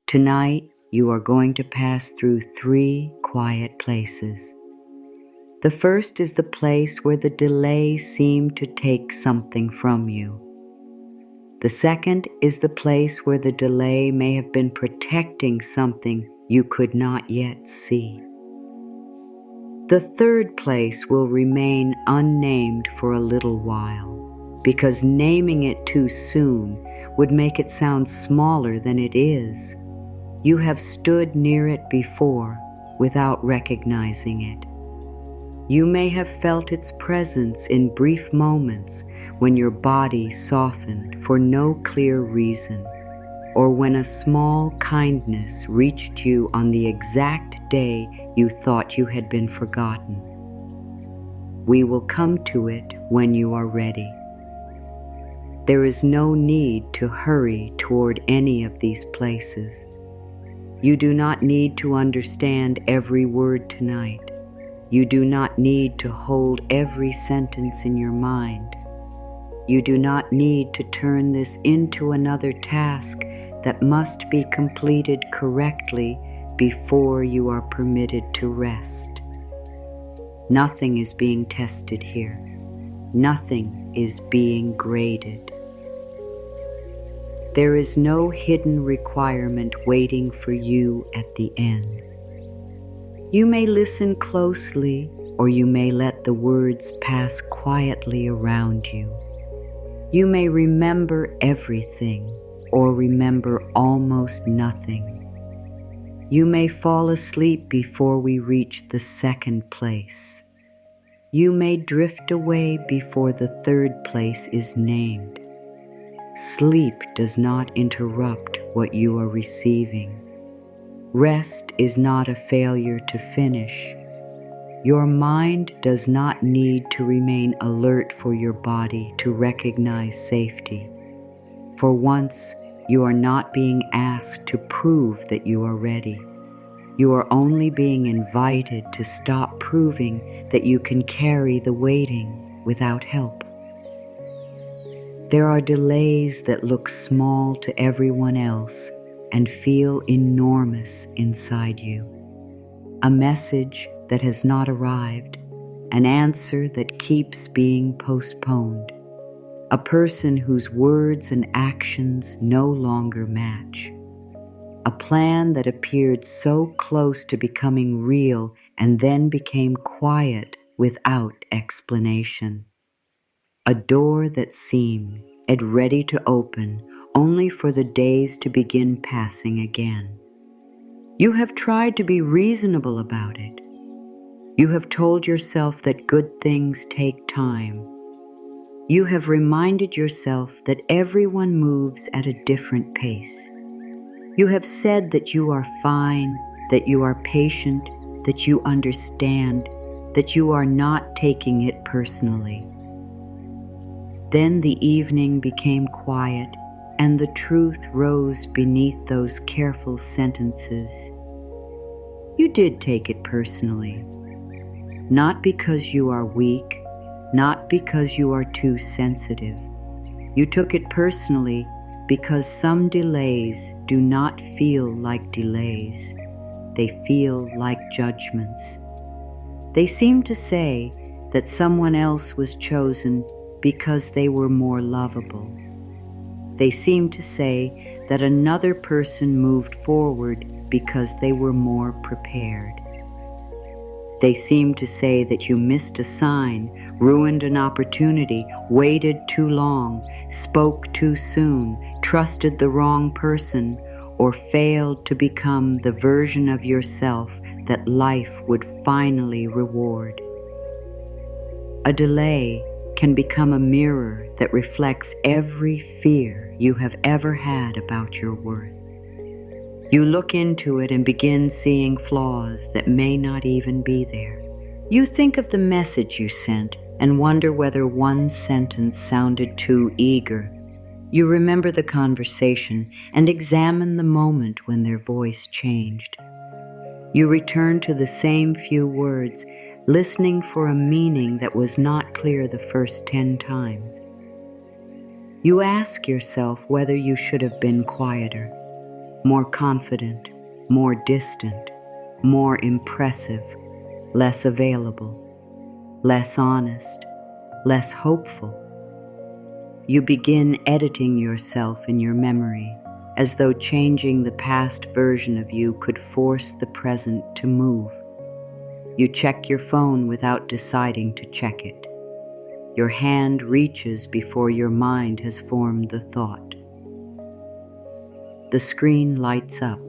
Tonight, you are going to pass through 3 quiet places. The first is the place where the delay seemed to take something from you. The second is the place where the delay may have been protecting something you could not yet see. The third place will remain unnamed for a little while, because naming it too soon would make it sound smaller than it is. You have stood near it before without recognizing it. You may have felt its presence in brief moments when your body softened for no clear reason, or when a small kindness reached you on the exact day you thought you had been forgotten. We will come to it when you are ready. There is no need to hurry toward any of these places. You do not need to understand every word tonight. You do not need to hold every sentence in your mind. You do not need to turn this into another task that must be completed correctly before you are permitted to rest. Nothing is being tested here. Nothing is being graded. There is no hidden requirement waiting for you at the end. You may listen closely, or you may let the words pass quietly around you. You may remember everything, or remember almost nothing. You may fall asleep before we reach the second place. You may drift away before the third place is named. Sleep does not interrupt what you are receiving. Rest is not a failure to finish. Your mind does not need to remain alert for your body to recognize safety. For once, you are not being asked to prove that you are ready. You are only being invited to stop proving that you can carry the waiting without help. There are delays that look small to everyone else and feel enormous inside you. A message that has not arrived, an answer that keeps being postponed, a person whose words and actions no longer match, a plan that appeared so close to becoming real and then became quiet without explanation, a door that seemed ready to open only for the days to begin passing again. You have tried to be reasonable about it. You have told yourself that good things take time. You have reminded yourself that everyone moves at a different pace. You have said that you are fine, that you are patient, that you understand, that you are not taking it personally. Then the evening became quiet, and the truth rose beneath those careful sentences. You did take it personally. Not because you are weak, not because you are too sensitive. You took it personally because some delays do not feel like delays. They feel like judgments. They seem to say that someone else was chosen because they were more lovable. They seem to say that another person moved forward because they were more prepared. They seem to say that you missed a sign, ruined an opportunity, waited too long, spoke too soon, trusted the wrong person, or failed to become the version of yourself that life would finally reward. A delay can become a mirror that reflects every fear you have ever had about your worth. You look into it and begin seeing flaws that may not even be there. You think of the message you sent and wonder whether one sentence sounded too eager. You remember the conversation and examine the moment when their voice changed. You return to the same few words, listening for a meaning that was not clear the first 10 times. You ask yourself whether you should have been quieter. more confident, more distant, more impressive, less available, less honest, less hopeful. You begin editing yourself in your memory, as though changing the past version of you could force the present to move. You check your phone without deciding to check it. Your hand reaches before your mind has formed the thought. The screen lights up.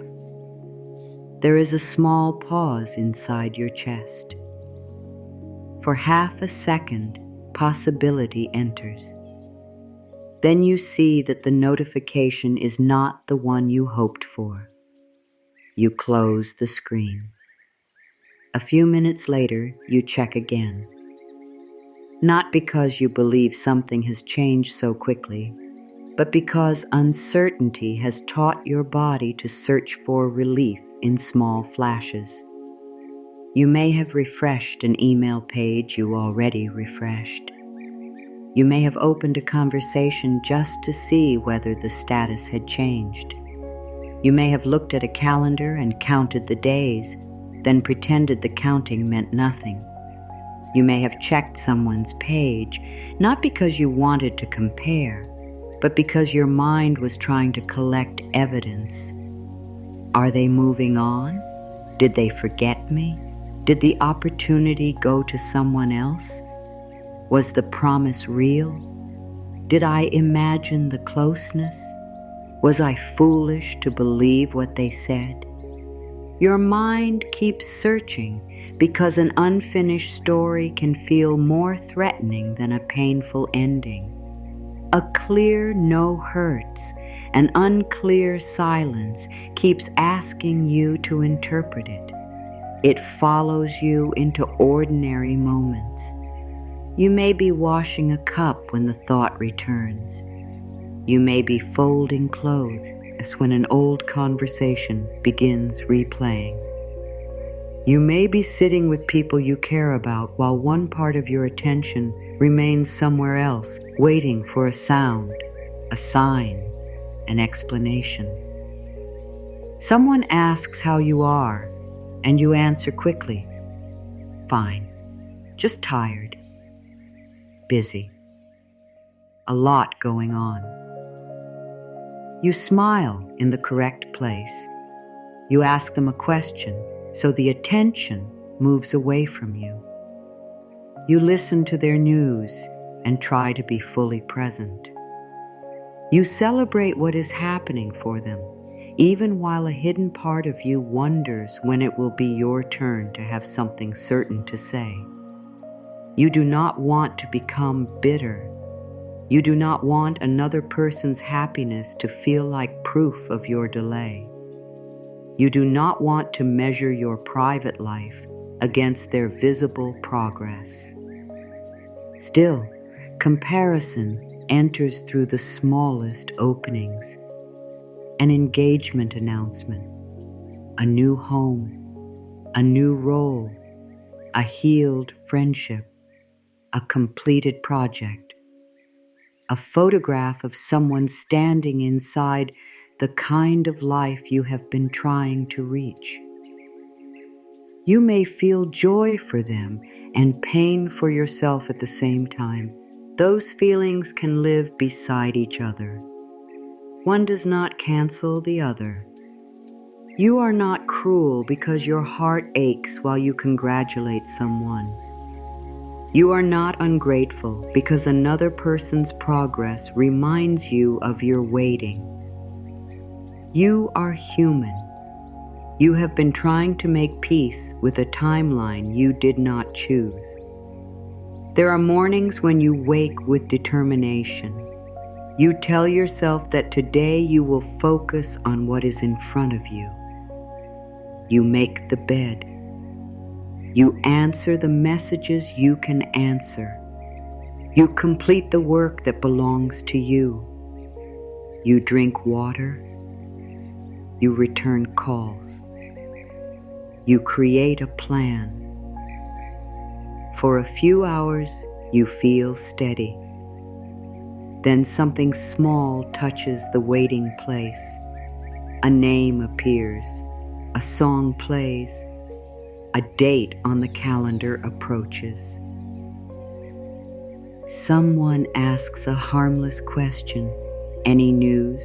There is a small pause inside your chest. For half a second, possibility enters. Then you see that the notification is not the one you hoped for. You close the screen. A few minutes later, you check again. Not because you believe something has changed so quickly, but because uncertainty has taught your body to search for relief in small flashes. You may have refreshed an email page you already refreshed. You may have opened a conversation just to see whether the status had changed. You may have looked at a calendar and counted the days, then pretended the counting meant nothing. You may have checked someone's page, not because you wanted to compare, but because your mind was trying to collect evidence. Are they moving on? Did they forget me? Did the opportunity go to someone else? Was the promise real? Did I imagine the closeness? Was I foolish to believe what they said? Your mind keeps searching because an unfinished story can feel more threatening than a painful ending. A clear no hurts, an unclear silence keeps asking you to interpret it. It follows you into ordinary moments. You may be washing a cup when the thought returns. You may be folding clothes as when an old conversation begins replaying. You may be sitting with people you care about while one part of your attention remains somewhere else, waiting for a sound, a sign, an explanation. Someone asks how you are, and you answer quickly, "Fine, just tired, busy, a lot going on." You smile in the correct place. You ask them a question, so the attention moves away from you. You listen to their news and try to be fully present. You celebrate what is happening for them, even while a hidden part of you wonders when it will be your turn to have something certain to say. You do not want to become bitter. You do not want another person's happiness to feel like proof of your delay. You do not want to measure your private life against their visible progress. Still, comparison enters through the smallest openings. An engagement announcement, a new home, a new role, a healed friendship, a completed project, a photograph of someone standing inside the kind of life you have been trying to reach. You may feel joy for them and pain for yourself at the same time. Those feelings can live beside each other. One does not cancel the other. You are not cruel because your heart aches while you congratulate someone. You are not ungrateful because another person's progress reminds you of your waiting. You are human. You have been trying to make peace with a timeline you did not choose. There are mornings when you wake with determination. You tell yourself that today you will focus on what is in front of you. You make the bed. You answer the messages you can answer. You complete the work that belongs to you. You drink water. You return calls. You create a plan. For a few hours, you feel steady. Then something small touches the waiting place. A name appears, a song plays, a date on the calendar approaches. Someone asks a harmless question. Any news?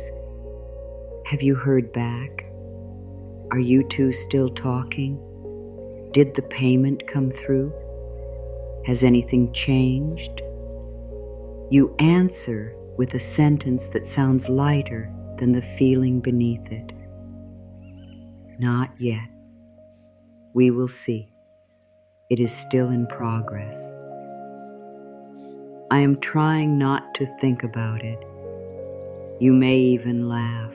Have you heard back? Are you two still talking? Did the payment come through? Has anything changed? You answer with a sentence that sounds lighter than the feeling beneath it. Not yet. We will see. It is still in progress. I am trying not to think about it. You may even laugh.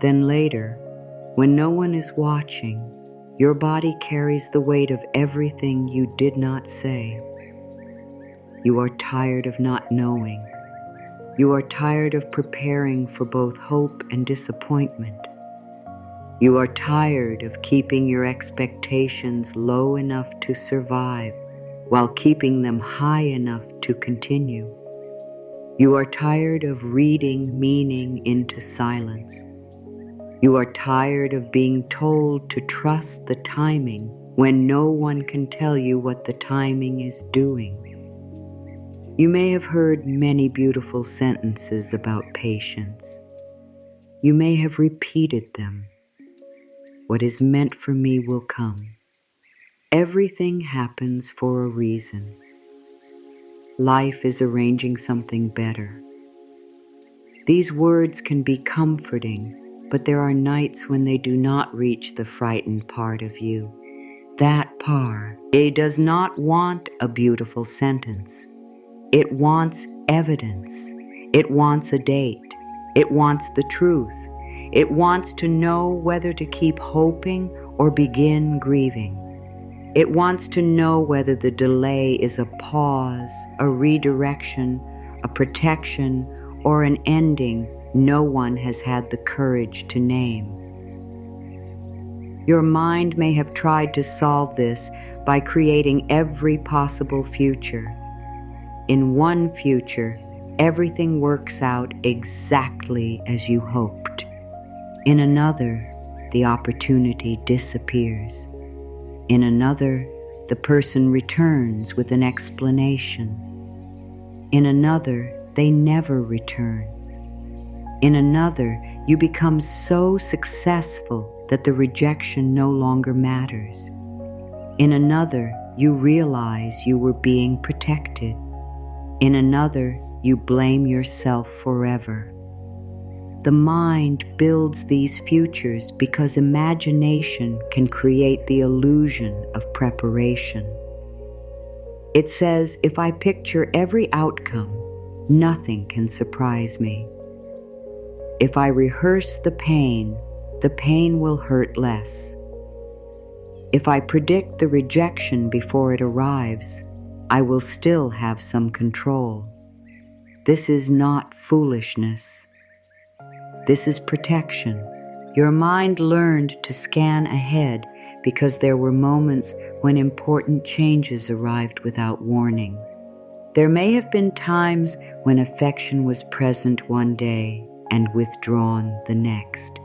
Then later, when no one is watching, your body carries the weight of everything you did not say. You are tired of not knowing. You are tired of preparing for both hope and disappointment. You are tired of keeping your expectations low enough to survive while keeping them high enough to continue. You are tired of reading meaning into silence. You are tired of being told to trust the timing when no one can tell you what the timing is doing. You may have heard many beautiful sentences about patience. You may have repeated them. What is meant for me will come. Everything happens for a reason. Life is arranging something better. These words can be comforting, but there are nights when they do not reach the frightened part of you. That part, it does not want a beautiful sentence. It wants evidence. It wants a date. It wants the truth. It wants to know whether to keep hoping or begin grieving. It wants to know whether the delay is a pause, a redirection, a protection, or an ending no one has had the courage to name. Your mind may have tried to solve this by creating every possible future. In one future, everything works out exactly as you hoped. In another, the opportunity disappears. In another, the person returns with an explanation. In another, they never return. In another, you become so successful that the rejection no longer matters. In another, you realize you were being protected. In another, you blame yourself forever. The mind builds these futures because imagination can create the illusion of preparation. It says, if I picture every outcome, nothing can surprise me. If I rehearse the pain will hurt less. If I predict the rejection before it arrives, I will still have some control. This is not foolishness. This is protection. Your mind learned to scan ahead because there were moments when important changes arrived without warning. There may have been times when affection was present one day and withdrawn the next.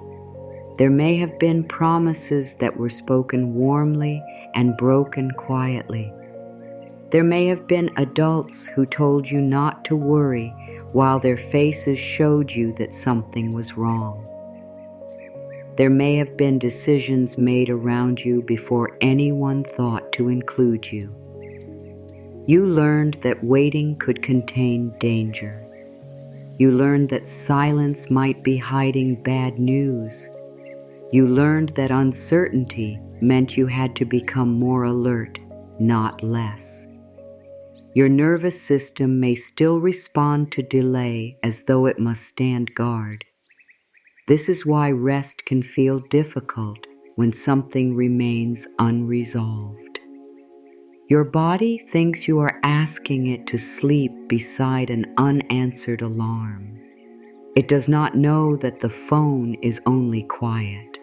There may have been promises that were spoken warmly and broken quietly. There may have been adults who told you not to worry while their faces showed you that something was wrong. There may have been decisions made around you before anyone thought to include you. You learned that waiting could contain danger. You learned that silence might be hiding bad news. You learned that uncertainty meant you had to become more alert, not less. Your nervous system may still respond to delay as though it must stand guard. This is why rest can feel difficult when something remains unresolved. Your body thinks you are asking it to sleep beside an unanswered alarm. It does not know that the phone is only quiet.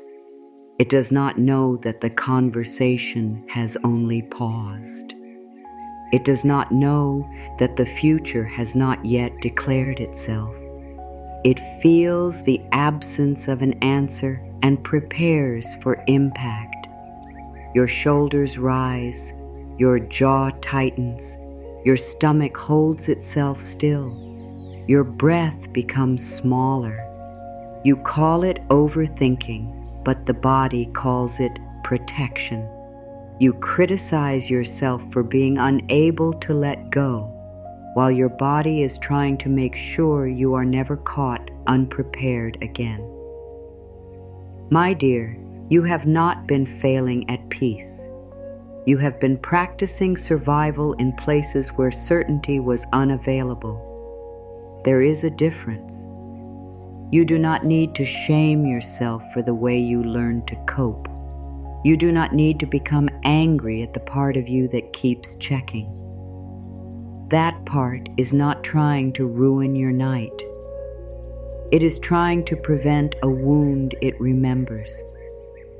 It does not know that the conversation has only paused. It does not know that the future has not yet declared itself. It feels the absence of an answer and prepares for impact. Your shoulders rise, your jaw tightens, your stomach holds itself still, your breath becomes smaller. You call it overthinking, but the body calls it protection. You criticize yourself for being unable to let go, while your body is trying to make sure you are never caught unprepared again. My dear, you have not been failing at peace. You have been practicing survival in places where certainty was unavailable. There is a difference. You do not need to shame yourself for the way you learned to cope. You do not need to become angry at the part of you that keeps checking. That part is not trying to ruin your night. It is trying to prevent a wound it remembers.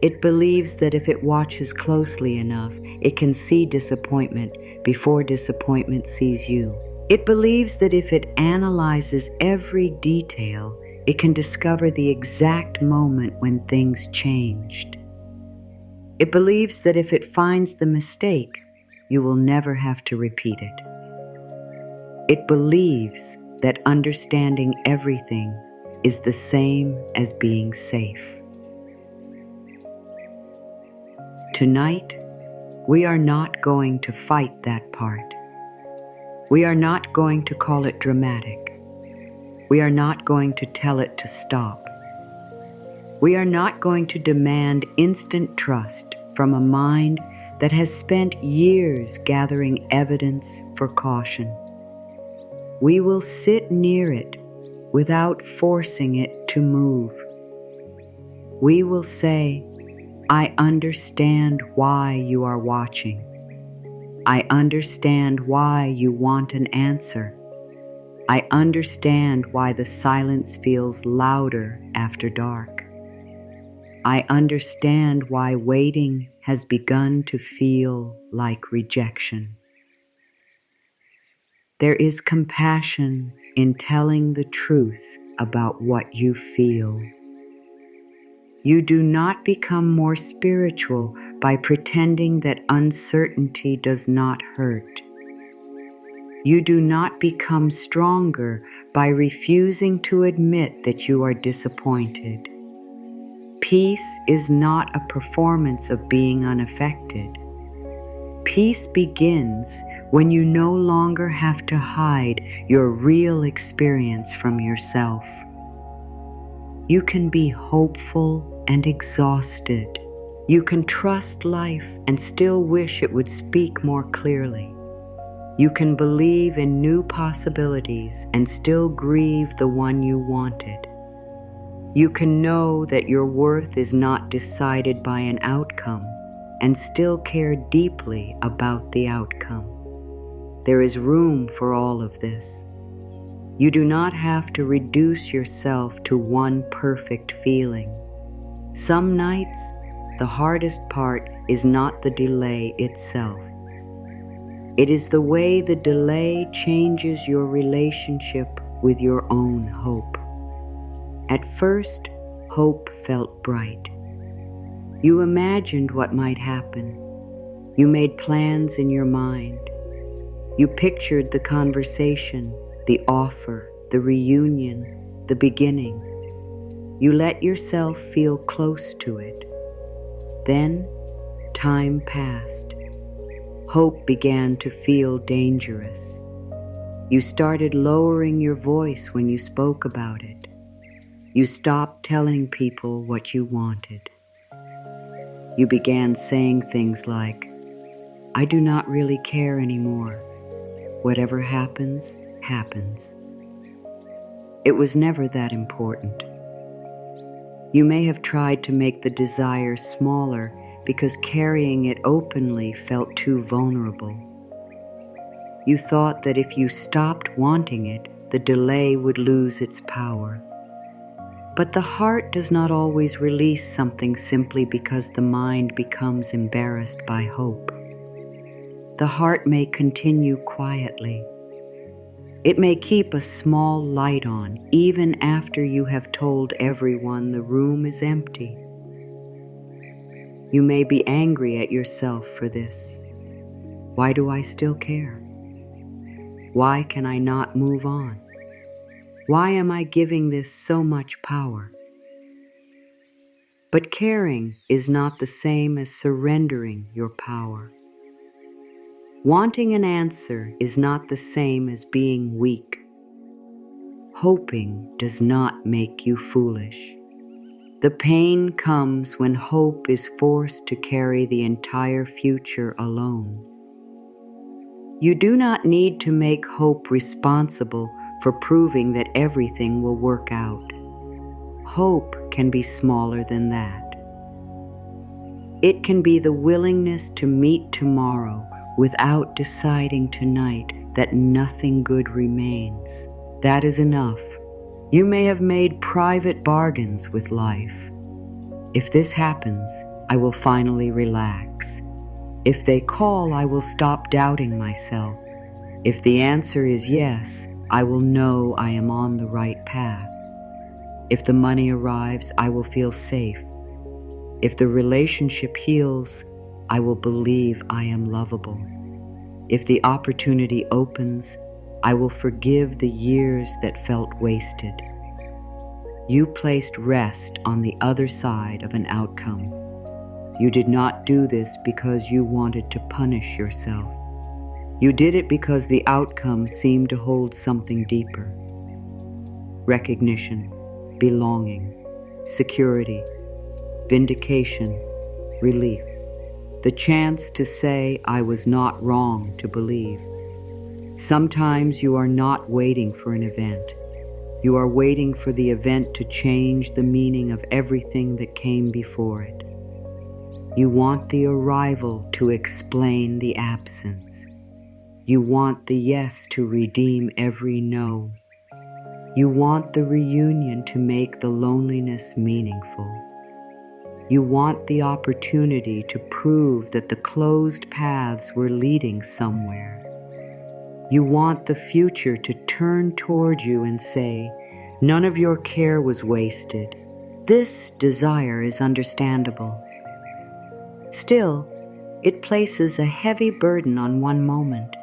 It believes that if it watches closely enough, it can see disappointment before disappointment sees you. It believes that if it analyzes every detail, it can discover the exact moment when things changed. It believes that if it finds the mistake, you will never have to repeat it. It believes that understanding everything is the same as being safe. Tonight, we are not going to fight that part. We are not going to call it dramatic. We are not going to tell it to stop. We are not going to demand instant trust from a mind that has spent years gathering evidence for caution. We will sit near it without forcing it to move. We will say, I understand why you are watching. I understand why you want an answer. I understand why the silence feels louder after dark. I understand why waiting has begun to feel like rejection. There is compassion in telling the truth about what you feel. You do not become more spiritual by pretending that uncertainty does not hurt. You do not become stronger by refusing to admit that you are disappointed. Peace is not a performance of being unaffected. Peace begins when you no longer have to hide your real experience from yourself. You can be hopeful and exhausted. You can trust life and still wish it would speak more clearly. You can believe in new possibilities and still grieve the one you wanted. You can know that your worth is not decided by an outcome and still care deeply about the outcome. There is room for all of this. You do not have to reduce yourself to one perfect feeling. Some nights, the hardest part is not the delay itself. It is the way the delay changes your relationship with your own hope. At first, hope felt bright. You imagined what might happen. You made plans in your mind. You pictured the conversation, the offer, the reunion, the beginning. You let yourself feel close to it. Then, time passed. Hope began to feel dangerous. You started lowering your voice when you spoke about it. You stopped telling people what you wanted. You began saying things like, I do not really care anymore. Whatever happens, happens. It was never that important. You may have tried to make the desire smaller because carrying it openly felt too vulnerable. You thought that if you stopped wanting it, the delay would lose its power. But the heart does not always release something simply because the mind becomes embarrassed by hope. The heart may continue quietly. It may keep a small light on even after you have told everyone the room is empty. You may be angry at yourself for this. Why do I still care? Why can I not move on? Why am I giving this so much power? But caring is not the same as surrendering your power. Wanting an answer is not the same as being weak. Hoping does not make you foolish. The pain comes when hope is forced to carry the entire future alone. You do not need to make hope responsible for proving that everything will work out. Hope can be smaller than that. It can be the willingness to meet tomorrow without deciding tonight that nothing good remains. That is enough. You may have made private bargains with life. If this happens, I will finally relax. If they call, I will stop doubting myself. If the answer is yes, I will know I am on the right path. If the money arrives, I will feel safe. If the relationship heals, I will believe I am lovable. If the opportunity opens, I will forgive the years that felt wasted. You placed rest on the other side of an outcome. You did not do this because you wanted to punish yourself. You did it because the outcome seemed to hold something deeper. Recognition, belonging, security, vindication, relief. The chance to say I was not wrong to believe. Sometimes you are not waiting for an event. You are waiting for the event to change the meaning of everything that came before it. You want the arrival to explain the absence. You want the yes to redeem every no. You want the reunion to make the loneliness meaningful. You want the opportunity to prove that the closed paths were leading somewhere. You want the future to turn toward you and say, none of your care was wasted. This desire is understandable. Still, it places a heavy burden on one moment.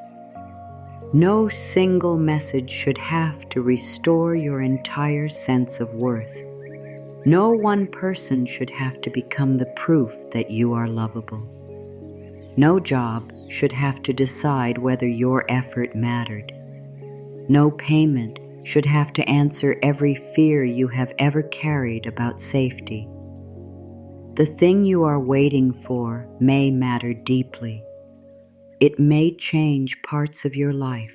No single message should have to restore your entire sense of worth. No one person should have to become the proof that you are lovable. No job should have to decide whether your effort mattered. No payment should have to answer every fear you have ever carried about safety. The thing you are waiting for may matter deeply. It may change parts of your life.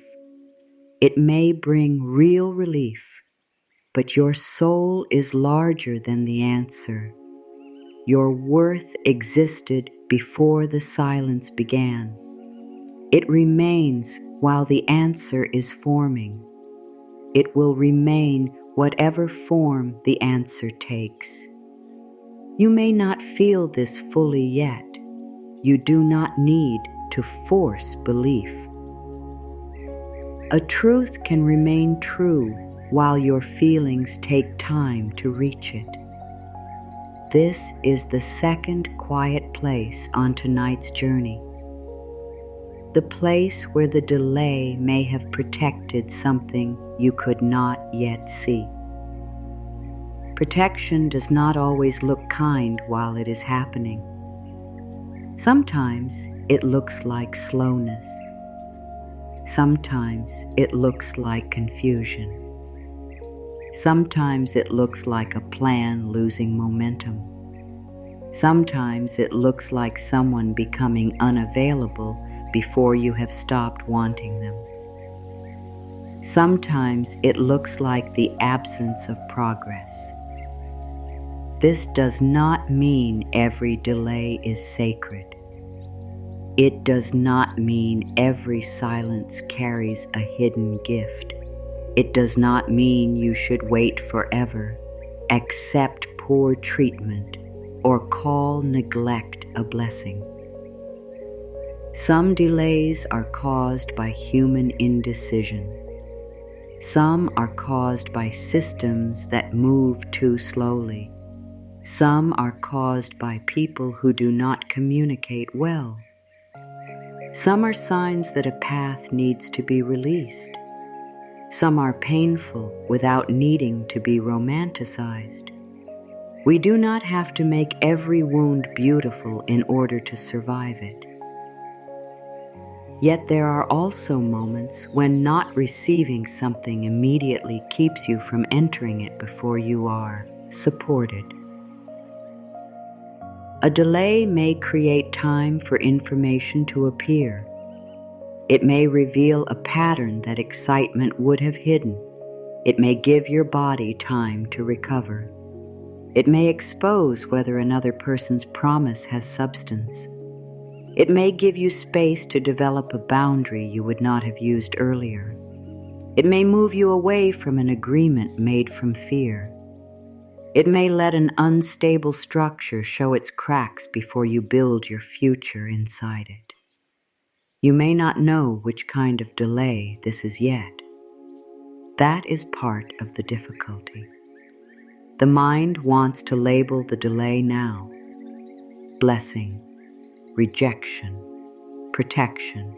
It may bring real relief, but your soul is larger than the answer. Your worth existed before the silence began. It remains while the answer is forming. It will remain whatever form the answer takes. You may not feel this fully yet. You do not need to force belief. A truth can remain true while your feelings take time to reach it. This is the second quiet place on tonight's journey. The place where the delay may have protected something you could not yet see. Protection does not always look kind while it is happening. Sometimes it looks like slowness. Sometimes it looks like confusion. Sometimes it looks like a plan losing momentum. Sometimes it looks like someone becoming unavailable before you have stopped wanting them. Sometimes it looks like the absence of progress. This does not mean every delay is sacred. It does not mean every silence carries a hidden gift. It does not mean you should wait forever, accept poor treatment, or call neglect a blessing. Some delays are caused by human indecision. Some are caused by systems that move too slowly. Some are caused by people who do not communicate well. Some are signs that a path needs to be released. Some are painful without needing to be romanticized. We do not have to make every wound beautiful in order to survive it. Yet there are also moments when not receiving something immediately keeps you from entering it before you are supported. A delay may create time for information to appear. It may reveal a pattern that excitement would have hidden. It may give your body time to recover. It may expose whether another person's promise has substance. It may give you space to develop a boundary you would not have used earlier. It may move you away from an agreement made from fear. It may let an unstable structure show its cracks before you build your future inside it. You may not know which kind of delay this is yet. That is part of the difficulty. The mind wants to label the delay now: blessing, rejection, protection,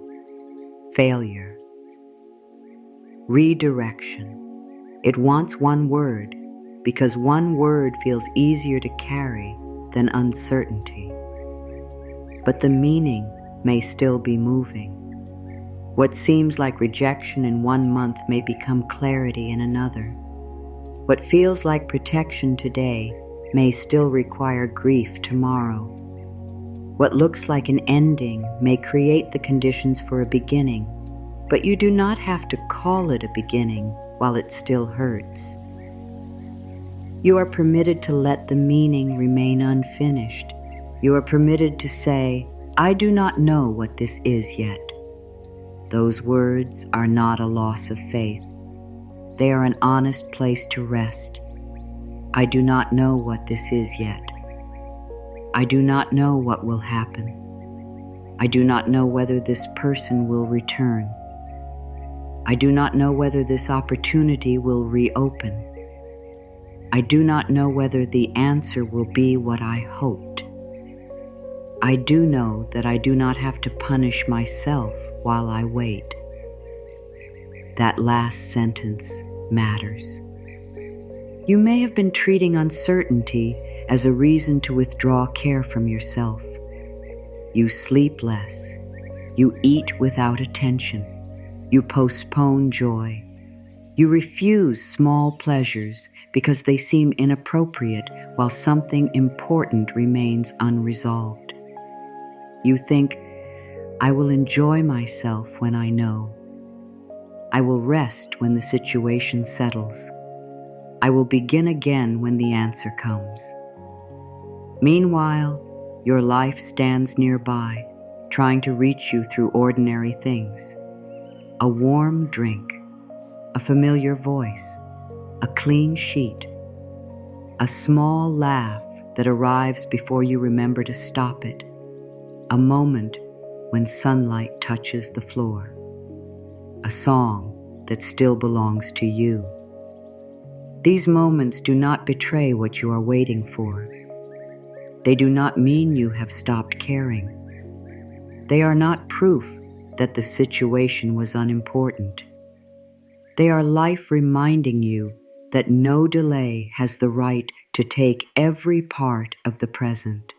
failure, redirection. It wants one word because one word feels easier to carry than uncertainty. But the meaning may still be moving. What seems like rejection in 1 month may become clarity in another. What feels like protection today may still require grief tomorrow. What looks like an ending may create the conditions for a beginning, but you do not have to call it a beginning while it still hurts. You are permitted to let the meaning remain unfinished. You are permitted to say, "I do not know what this is yet." Those words are not a loss of faith. They are an honest place to rest. I do not know what this is yet. I do not know what will happen. I do not know whether this person will return. I do not know whether this opportunity will reopen. I do not know whether the answer will be what I hoped. I do know that I do not have to punish myself while I wait. That last sentence matters. You may have been treating uncertainty as a reason to withdraw care from yourself. You sleep less. You eat without attention. You postpone joy. You refuse small pleasures because they seem inappropriate while something important remains unresolved. You think, "I will enjoy myself when I know. I will rest when the situation settles. I will begin again when the answer comes." Meanwhile, your life stands nearby, trying to reach you through ordinary things. A warm drink, a familiar voice, a clean sheet, a small laugh that arrives before you remember to stop it, a moment when sunlight touches the floor, a song that still belongs to you. These moments do not betray what you are waiting for. They do not mean you have stopped caring. They are not proof that the situation was unimportant. They are life reminding you that no delay has the right to take every part of the present.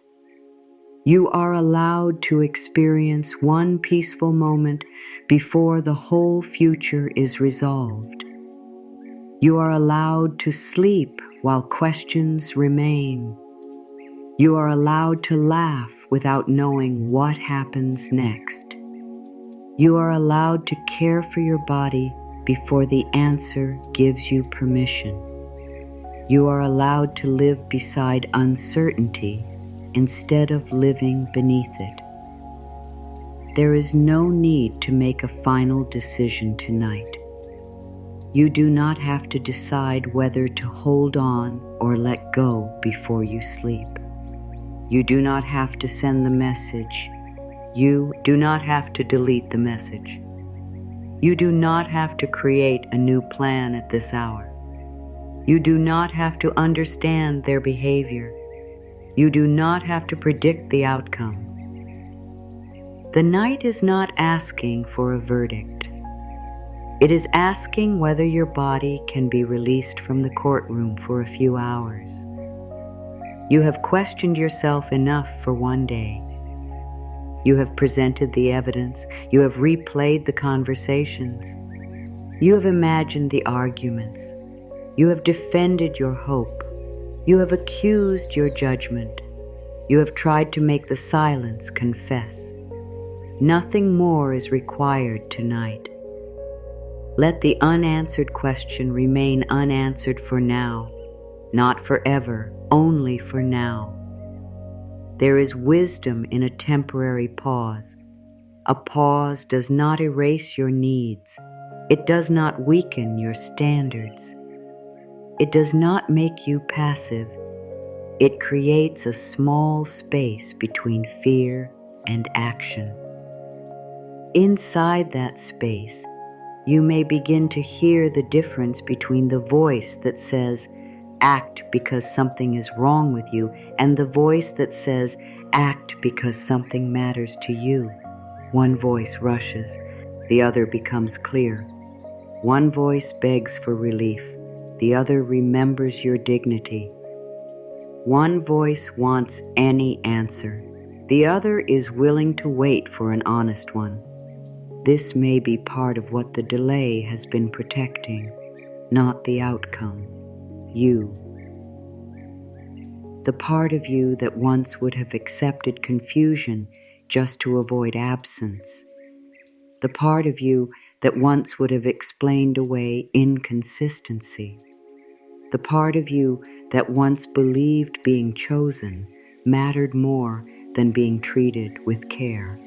You are allowed to experience one peaceful moment before the whole future is resolved. You are allowed to sleep while questions remain. You are allowed to laugh without knowing what happens next. You are allowed to care for your body before the answer gives you permission. You are allowed to live beside uncertainty instead of living beneath it. There is no need to make a final decision tonight. You do not have to decide whether to hold on or let go before you sleep. You do not have to send the message. You do not have to delete the message. You do not have to create a new plan at this hour. You do not have to understand their behavior. You do not have to predict the outcome. The night is not asking for a verdict. It is asking whether your body can be released from the courtroom for a few hours. You have questioned yourself enough for one day. You have presented the evidence. You have replayed the conversations. You have imagined the arguments. You have defended your hope. You have accused your judgment. You have tried to make the silence confess. Nothing more is required tonight. Let the unanswered question remain unanswered for now, not forever, only for now. There is wisdom in a temporary pause. A pause does not erase your needs. It does not weaken your standards. It does not make you passive. It creates a small space between fear and action. Inside that space, you may begin to hear the difference between the voice that says, act because something is wrong with you, and the voice that says, act because something matters to you. One voice rushes, the other becomes clear. One voice begs for relief, the other remembers your dignity. One voice wants any answer, the other is willing to wait for an honest one. This may be part of what the delay has been protecting, not the outcome, you. The part of you that once would have accepted confusion just to avoid absence. The part of you that once would have explained away inconsistency. The part of you that once believed being chosen mattered more than being treated with care.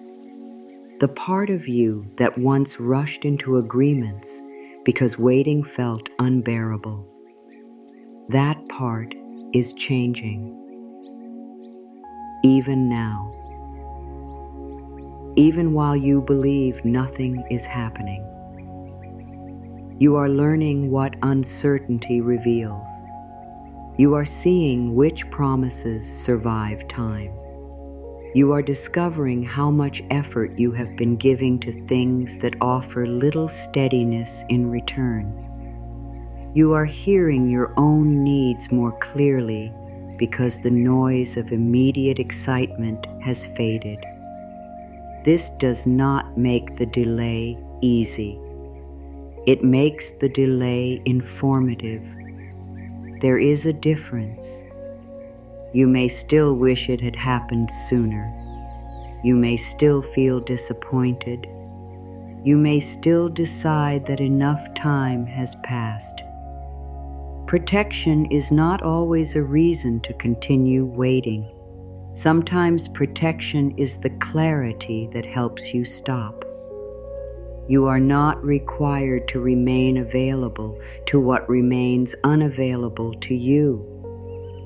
The part of you that once rushed into agreements because waiting felt unbearable. That part is changing. Even now. Even while you believe nothing is happening. You are learning what uncertainty reveals. You are seeing which promises survive time. You are discovering how much effort you have been giving to things that offer little steadiness in return. You are hearing your own needs more clearly because the noise of immediate excitement has faded. This does not make the delay easy. It makes the delay informative. There is a difference. You may still wish it had happened sooner. You may still feel disappointed. You may still decide that enough time has passed. Protection is not always a reason to continue waiting. Sometimes protection is the clarity that helps you stop. You are not required to remain available to what remains unavailable to you.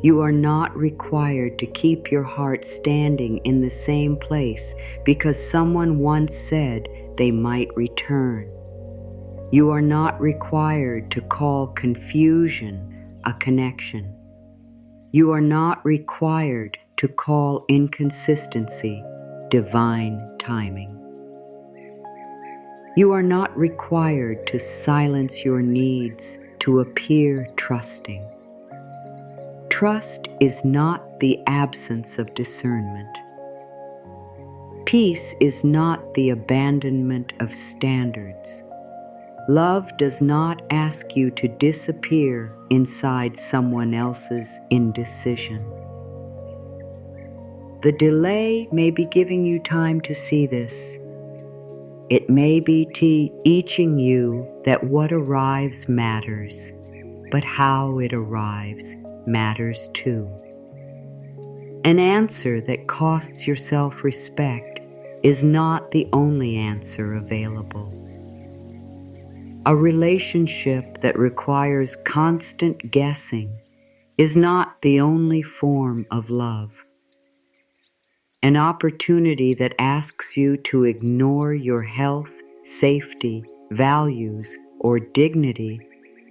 You are not required to keep your heart standing in the same place because someone once said they might return. You are not required to call confusion a connection. You are not required to call inconsistency divine timing. You are not required to silence your needs to appear trusting. Trust is not the absence of discernment. Peace is not the abandonment of standards. Love does not ask you to disappear inside someone else's indecision. The delay may be giving you time to see this. It may be teaching you that what arrives matters, but how it arrives matters too. An answer that costs your self-respect is not the only answer available. A relationship that requires constant guessing is not the only form of love. An opportunity that asks you to ignore your health, safety, values, or dignity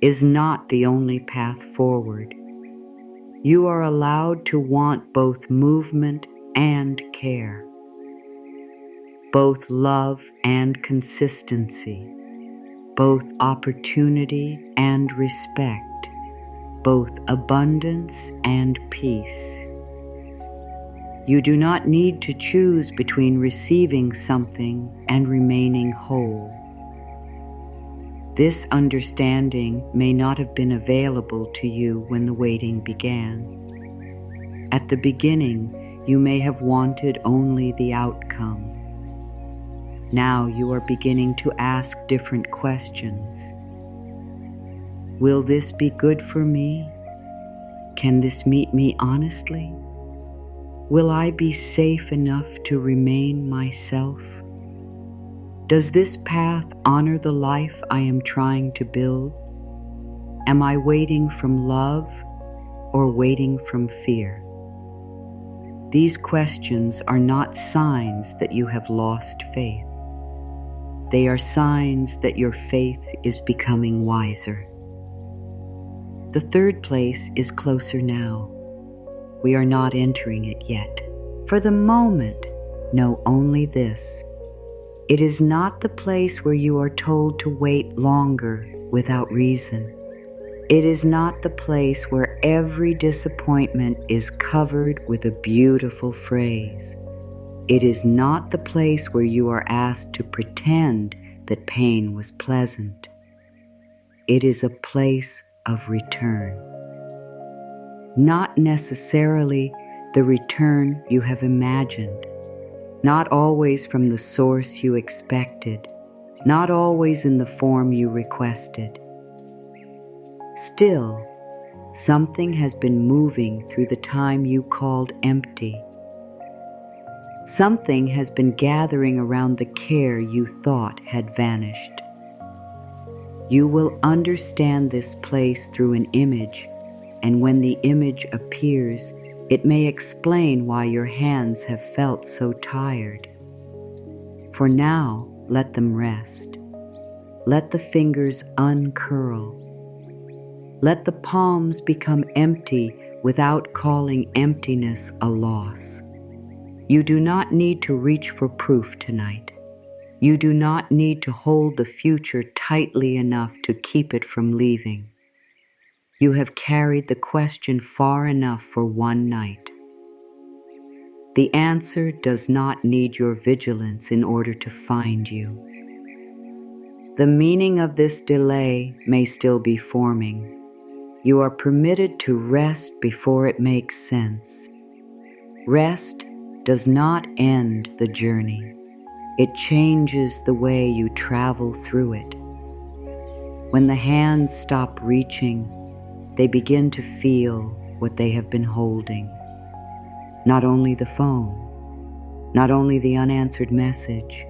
is not the only path forward. You are allowed to want both movement and care, both love and consistency, both opportunity and respect, both abundance and peace. You do not need to choose between receiving something and remaining whole. This understanding may not have been available to you when the waiting began. At the beginning, you may have wanted only the outcome. Now you are beginning to ask different questions. Will this be good for me? Can this meet me honestly? Will I be safe enough to remain myself? Does this path honor the life I am trying to build? Am I waiting from love or waiting from fear? These questions are not signs that you have lost faith. They are signs that your faith is becoming wiser. The third place is closer now. We are not entering it yet. For the moment, know only this. It is not the place where you are told to wait longer without reason. It is not the place where every disappointment is covered with a beautiful phrase. It is not the place where you are asked to pretend that pain was pleasant. It is a place of return. Not necessarily the return you have imagined, not always from the source you expected, not always in the form you requested. Still, something has been moving through the time you called empty. Something has been gathering around the care you thought had vanished. You will understand this place through an image, and when the image appears, it may explain why your hands have felt so tired. For now, let them rest. Let the fingers uncurl. Let the palms become empty without calling emptiness a loss. You do not need to reach for proof tonight. You do not need to hold the future tightly enough to keep it from leaving. You have carried the question far enough for one night. The answer does not need your vigilance in order to find you. The meaning of this delay may still be forming. You are permitted to rest before it makes sense. Rest does not end the journey. It changes the way you travel through it. When the hands stop reaching, they begin to feel what they have been holding. Not only the phone, not only the unanswered message,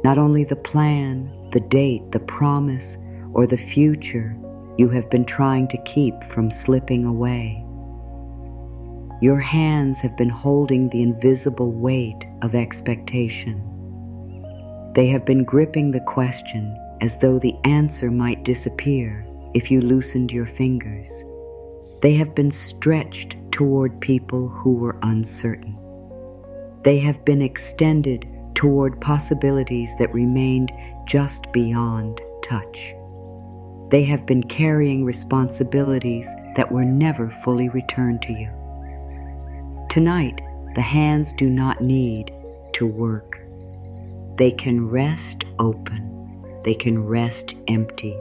not only the plan, the date, the promise, or the future you have been trying to keep from slipping away. Your hands have been holding the invisible weight of expectation. They have been gripping the question as though the answer might disappear if you loosened your fingers. They have been stretched toward people who were uncertain. They have been extended toward possibilities that remained just beyond touch. They have been carrying responsibilities that were never fully returned to you. Tonight, the hands do not need to work. They can rest open. They can rest empty.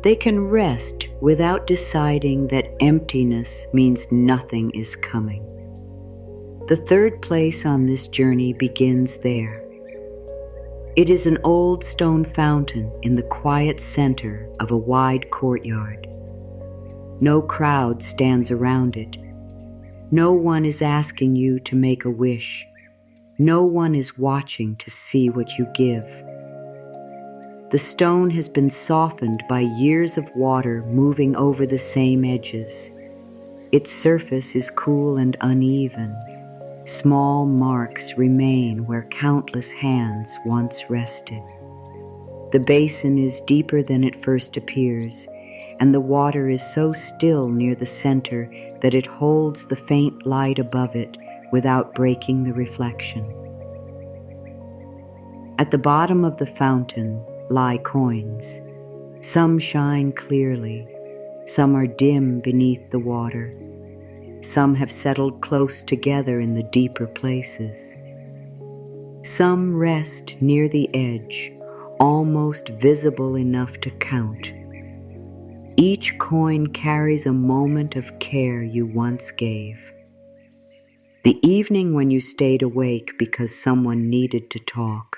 They can rest without deciding that emptiness means nothing is coming. The third place on this journey begins there. It is an old stone fountain in the quiet center of a wide courtyard. No crowd stands around it. No one is asking you to make a wish. No one is watching to see what you give. The stone has been softened by years of water moving over the same edges. Its surface is cool and uneven. Small marks remain where countless hands once rested. The basin is deeper than it first appears, and the water is so still near the center that it holds the faint light above it without breaking the reflection. At the bottom of the fountain lie coins. Some shine clearly, some are dim beneath the water, some have settled close together in the deeper places. Some rest near the edge, almost visible enough to count. Each coin carries a moment of care you once gave. The evening when you stayed awake because someone needed to talk.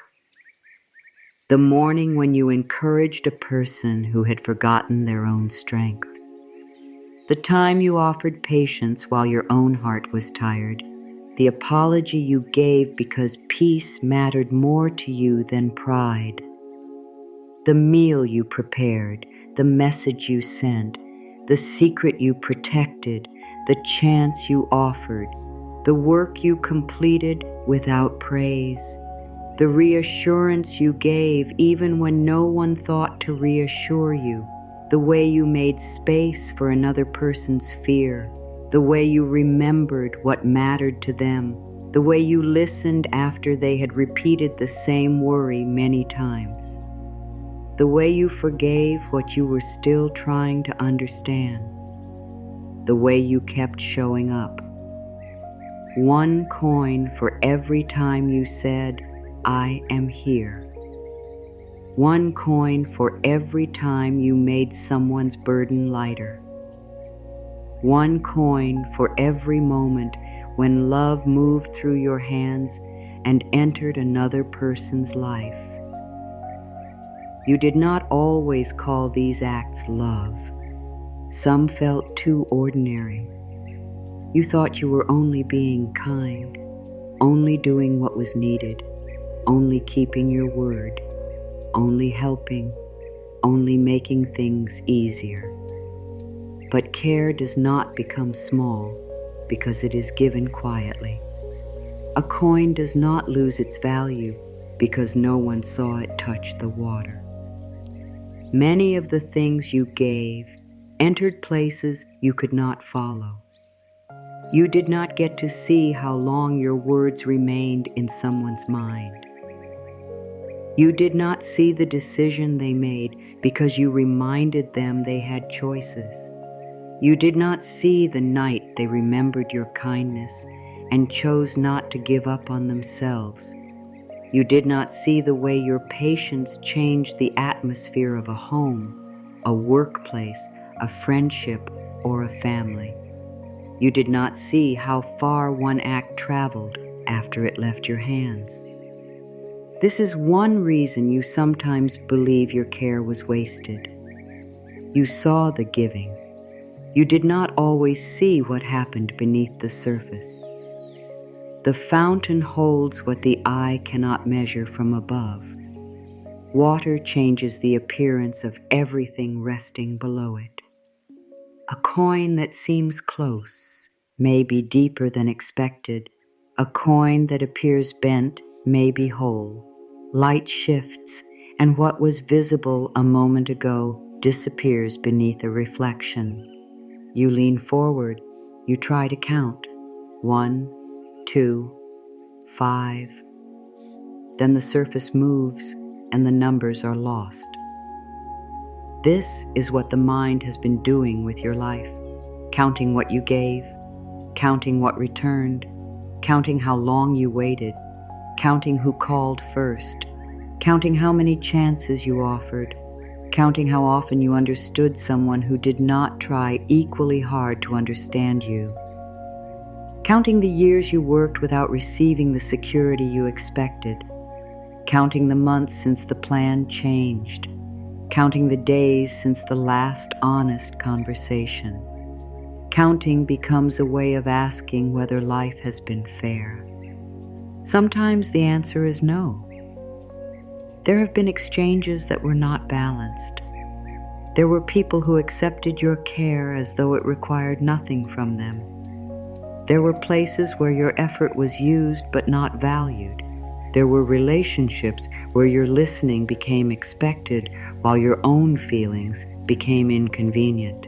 The morning when you encouraged a person who had forgotten their own strength. The time you offered patience while your own heart was tired. The apology you gave because peace mattered more to you than pride. The meal you prepared, the message you sent, the secret you protected, the chance you offered, the work you completed without praise, the reassurance you gave even when no one thought to reassure you, the way you made space for another person's fear, the way you remembered what mattered to them, the way you listened after they had repeated the same worry many times, the way you forgave what you were still trying to understand, the way you kept showing up. One coin for every time you said, "I am here." One coin for every time you made someone's burden lighter. One coin for every moment when love moved through your hands and entered another person's life. You did not always call these acts love. Some felt too ordinary. You thought you were only being kind, only doing what was needed, only keeping your word, only helping, only making things easier. But care does not become small because it is given quietly. A coin does not lose its value because no one saw it touch the water. Many of the things you gave entered places you could not follow. You did not get to see how long your words remained in someone's mind. You did not see the decision they made because you reminded them they had choices. You did not see the night they remembered your kindness and chose not to give up on themselves. You did not see the way your patience changed the atmosphere of a home, a workplace, a friendship, or a family. You did not see how far one act traveled after it left your hands. This is one reason you sometimes believe your care was wasted. You saw the giving. You did not always see what happened beneath the surface. The fountain holds what the eye cannot measure from above. Water changes the appearance of everything resting below it. A coin that seems close may be deeper than expected. A coin that appears bent may be whole. Light shifts, and what was visible a moment ago disappears beneath a reflection. You lean forward. You try to count. 1, 2, 5. Then the surface moves, and the numbers are lost. This is what the mind has been doing with your life, counting what you gave, counting what returned, counting how long you waited, counting who called first, counting how many chances you offered, counting how often you understood someone who did not try equally hard to understand you, counting the years you worked without receiving the security you expected, counting the months since the plan changed, counting the days since the last honest conversation. Counting becomes a way of asking whether life has been fair. Sometimes the answer is no. There have been exchanges that were not balanced. There were people who accepted your care as though it required nothing from them. There were places where your effort was used but not valued. There were relationships where your listening became expected while your own feelings became inconvenient.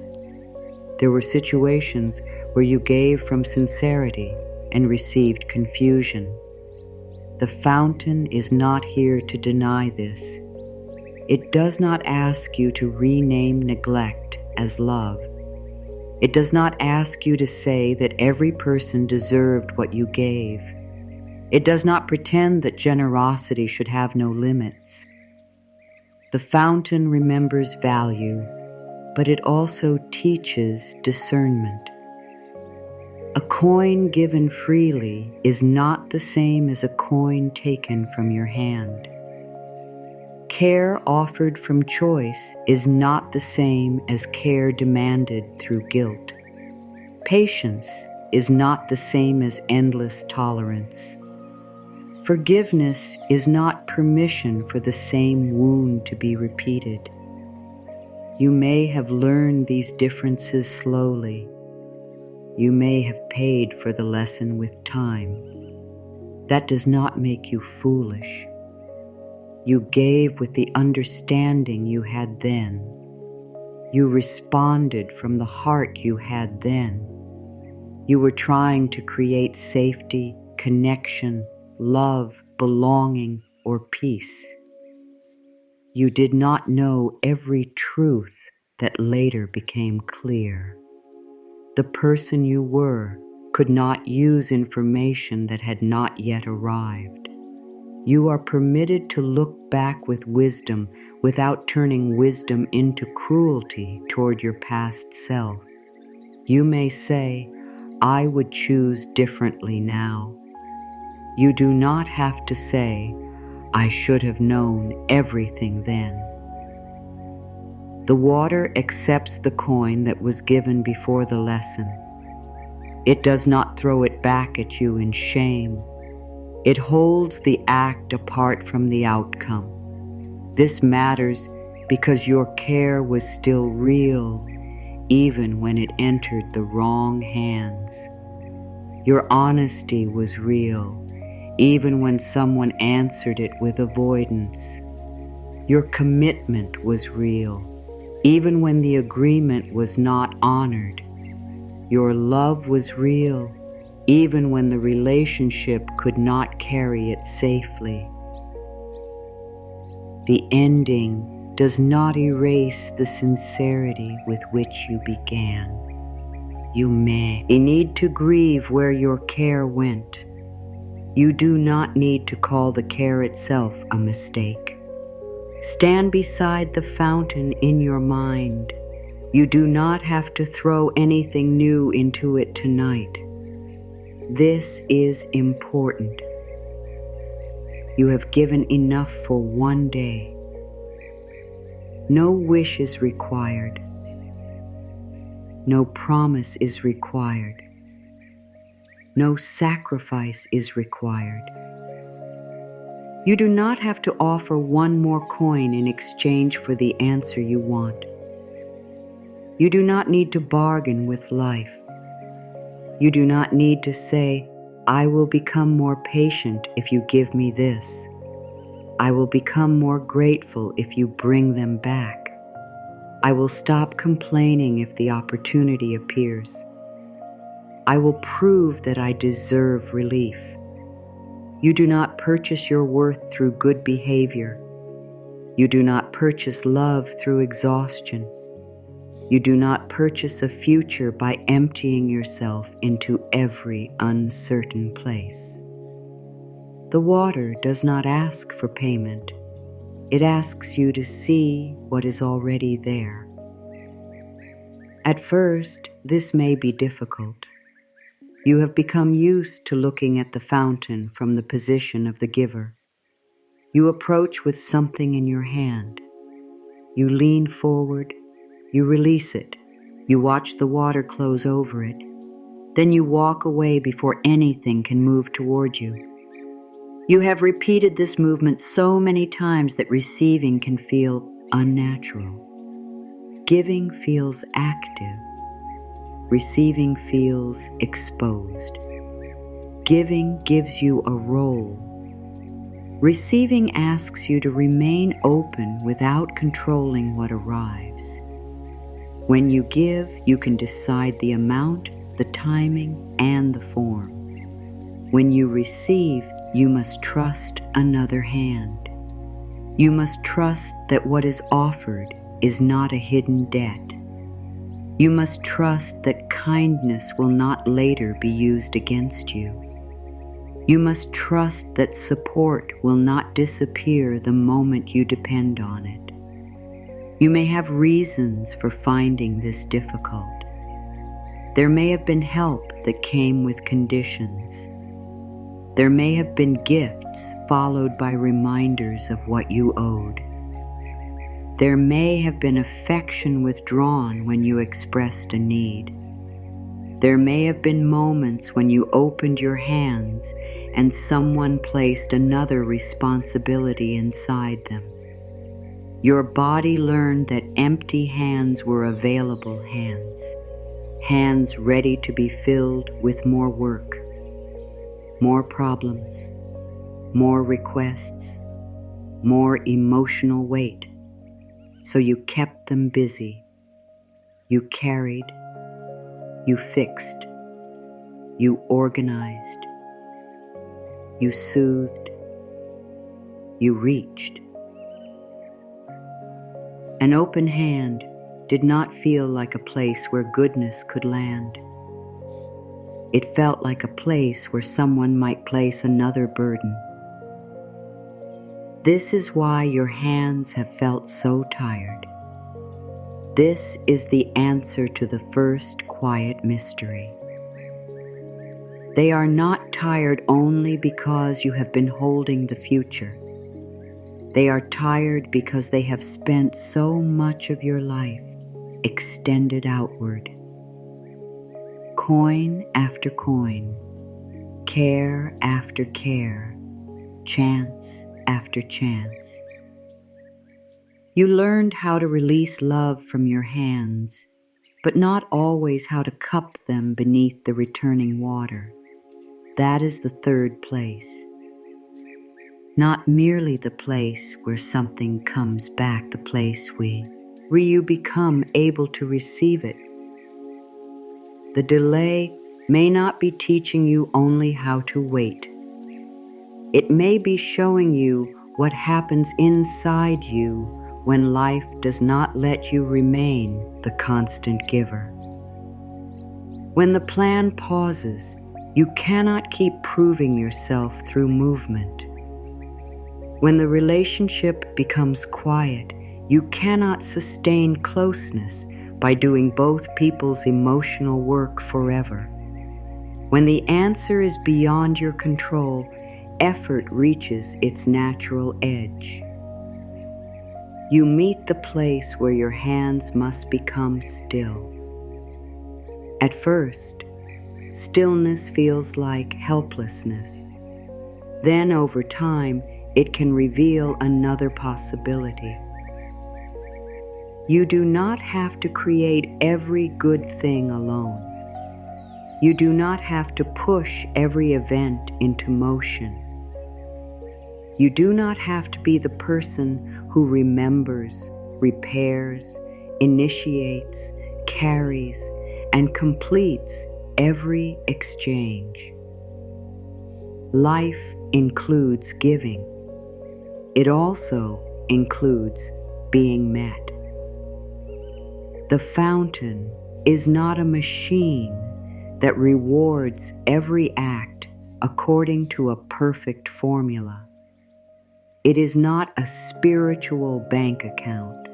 There were situations where you gave from sincerity and received confusion. The fountain is not here to deny this. It does not ask you to rename neglect as love. It does not ask you to say that every person deserved what you gave. It does not pretend that generosity should have no limits. The fountain remembers value, but it also teaches discernment. A coin given freely is not the same as a coin taken from your hand. Care offered from choice is not the same as care demanded through guilt. Patience is not the same as endless tolerance. Forgiveness is not permission for the same wound to be repeated. You may have learned these differences slowly. You may have paid for the lesson with time. That does not make you foolish. You gave with the understanding you had then. You responded from the heart you had then. You were trying to create safety, connection, love, belonging, or peace. You did not know every truth that later became clear. The person you were could not use information that had not yet arrived. You are permitted to look back with wisdom without turning wisdom into cruelty toward your past self. You may say, I would choose differently now. You do not have to say, I should have known everything then. The water accepts the coin that was given before the lesson. It does not throw it back at you in shame. It holds the act apart from the outcome. This matters because your care was still real, even when it entered the wrong hands. Your honesty was real, even when someone answered it with avoidance. Your commitment was real, even when the agreement was not honored. Your love was real, even when the relationship could not carry it safely. The ending does not erase the sincerity with which you began. You may need to grieve where your care went. You do not need to call the care itself a mistake. Stand beside the fountain in your mind. You do not have to throw anything new into it tonight. This is important. You have given enough for one day. No wish is required. No promise is required. No sacrifice is required. You do not have to offer one more coin in exchange for the answer you want. You do not need to bargain with life. You do not need to say, I will become more patient if you give me this. I will become more grateful if you bring them back. I will stop complaining if the opportunity appears. I will prove that I deserve relief. You do not purchase your worth through good behavior. You do not purchase love through exhaustion. You do not purchase a future by emptying yourself into every uncertain place. The water does not ask for payment. It asks you to see what is already there. At first, this may be difficult. You have become used to looking at the fountain from the position of the giver. You approach with something in your hand. You lean forward. You release it. You watch the water close over it. Then you walk away before anything can move toward you. You have repeated this movement so many times that receiving can feel unnatural. Giving feels active. Receiving feels exposed. Giving gives you a role. Receiving asks you to remain open without controlling what arrives. When you give, you can decide the amount, the timing, and the form. When you receive, you must trust another hand. You must trust that what is offered is not a hidden debt. You must trust that kindness will not later be used against you. You must trust that support will not disappear the moment you depend on it. You may have reasons for finding this difficult. There may have been help that came with conditions. There may have been gifts followed by reminders of what you owed. There may have been affection withdrawn when you expressed a need. There may have been moments when you opened your hands and someone placed another responsibility inside them. Your body learned that empty hands were available hands, hands ready to be filled with more work, more problems, more requests, more emotional weight. So you kept them busy. You carried, you fixed, you organized, you soothed, you reached. An open hand did not feel like a place where goodness could land. It felt like a place where someone might place another burden. This is why your hands have felt so tired. This is the answer to the first quiet mystery. They are not tired only because you have been holding the future. They are tired because they have spent so much of your life extended outward. Coin after coin, care after care, chance after chance. You learned how to release love from your hands, but not always how to cup them beneath the returning water. That is the third place. Not merely the place where something comes back, the place where you become able to receive it. The delay may not be teaching you only how to wait. It may be showing you what happens inside you when life does not let you remain the constant giver. When the plan pauses, you cannot keep proving yourself through movement. When the relationship becomes quiet, you cannot sustain closeness by doing both people's emotional work forever. When the answer is beyond your control, effort reaches its natural edge. You meet the place where your hands must become still. At first, stillness feels like helplessness. Then over time, it can reveal another possibility. You do not have to create every good thing alone. You do not have to push every event into motion. You do not have to be the person who remembers, repairs, initiates, carries, and completes every exchange. Life includes giving. It also includes being met. The fountain is not a machine that rewards every act according to a perfect formula. It is not a spiritual bank account.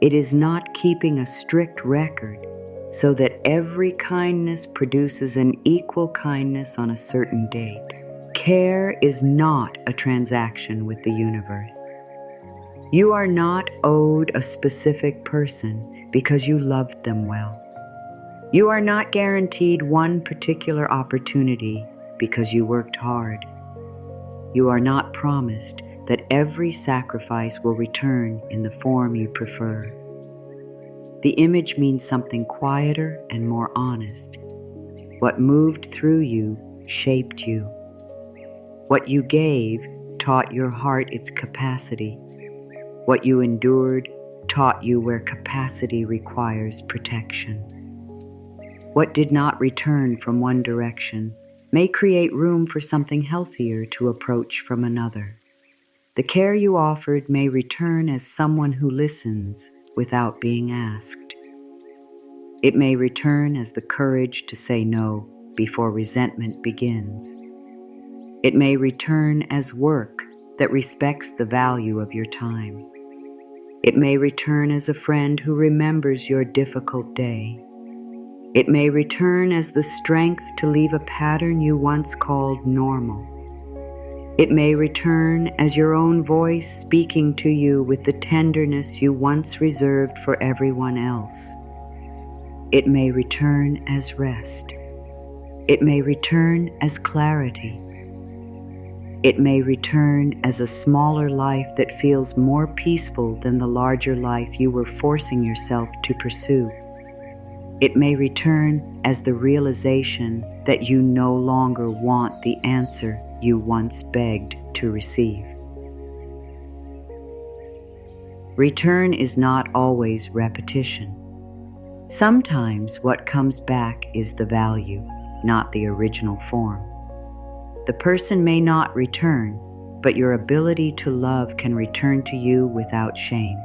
It is not keeping a strict record so that every kindness produces an equal kindness on a certain date. Care is not a transaction with the universe. You are not owed a specific person because you loved them well. You are not guaranteed one particular opportunity because you worked hard. You are not promised that every sacrifice will return in the form you prefer. The image means something quieter and more honest. What moved through you shaped you. What you gave taught your heart its capacity. What you endured taught you where capacity requires protection. What did not return from one direction may create room for something healthier to approach from another. The care you offered may return as someone who listens without being asked. It may return as the courage to say no before resentment begins. It may return as work that respects the value of your time. It may return as a friend who remembers your difficult day. It may return as the strength to leave a pattern you once called normal. It may return as your own voice speaking to you with the tenderness you once reserved for everyone else. It may return as rest. It may return as clarity. It may return as a smaller life that feels more peaceful than the larger life you were forcing yourself to pursue. It may return as the realization that you no longer want the answer you once begged to receive. Return is not always repetition. Sometimes what comes back is the value, not the original form. The person may not return, but your ability to love can return to you without shame.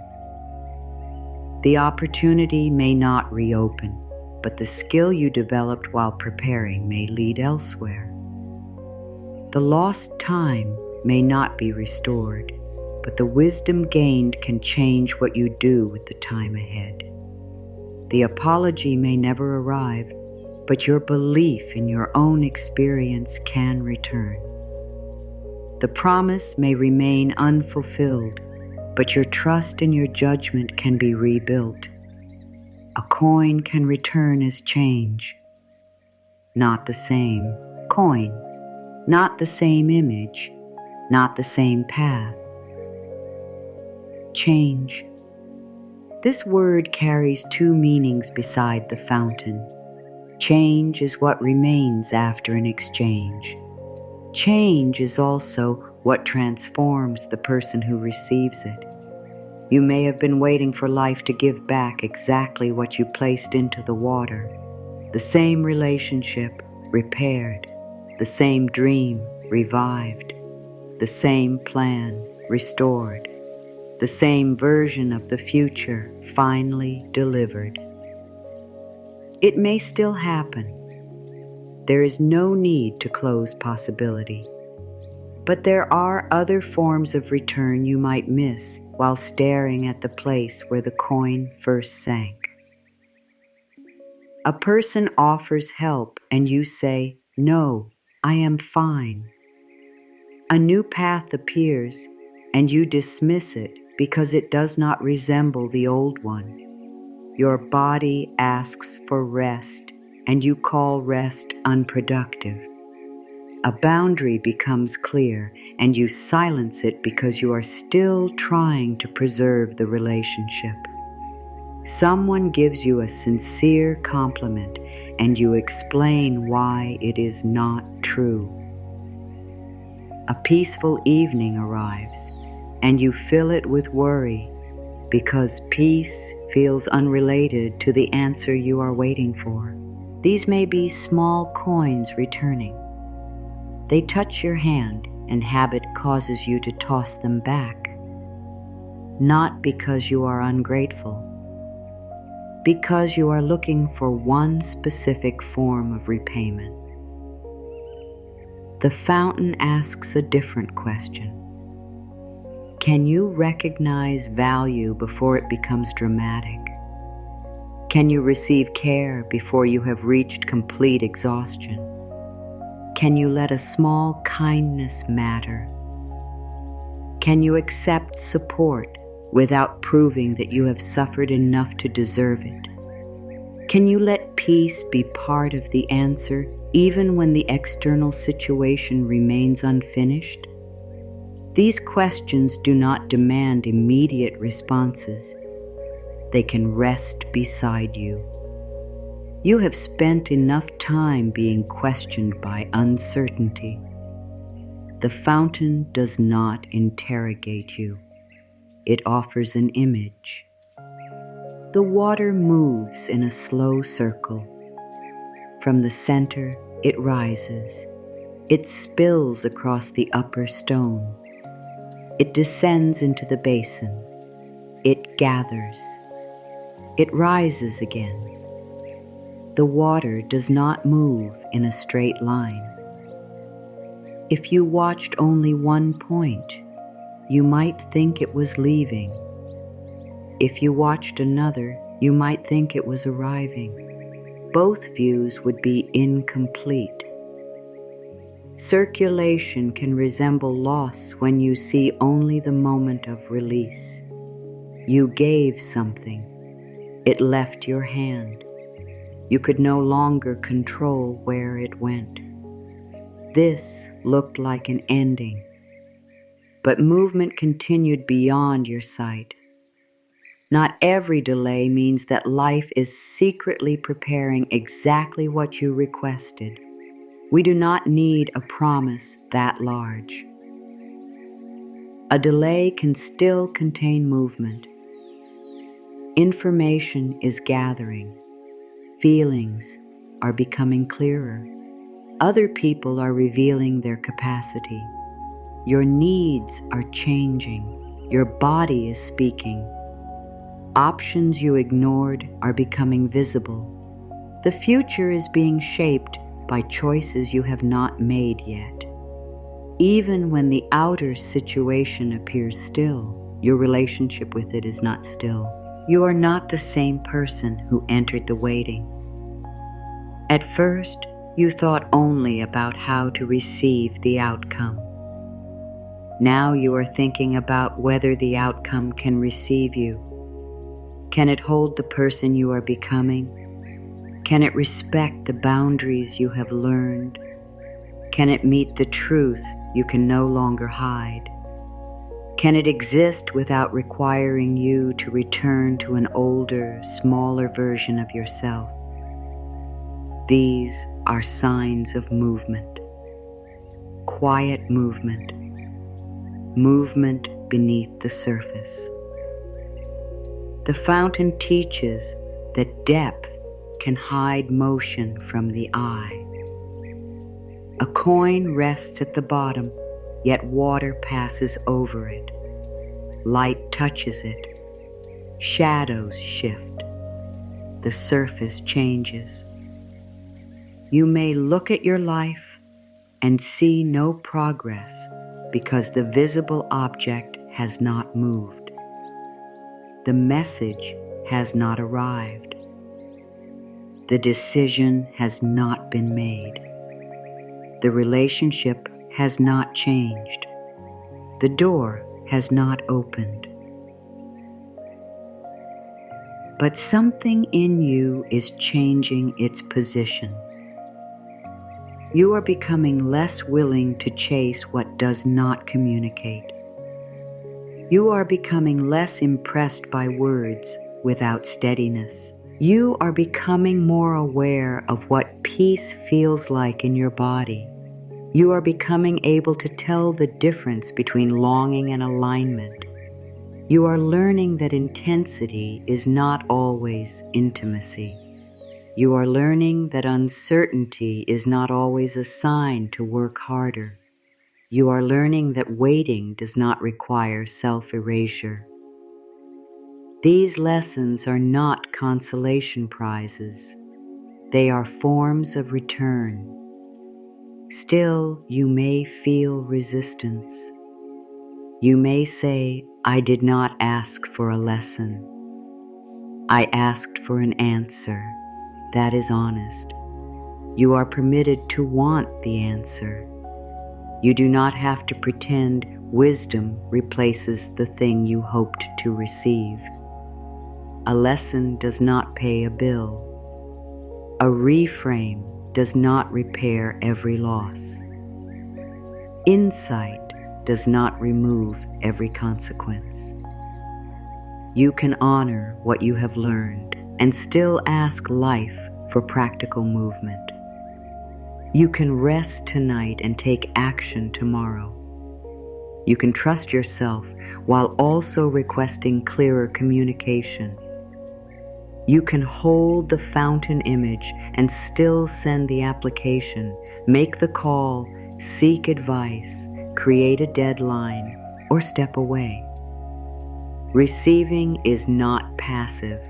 The opportunity may not reopen, but the skill you developed while preparing may lead elsewhere. The lost time may not be restored, but the wisdom gained can change what you do with the time ahead. The apology may never arrive, but your belief in your own experience can return. The promise may remain unfulfilled, but your trust in your judgment can be rebuilt. A coin can return as change. Not the same coin, not the same image, not the same path. Change. This word carries two meanings beside the fountain. Change is what remains after an exchange. Change is also what transforms the person who receives it. You may have been waiting for life to give back exactly what you placed into the water. The same relationship repaired, the same dream revived, the same plan restored, the same version of the future finally delivered. It may still happen. There is no need to close possibility. But there are other forms of return you might miss while staring at the place where the coin first sank. A person offers help and you say, "No, I am fine." A new path appears and you dismiss it because it does not resemble the old one. Your body asks for rest and you call rest unproductive. A boundary becomes clear and you silence it because you are still trying to preserve the relationship. Someone gives you a sincere compliment and you explain why it is not true. A peaceful evening arrives and you fill it with worry because peace feels unrelated to the answer you are waiting for. These may be small coins returning. They touch your hand and habit causes you to toss them back. Not because you are ungrateful, because you are looking for one specific form of repayment. The fountain asks a different question. Can you recognize value before it becomes dramatic? Can you receive care before you have reached complete exhaustion? Can you let a small kindness matter? Can you accept support without proving that you have suffered enough to deserve it? Can you let peace be part of the answer even when the external situation remains unfinished? These questions do not demand immediate responses. They can rest beside you. You have spent enough time being questioned by uncertainty. The fountain does not interrogate you. It offers an image. The water moves in a slow circle. From the center, it rises. It spills across the upper stone. It descends into the basin. It gathers. It rises again. The water does not move in a straight line. If you watched only one point, you might think it was leaving. If you watched another, you might think it was arriving. Both views would be incomplete. Circulation can resemble loss when you see only the moment of release. You gave something. It left your hand. You could no longer control where it went. This looked like an ending, but movement continued beyond your sight. Not every delay means that life is secretly preparing exactly what you requested. We do not need a promise that large. A delay can still contain movement. Information is gathering. Feelings are becoming clearer. Other people are revealing their capacity. Your needs are changing. Your body is speaking. Options you ignored are becoming visible. The future is being shaped by choices you have not made yet. Even when the outer situation appears still, your relationship with it is not still. You are not the same person who entered the waiting. At first, you thought only about how to receive the outcome. Now you are thinking about whether the outcome can receive you. Can it hold the person you are becoming? Can it respect the boundaries you have learned? Can it meet the truth you can no longer hide? Can it exist without requiring you to return to an older, smaller version of yourself? These are signs of movement. Quiet movement. Movement beneath the surface. The fountain teaches that depth can hide motion from the eye. A coin rests at the bottom, yet water passes over it. Light touches it. Shadows shift. The surface changes. You may look at your life and see no progress because the visible object has not moved. The message has not arrived. The decision has not been made. The relationship has not changed. The door has not opened. But something in you is changing its position. You are becoming less willing to chase what does not communicate. You are becoming less impressed by words without steadiness. You are becoming more aware of what peace feels like in your body. You are becoming able to tell the difference between longing and alignment. You are learning that intensity is not always intimacy. You are learning that uncertainty is not always a sign to work harder. You are learning that waiting does not require self-erasure. These lessons are not consolation prizes. They are forms of return. Still, you may feel resistance. You may say, "I did not ask for a lesson. I asked for an answer." That is honest. You are permitted to want the answer. You do not have to pretend wisdom replaces the thing you hoped to receive. A lesson does not pay a bill. A reframe does not repair every loss. Insight does not remove every consequence. You can honor what you have learned and still ask life for practical movement. You can rest tonight and take action tomorrow. You can trust yourself while also requesting clearer communication. You can hold the fountain image and still send the application, make the call, seek advice, create a deadline, or step away. Receiving is not passive.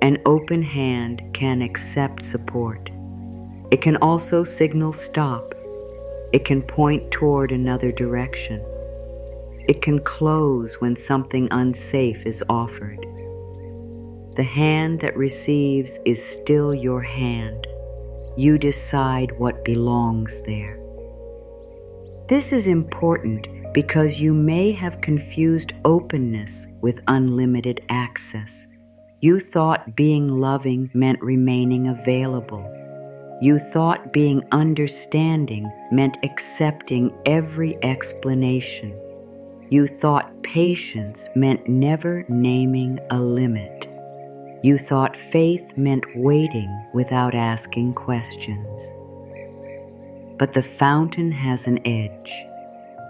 An open hand can accept support. It can also signal stop. It can point toward another direction. It can close when something unsafe is offered. The hand that receives is still your hand. You decide what belongs there. This is important because you may have confused openness with unlimited access. You thought being loving meant remaining available. You thought being understanding meant accepting every explanation. You thought patience meant never naming a limit. You thought faith meant waiting without asking questions. But the fountain has an edge.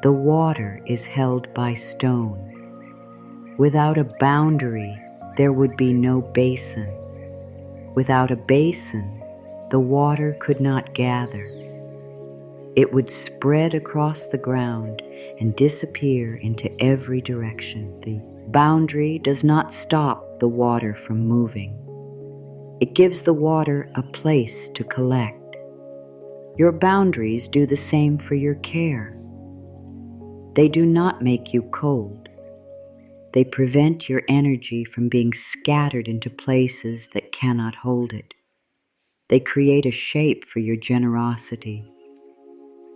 The water is held by stone. Without a boundary, there would be no basin. Without a basin, the water could not gather. It would spread across the ground and disappear into every direction. The boundary does not stop the water from moving. It gives the water a place to collect. Your boundaries do the same for your care. They do not make you cold. They prevent your energy from being scattered into places that cannot hold it. They create a shape for your generosity.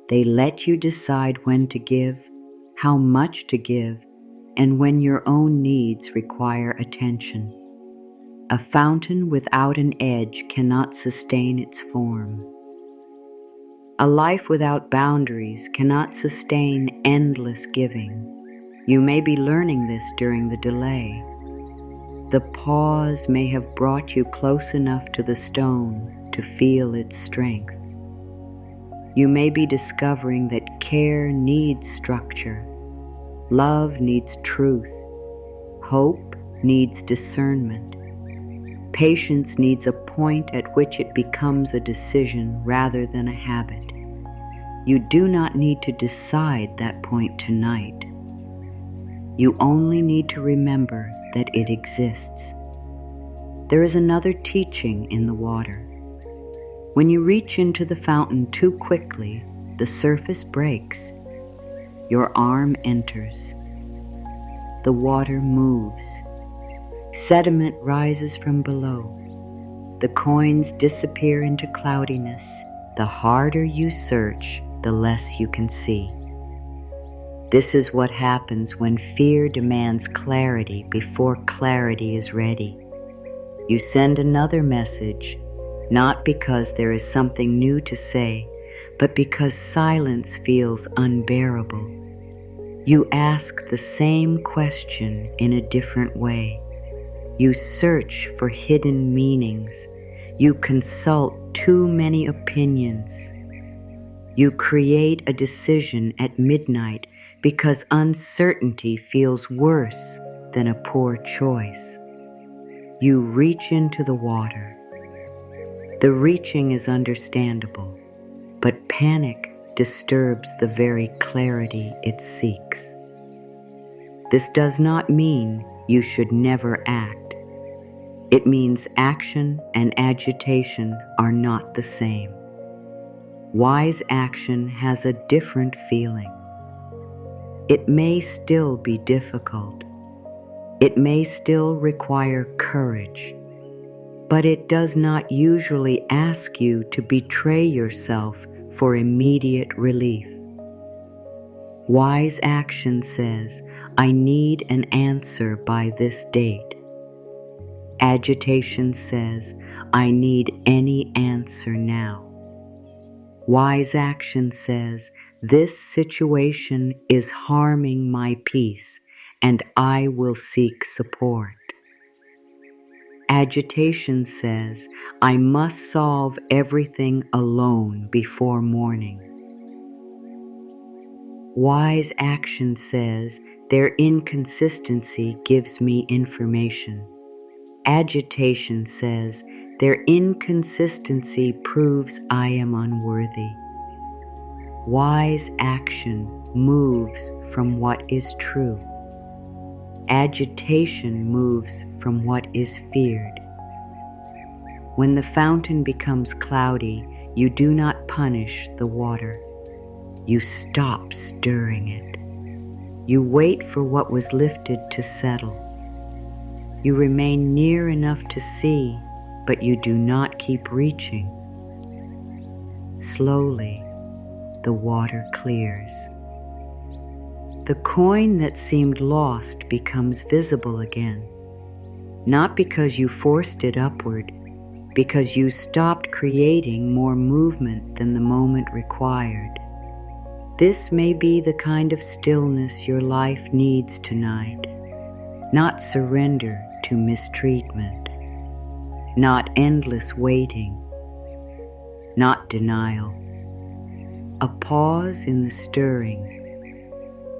They let you decide when to give, how much to give, and when your own needs require attention. A fountain without an edge cannot sustain its form. A life without boundaries cannot sustain endless giving. You may be learning this during the delay. The pause may have brought you close enough to the stone to feel its strength. You may be discovering that care needs structure, love needs truth, hope needs discernment, patience needs a point at which it becomes a decision rather than a habit. You do not need to decide that point tonight. You only need to remember that it exists. There is another teaching in the water. When you reach into the fountain too quickly, the surface breaks. Your arm enters. The water moves. Sediment rises from below. The coins disappear into cloudiness. The harder you search, the less you can see. This is what happens when fear demands clarity before clarity is ready. You send another message, not because there is something new to say, but because silence feels unbearable. You ask the same question in a different way. You search for hidden meanings. You consult too many opinions. You create a decision at midnight because uncertainty feels worse than a poor choice. You reach into the water. The reaching is understandable, but panic disturbs the very clarity it seeks. This does not mean you should never act. It means action and agitation are not the same. Wise action has a different feeling. It may still be difficult. It may still require courage. But it does not usually ask you to betray yourself for immediate relief. Wise action says, I need an answer by this date. Agitation says, I need any answer now. Wise action says, this situation is harming my peace, and I will seek support. Agitation says, I must solve everything alone before morning. Wise action says, their inconsistency gives me information. Agitation says, their inconsistency proves I am unworthy. Wise action moves from what is true. Agitation moves from what is feared. When the fountain becomes cloudy, you do not punish the water. You stop stirring it. You wait for what was lifted to settle. You remain near enough to see, but you do not keep reaching. Slowly, the water clears. The coin that seemed lost becomes visible again, not because you forced it upward, because you stopped creating more movement than the moment required. This may be the kind of stillness your life needs tonight, not surrender to mistreatment, not endless waiting, not denial. A pause in the stirring,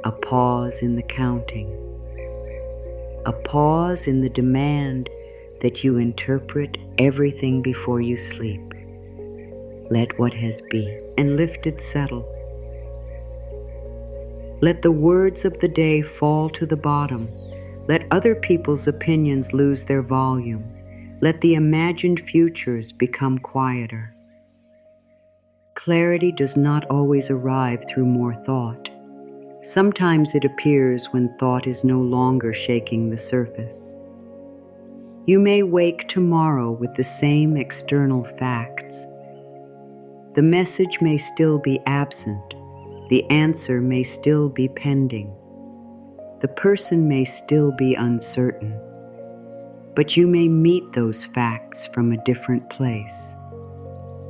a pause in the counting, a pause in the demand that you interpret everything before you sleep. Let what has be, and lifted settle. Let the words of the day fall to the bottom. Let other people's opinions lose their volume. Let the imagined futures become quieter. Clarity does not always arrive through more thought. Sometimes it appears when thought is no longer shaking the surface. You may wake tomorrow with the same external facts. The message may still be absent. The answer may still be pending. The person may still be uncertain. But you may meet those facts from a different place.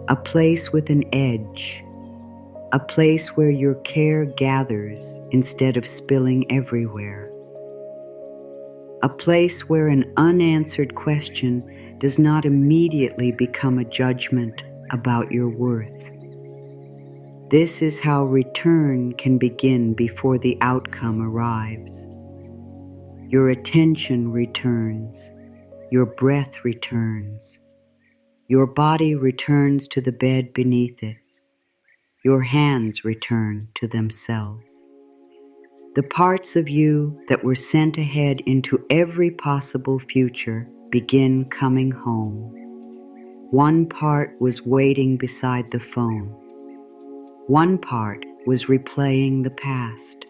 A place with an edge. A place where your care gathers instead of spilling everywhere. A place where an unanswered question does not immediately become a judgment about your worth. This is how return can begin before the outcome arrives. Your attention returns. Your breath returns. Your body returns to the bed beneath it. Your hands return to themselves. The parts of you that were sent ahead into every possible future begin coming home. One part was waiting beside the phone. One part was replaying the past.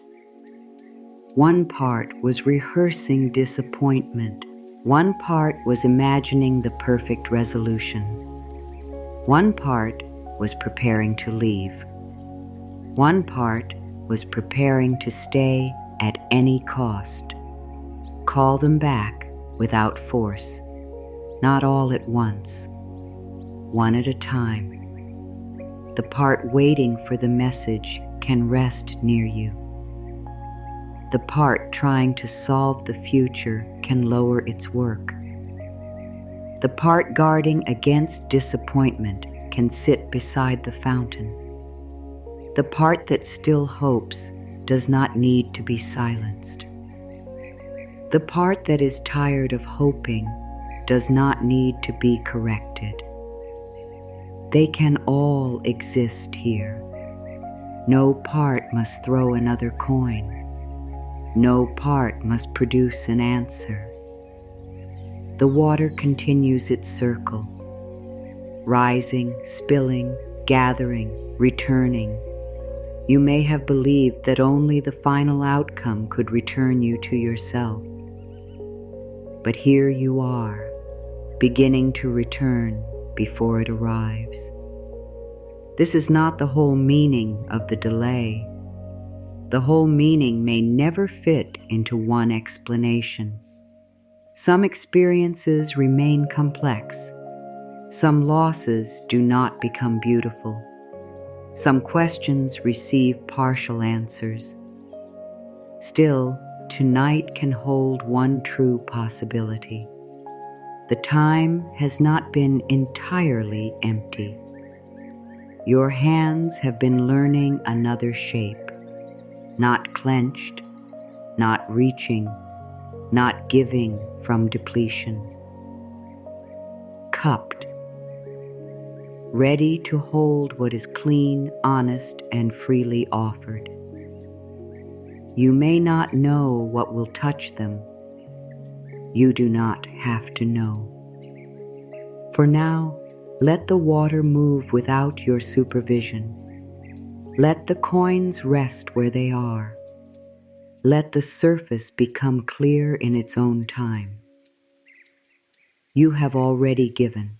One part was rehearsing disappointment. One part was imagining the perfect resolution. One part was preparing to leave. One part was preparing to stay at any cost. Call them back without force, not all at once, one at a time. The part waiting for the message can rest near you. The part trying to solve the future can lower its work. The part guarding against disappointment can sit beside the fountain. The part that still hopes does not need to be silenced. The part that is tired of hoping does not need to be corrected. They can all exist here. No part must throw another coin. No part must produce an answer. The water continues its circle, rising, spilling, gathering, returning. You may have believed that only the final outcome could return you to yourself. But here you are, beginning to return before it arrives. This is not the whole meaning of the delay. The whole meaning may never fit into one explanation. Some experiences remain complex. Some losses do not become beautiful. Some questions receive partial answers. Still, tonight can hold one true possibility. The time has not been entirely empty. Your hands have been learning another shape, not clenched, not reaching, not giving from depletion. Cupped, ready to hold what is clean, honest, and freely offered. You may not know what will touch them. You do not have to know. For now, let the water move without your supervision. Let the coins rest where they are. Let the surface become clear in its own time. You have already given.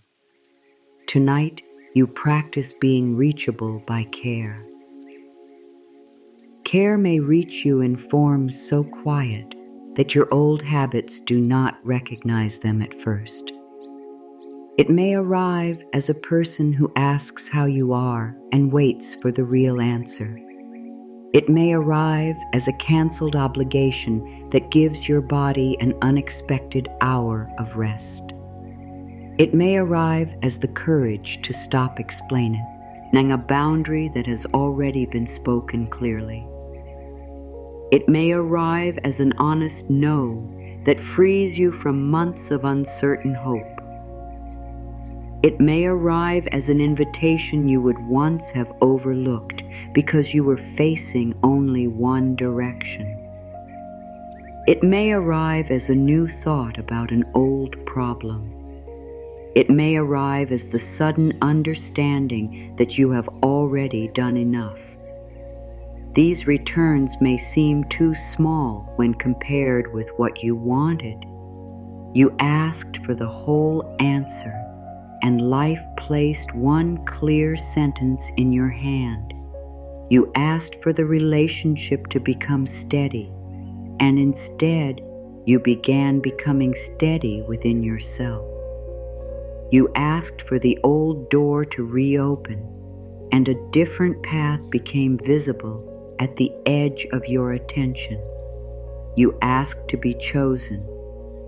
Tonight, you practice being reachable by care. Care may reach you in forms so quiet that your old habits do not recognize them at first. It may arrive as a person who asks how you are and waits for the real answer. It may arrive as a canceled obligation that gives your body an unexpected hour of rest. It may arrive as the courage to stop explaining a boundary that has already been spoken clearly. It may arrive as an honest no that frees you from months of uncertain hope. It may arrive as an invitation you would once have overlooked because you were facing only one direction. It may arrive as a new thought about an old problem. It may arrive as the sudden understanding that you have already done enough. These returns may seem too small when compared with what you wanted. You asked for the whole answer, and life placed one clear sentence in your hand. You asked for the relationship to become steady, and instead, you began becoming steady within yourself. You asked for the old door to reopen, and a different path became visible at the edge of your attention. You asked to be chosen,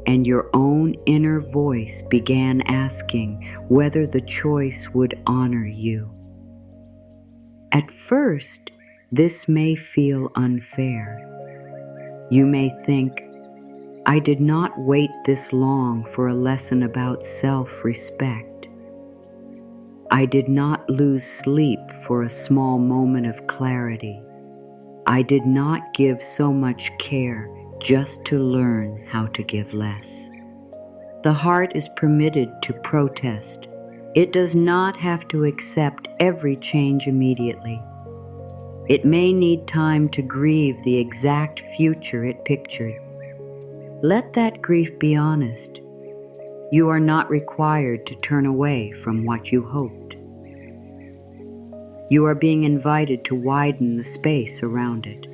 and your own inner voice began asking whether the choice would honor you. At first, this may feel unfair. You may think, I did not wait this long for a lesson about self-respect. I did not lose sleep for a small moment of clarity. I did not give so much care just to learn how to give less. The heart is permitted to protest. It does not have to accept every change immediately. It may need time to grieve the exact future it pictured. Let that grief be honest. You are not required to turn away from what you hoped. You are being invited to widen the space around it.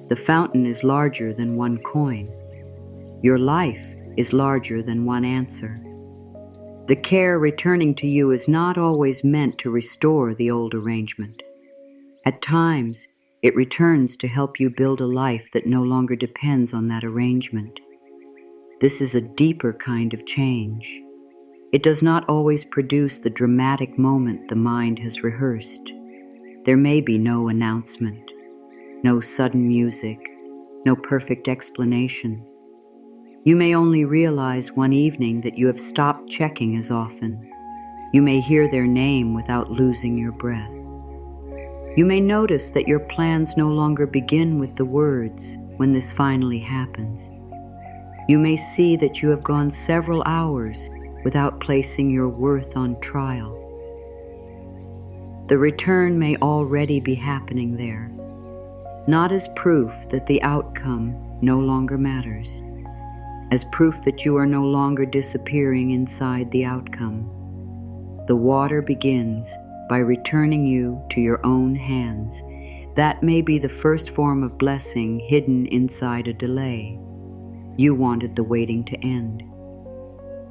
The fountain is larger than one coin. Your life is larger than one answer. The care returning to you is not always meant to restore the old arrangement. At times, it returns to help you build a life that no longer depends on that arrangement. This is a deeper kind of change. It does not always produce the dramatic moment the mind has rehearsed. There may be no announcement, no sudden music, no perfect explanation. You may only realize one evening that you have stopped checking as often. You may hear their name without losing your breath. You may notice that your plans no longer begin with the words when this finally happens. You may see that you have gone several hours without placing your worth on trial. The return may already be happening there, not as proof that the outcome no longer matters, as proof that you are no longer disappearing inside the outcome. The water begins by returning you to your own hands. That may be the first form of blessing hidden inside a delay. You wanted the waiting to end.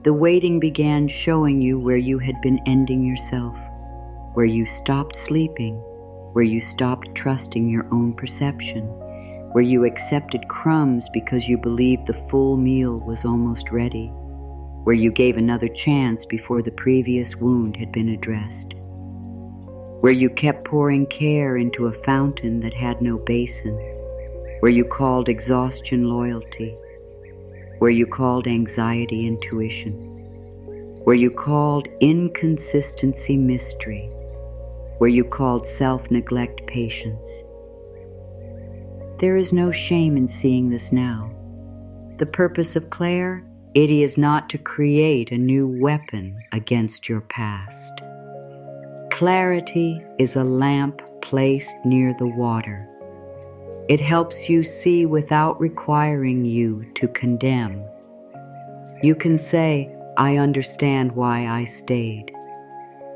The waiting began showing you where you had been ending yourself, where you stopped sleeping, where you stopped trusting your own perception, where you accepted crumbs because you believed the full meal was almost ready, where you gave another chance before the previous wound had been addressed, where you kept pouring care into a fountain that had no basin, where you called exhaustion loyalty, where you called anxiety intuition, where you called inconsistency mystery, where you called self-neglect patience. There is no shame in seeing this now. The purpose of Claire, it is not to create a new weapon against your past. Clarity is a lamp placed near the water. It helps you see without requiring you to condemn. You can say, I understand why I stayed.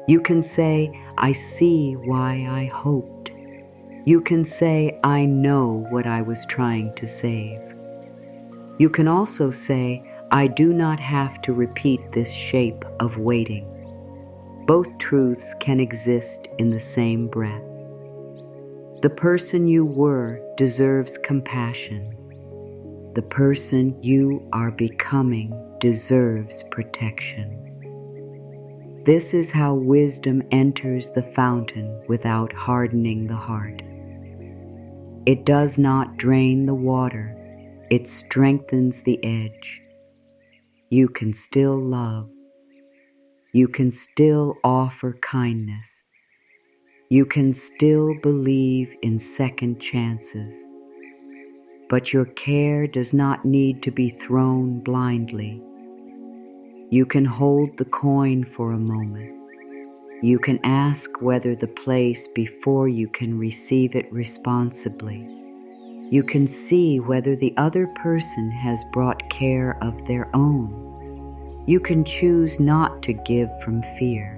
You can say, I see why I hoped. You can say, I know what I was trying to save. You can also say, I do not have to repeat this shape of waiting. Both truths can exist in the same breath. The person you were deserves compassion. The person you are becoming deserves protection. This is how wisdom enters the fountain without hardening the heart. It does not drain the water, it strengthens the edge. You can still love. You can still offer kindness. You can still believe in second chances. But your care does not need to be thrown blindly. You can hold the coin for a moment. You can ask whether the place before you can receive it responsibly. You can see whether the other person has brought care of their own. You can choose not to give from fear.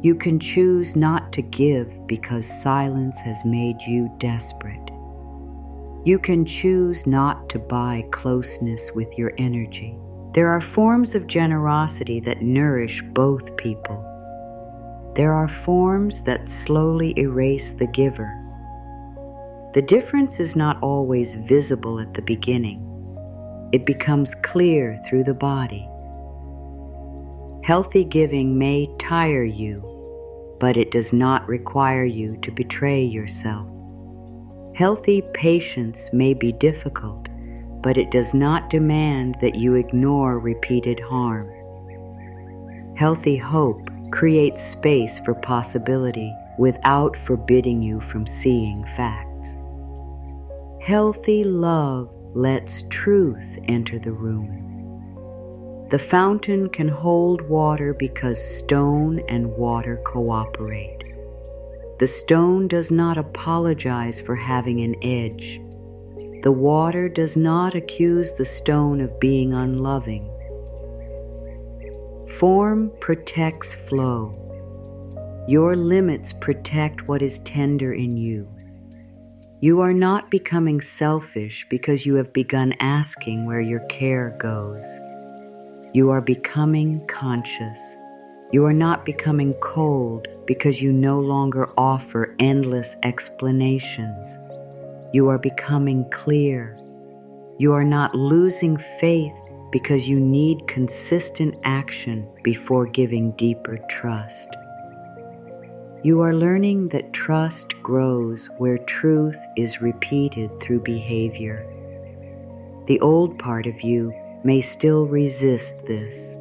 You can choose not to give because silence has made you desperate. You can choose not to buy closeness with your energy. There are forms of generosity that nourish both people. There are forms that slowly erase the giver. The difference is not always visible at the beginning. It becomes clear through the body. Healthy giving may tire you, but it does not require you to betray yourself. Healthy patience may be difficult, but it does not demand that you ignore repeated harm. Healthy hope creates space for possibility without forbidding you from seeing facts. Healthy love lets truth enter the room. The fountain can hold water because stone and water cooperate. The stone does not apologize for having an edge. The water does not accuse the stone of being unloving. Form protects flow. Your limits protect what is tender in you. You are not becoming selfish because you have begun asking where your care goes. You are becoming conscious. You are not becoming cold because you no longer offer endless explanations. You are becoming clear. You are not losing faith because you need consistent action before giving deeper trust. You are learning that trust grows where truth is repeated through behavior. The old part of you may still resist this.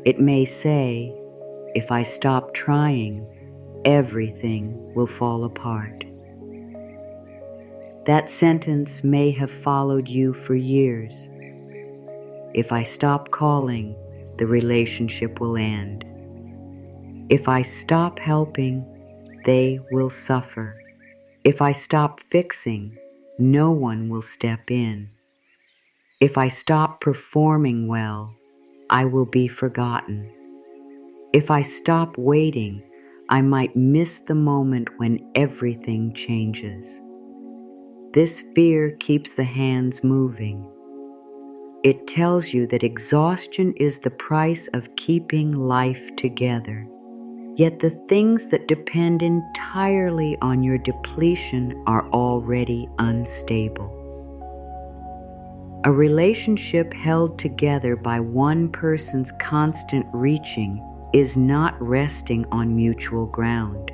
It may say, if I stop trying, everything will fall apart. That sentence may have followed you for years. If I stop calling, the relationship will end. If I stop helping, they will suffer. If I stop fixing, no one will step in. If I stop performing well, I will be forgotten. If I stop waiting, I might miss the moment when everything changes. This fear keeps the hands moving. It tells you that exhaustion is the price of keeping life together. Yet the things that depend entirely on your depletion are already unstable. A relationship held together by one person's constant reaching is not resting on mutual ground.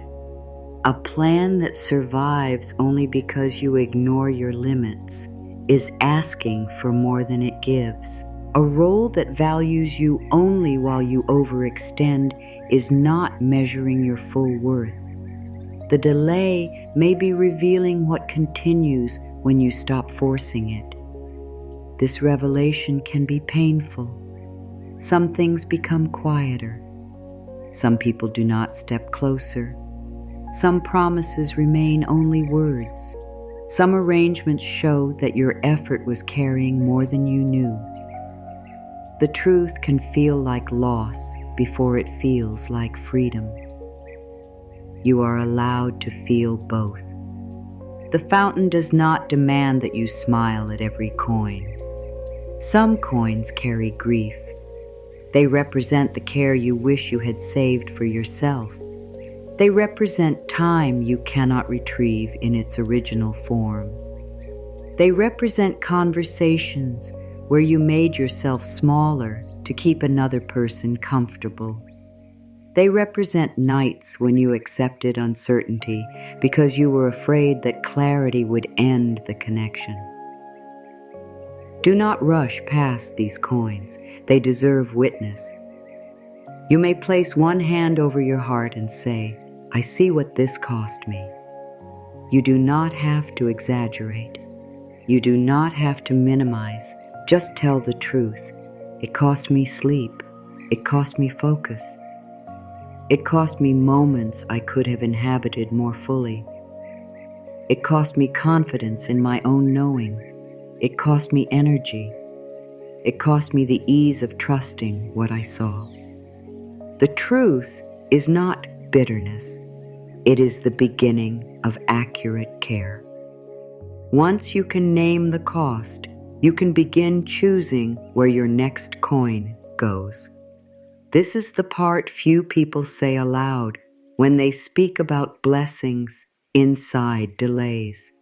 A plan that survives only because you ignore your limits is asking for more than it gives. A role that values you only while you overextend is not measuring your full worth. The delay may be revealing what continues when you stop forcing it. This revelation can be painful. Some things become quieter. Some people do not step closer. Some promises remain only words. Some arrangements show that your effort was carrying more than you knew. The truth can feel like loss before it feels like freedom. You are allowed to feel both. The fountain does not demand that you smile at every coin. Some coins carry grief. They represent the care you wish you had saved for yourself. They represent time you cannot retrieve in its original form. They represent conversations where you made yourself smaller to keep another person comfortable. They represent nights when you accepted uncertainty because you were afraid that clarity would end the connection. Do not rush past these coins. They deserve witness. You may place one hand over your heart and say, "I see what this cost me." You do not have to exaggerate. You do not have to minimize. Just tell the truth. It cost me sleep. It cost me focus. It cost me moments I could have inhabited more fully. It cost me confidence in my own knowing. It cost me energy. It cost me the ease of trusting what I saw. The truth is not bitterness. It is the beginning of accurate care. Once you can name the cost, you can begin choosing where your next coin goes. This is the part few people say aloud when they speak about blessings inside delays.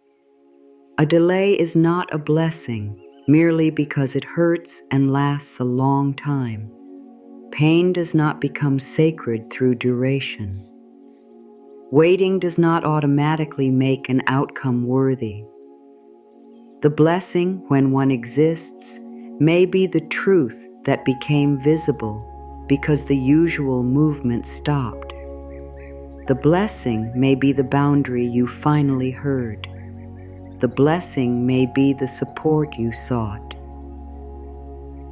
A delay is not a blessing merely because it hurts and lasts a long time. Pain does not become sacred through duration. Waiting does not automatically make an outcome worthy. The blessing, when one exists, may be the truth that became visible because the usual movement stopped. The blessing may be the boundary you finally heard. The blessing may be the support you sought.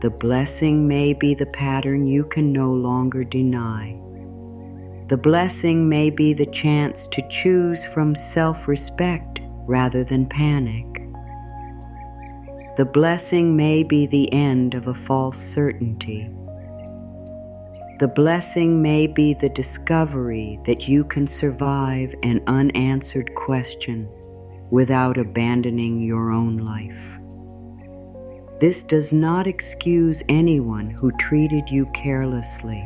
The blessing may be the pattern you can no longer deny. The blessing may be the chance to choose from self-respect rather than panic. The blessing may be the end of a false certainty. The blessing may be the discovery that you can survive an unanswered question without abandoning your own life. This does not excuse anyone who treated you carelessly.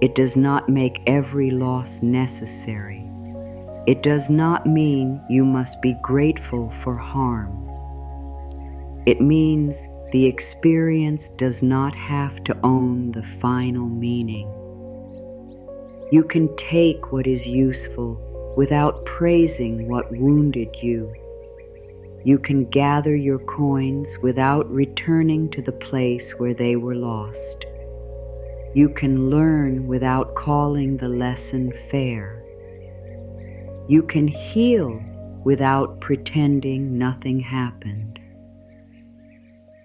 It does not make every loss necessary. It does not mean you must be grateful for harm. It means the experience does not have to own the final meaning. You can take what is useful without praising what wounded you. You can gather your coins without returning to the place where they were lost. You can learn without calling the lesson fair. You can heal without pretending nothing happened.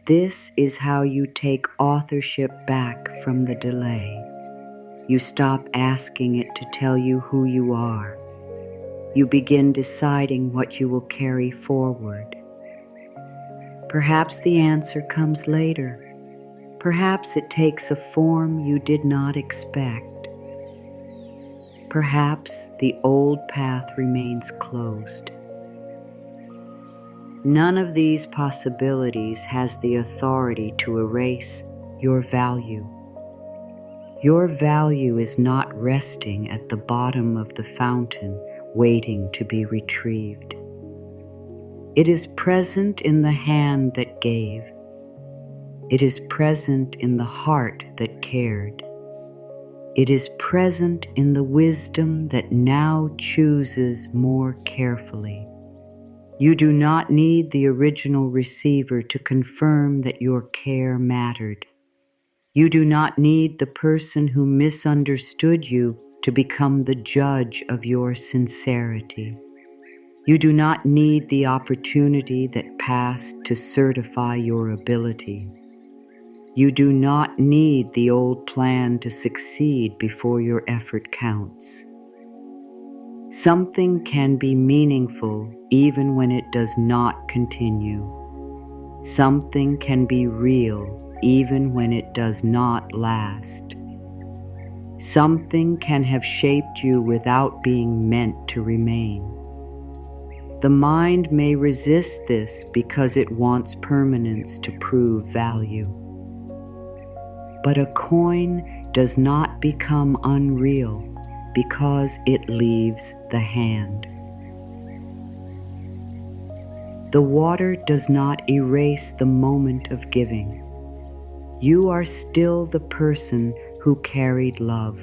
This is how you take authorship back from the delay. You stop asking it to tell you who you are. You begin deciding what you will carry forward. Perhaps the answer comes later. Perhaps it takes a form you did not expect. Perhaps the old path remains closed. None of these possibilities has the authority to erase your value. Your value is not resting at the bottom of the fountain, waiting to be retrieved. It is present in the hand that gave. It is present in the heart that cared. It is present in the wisdom that now chooses more carefully. You do not need the original receiver to confirm that your care mattered. You do not need the person who misunderstood you to become the judge of your sincerity. You do not need the opportunity that passed to certify your ability. You do not need the old plan to succeed before your effort counts. Something can be meaningful even when it does not continue. Something can be real even when it does not last. Something can have shaped you without being meant to remain. The mind may resist this because it wants permanence to prove value. But a coin does not become unreal because it leaves the hand. The water does not erase the moment of giving. You are still the person who carried love.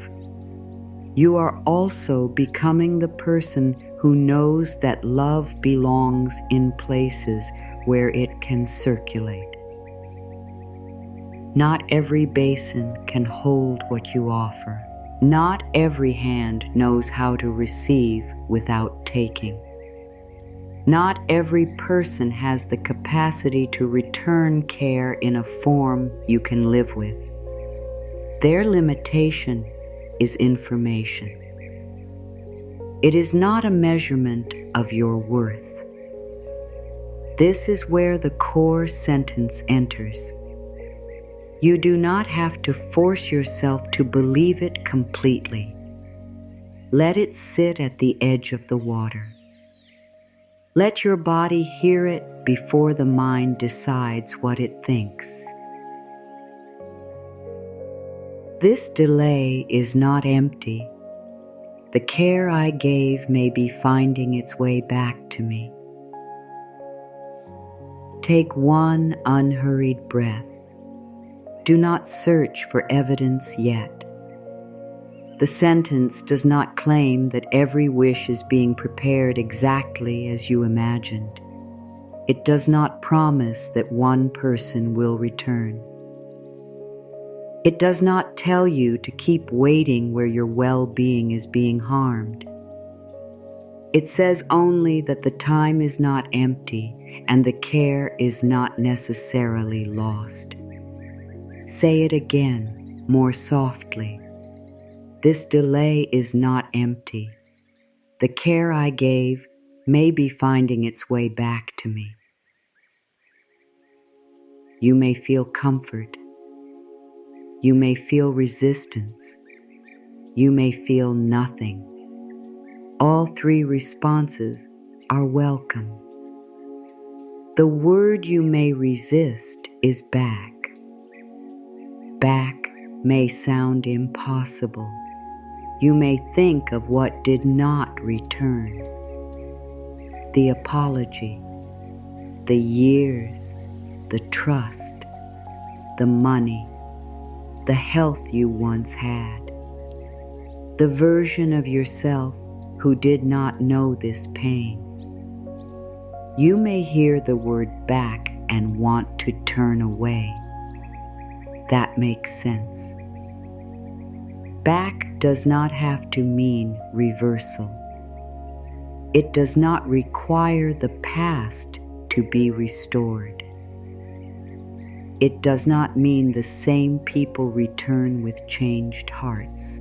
You are also becoming the person who knows that love belongs in places where it can circulate. Not every basin can hold what you offer. Not every hand knows how to receive without taking. Not every person has the capacity to return care in a form you can live with. Their limitation is information. It is not a measurement of your worth. This is where the core sentence enters. You do not have to force yourself to believe it completely. Let it sit at the edge of the water. Let your body hear it before the mind decides what it thinks. This delay is not empty. The care I gave may be finding its way back to me. Take one unhurried breath. Do not search for evidence yet. The sentence does not claim that every wish is being prepared exactly as you imagined. It does not promise that one person will return. It does not tell you to keep waiting where your well-being is being harmed. It says only that the time is not empty and the care is not necessarily lost. Say it again, more softly. This delay is not empty. The care I gave may be finding its way back to me. You may feel comfort. You may feel resistance. You may feel nothing. All three responses are welcome. The word you may resist is back. Back may sound impossible. You may think of what did not return. The apology, the years, the trust, the money, the health you once had, the version of yourself who did not know this pain. You may hear the word back and want to turn away. That makes sense. Back does not have to mean reversal. It does not require the past to be restored. It does not mean the same people return with changed hearts.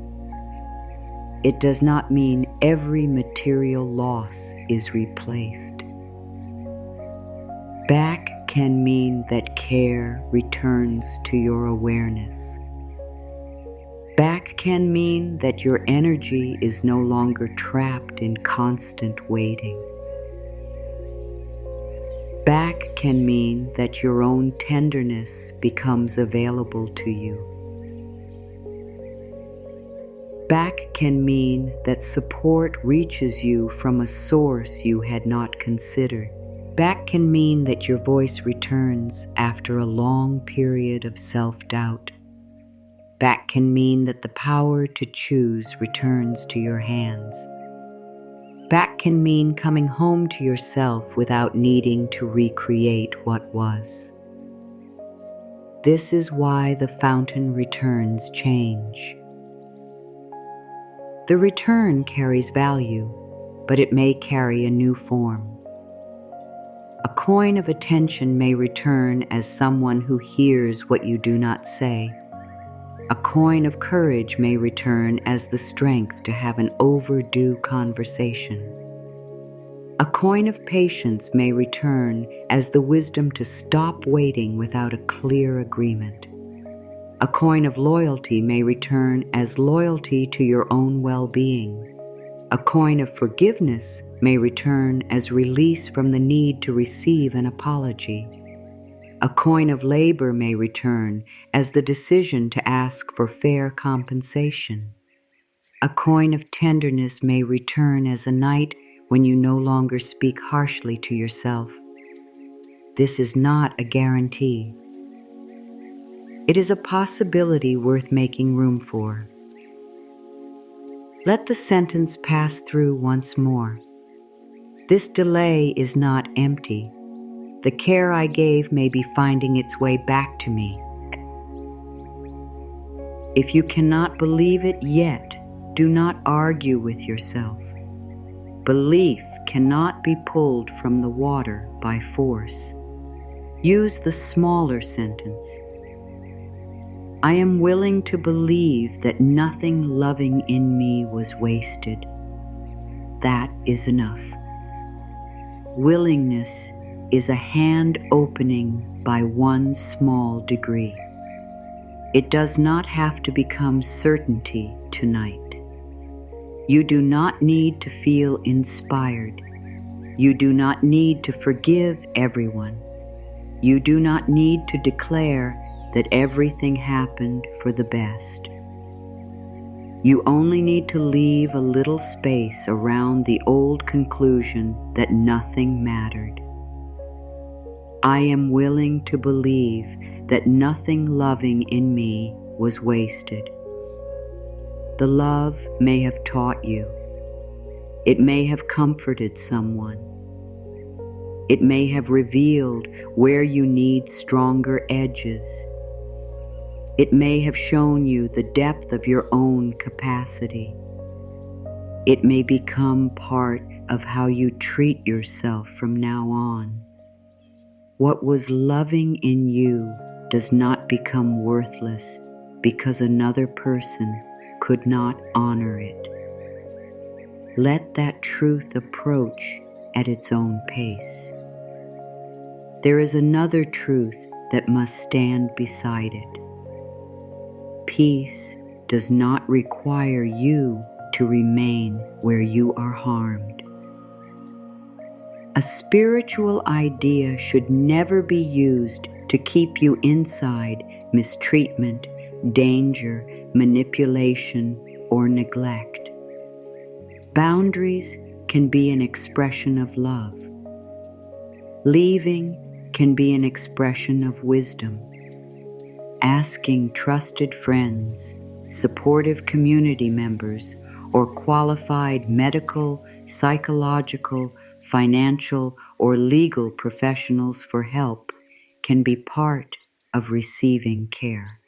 It does not mean every material loss is replaced. Back can mean that care returns to your awareness. Back can mean that your energy is no longer trapped in constant waiting. Back can mean that your own tenderness becomes available to you. Back can mean that support reaches you from a source you had not considered. Back can mean that your voice returns after a long period of self-doubt. Back can mean that the power to choose returns to your hands. Back can mean coming home to yourself without needing to recreate what was. This is why the fountain returns change. The return carries value, but it may carry a new form. A coin of attention may return as someone who hears what you do not say. A coin of courage may return as the strength to have an overdue conversation. A coin of patience may return as the wisdom to stop waiting without a clear agreement. A coin of loyalty may return as loyalty to your own well-being. A coin of forgiveness may return as release from the need to receive an apology. A coin of labor may return as the decision to ask for fair compensation. A coin of tenderness may return as a night when you no longer speak harshly to yourself. This is not a guarantee. It is a possibility worth making room for. Let the sentence pass through once more. This delay is not empty. The care I gave may be finding its way back to me. If you cannot believe it yet, do not argue with yourself. Belief cannot be pulled from the water by force. Use the smaller sentence. I am willing to believe that nothing loving in me was wasted. That is enough. Willingness is a hand opening by one small degree. It does not have to become certainty tonight. You do not need to feel inspired. You do not need to forgive everyone. You do not need to declare that everything happened for the best. You only need to leave a little space around the old conclusion that nothing mattered. I am willing to believe that nothing loving in me was wasted. The love may have taught you. It may have comforted someone. It may have revealed where you need stronger edges. It may have shown you the depth of your own capacity. It may become part of how you treat yourself from now on. What was loving in you does not become worthless because another person could not honor it. Let that truth approach at its own pace. There is another truth that must stand beside it. Peace does not require you to remain where you are harmed. A spiritual idea should never be used to keep you inside mistreatment, danger, manipulation, or neglect. Boundaries can be an expression of love. Leaving can be an expression of wisdom. Asking trusted friends, supportive community members, or qualified medical, psychological, financial, or legal professionals for help can be part of receiving care.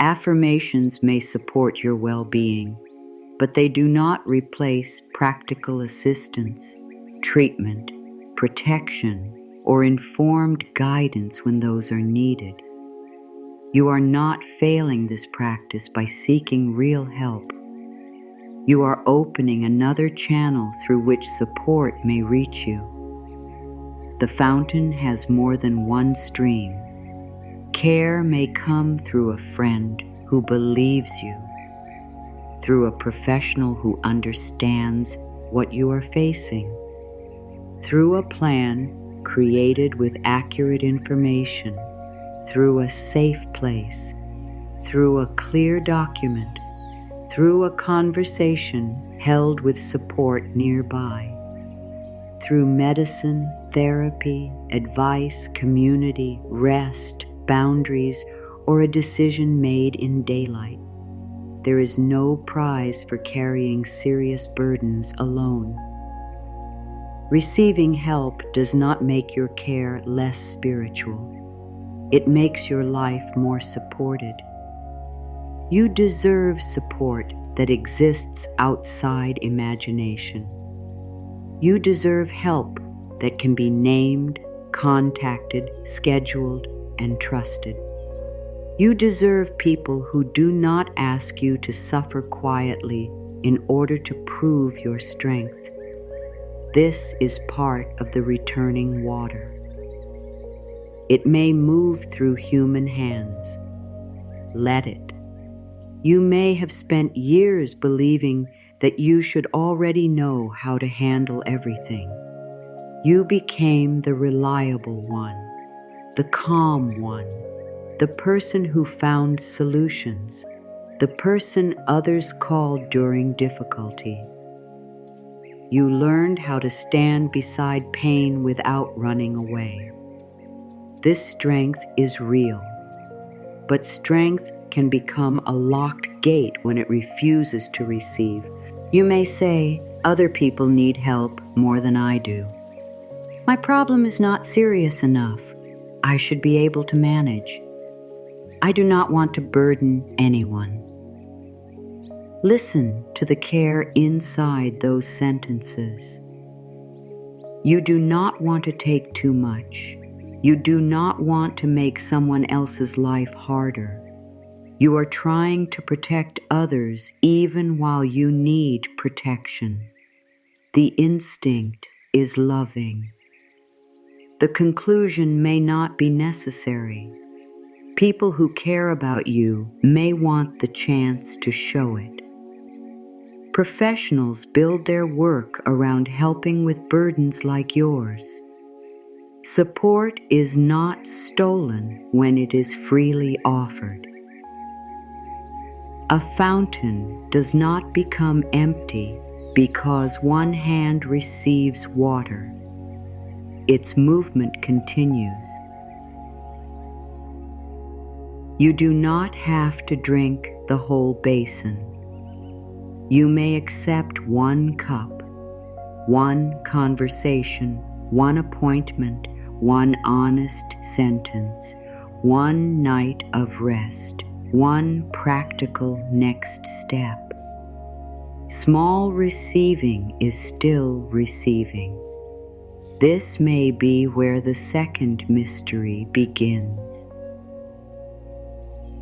Affirmations may support your well-being, but they do not replace practical assistance, treatment, protection, or informed guidance when those are needed. You are not failing this practice by seeking real help. You are opening another channel through which support may reach you. The fountain has more than one stream. Care may come through a friend who believes you, through a professional who understands what you are facing, through a plan created with accurate information, through a safe place, through a clear document, through a conversation held with support nearby, through medicine therapy, advice, community, rest, boundaries, or a decision made in daylight. There is no prize for carrying serious burdens alone. Receiving help does not make your care less spiritual. It makes your life more supported. You deserve support that exists outside imagination. You deserve help that can be named, contacted, scheduled, and trusted. You deserve people who do not ask you to suffer quietly in order to prove your strength. This is part of the returning water. It may move through human hands. Let it. You may have spent years believing that you should already know how to handle everything. You became the reliable one, the calm one, the person who found solutions, the person others called during difficulty. You learned how to stand beside pain without running away. This strength is real, but strength can become a locked gate when it refuses to receive. You may say, other people need help more than I do. My problem is not serious enough. I should be able to manage. I do not want to burden anyone. Listen to the care inside those sentences. You do not want to take too much. You do not want to make someone else's life harder. You are trying to protect others even while you need protection. The instinct is loving. The conclusion may not be necessary. People who care about you may want the chance to show it. Professionals build their work around helping with burdens like yours. Support is not stolen when it is freely offered. A fountain does not become empty because one hand receives water. Its movement continues. You do not have to drink the whole basin. You may accept one cup, one conversation, one appointment, one honest sentence, one night of rest, one practical next step. Small receiving is still receiving. This may be where the second mystery begins.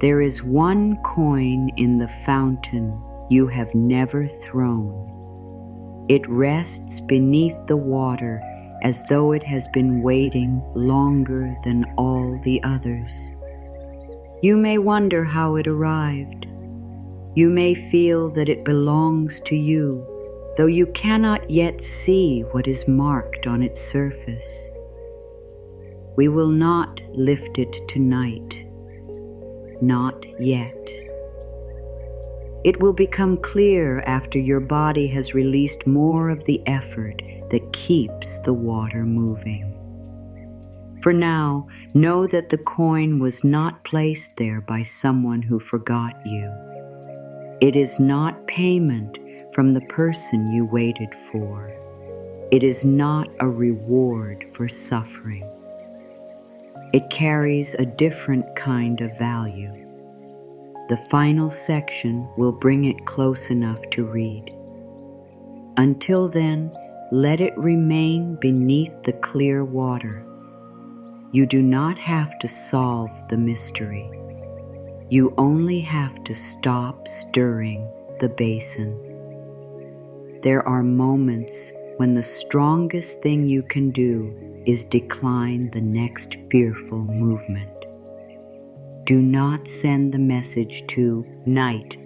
There is one coin in the fountain you have never thrown. It rests beneath the water as though it has been waiting longer than all the others. You may wonder how it arrived. You may feel that it belongs to you, though you cannot yet see what is marked on its surface. We will not lift it tonight. Not yet. It will become clear after your body has released more of the effort that keeps the water moving. For now, know that the coin was not placed there by someone who forgot you. It is not payment from the person you waited for. It is not a reward for suffering. It carries a different kind of value. The final section will bring it close enough to read. Until then, let it remain beneath the clear water. You do not have to solve the mystery. You only have to stop stirring the basin. There are moments when the strongest thing you can do is decline the next fearful movement. Do not send the message to night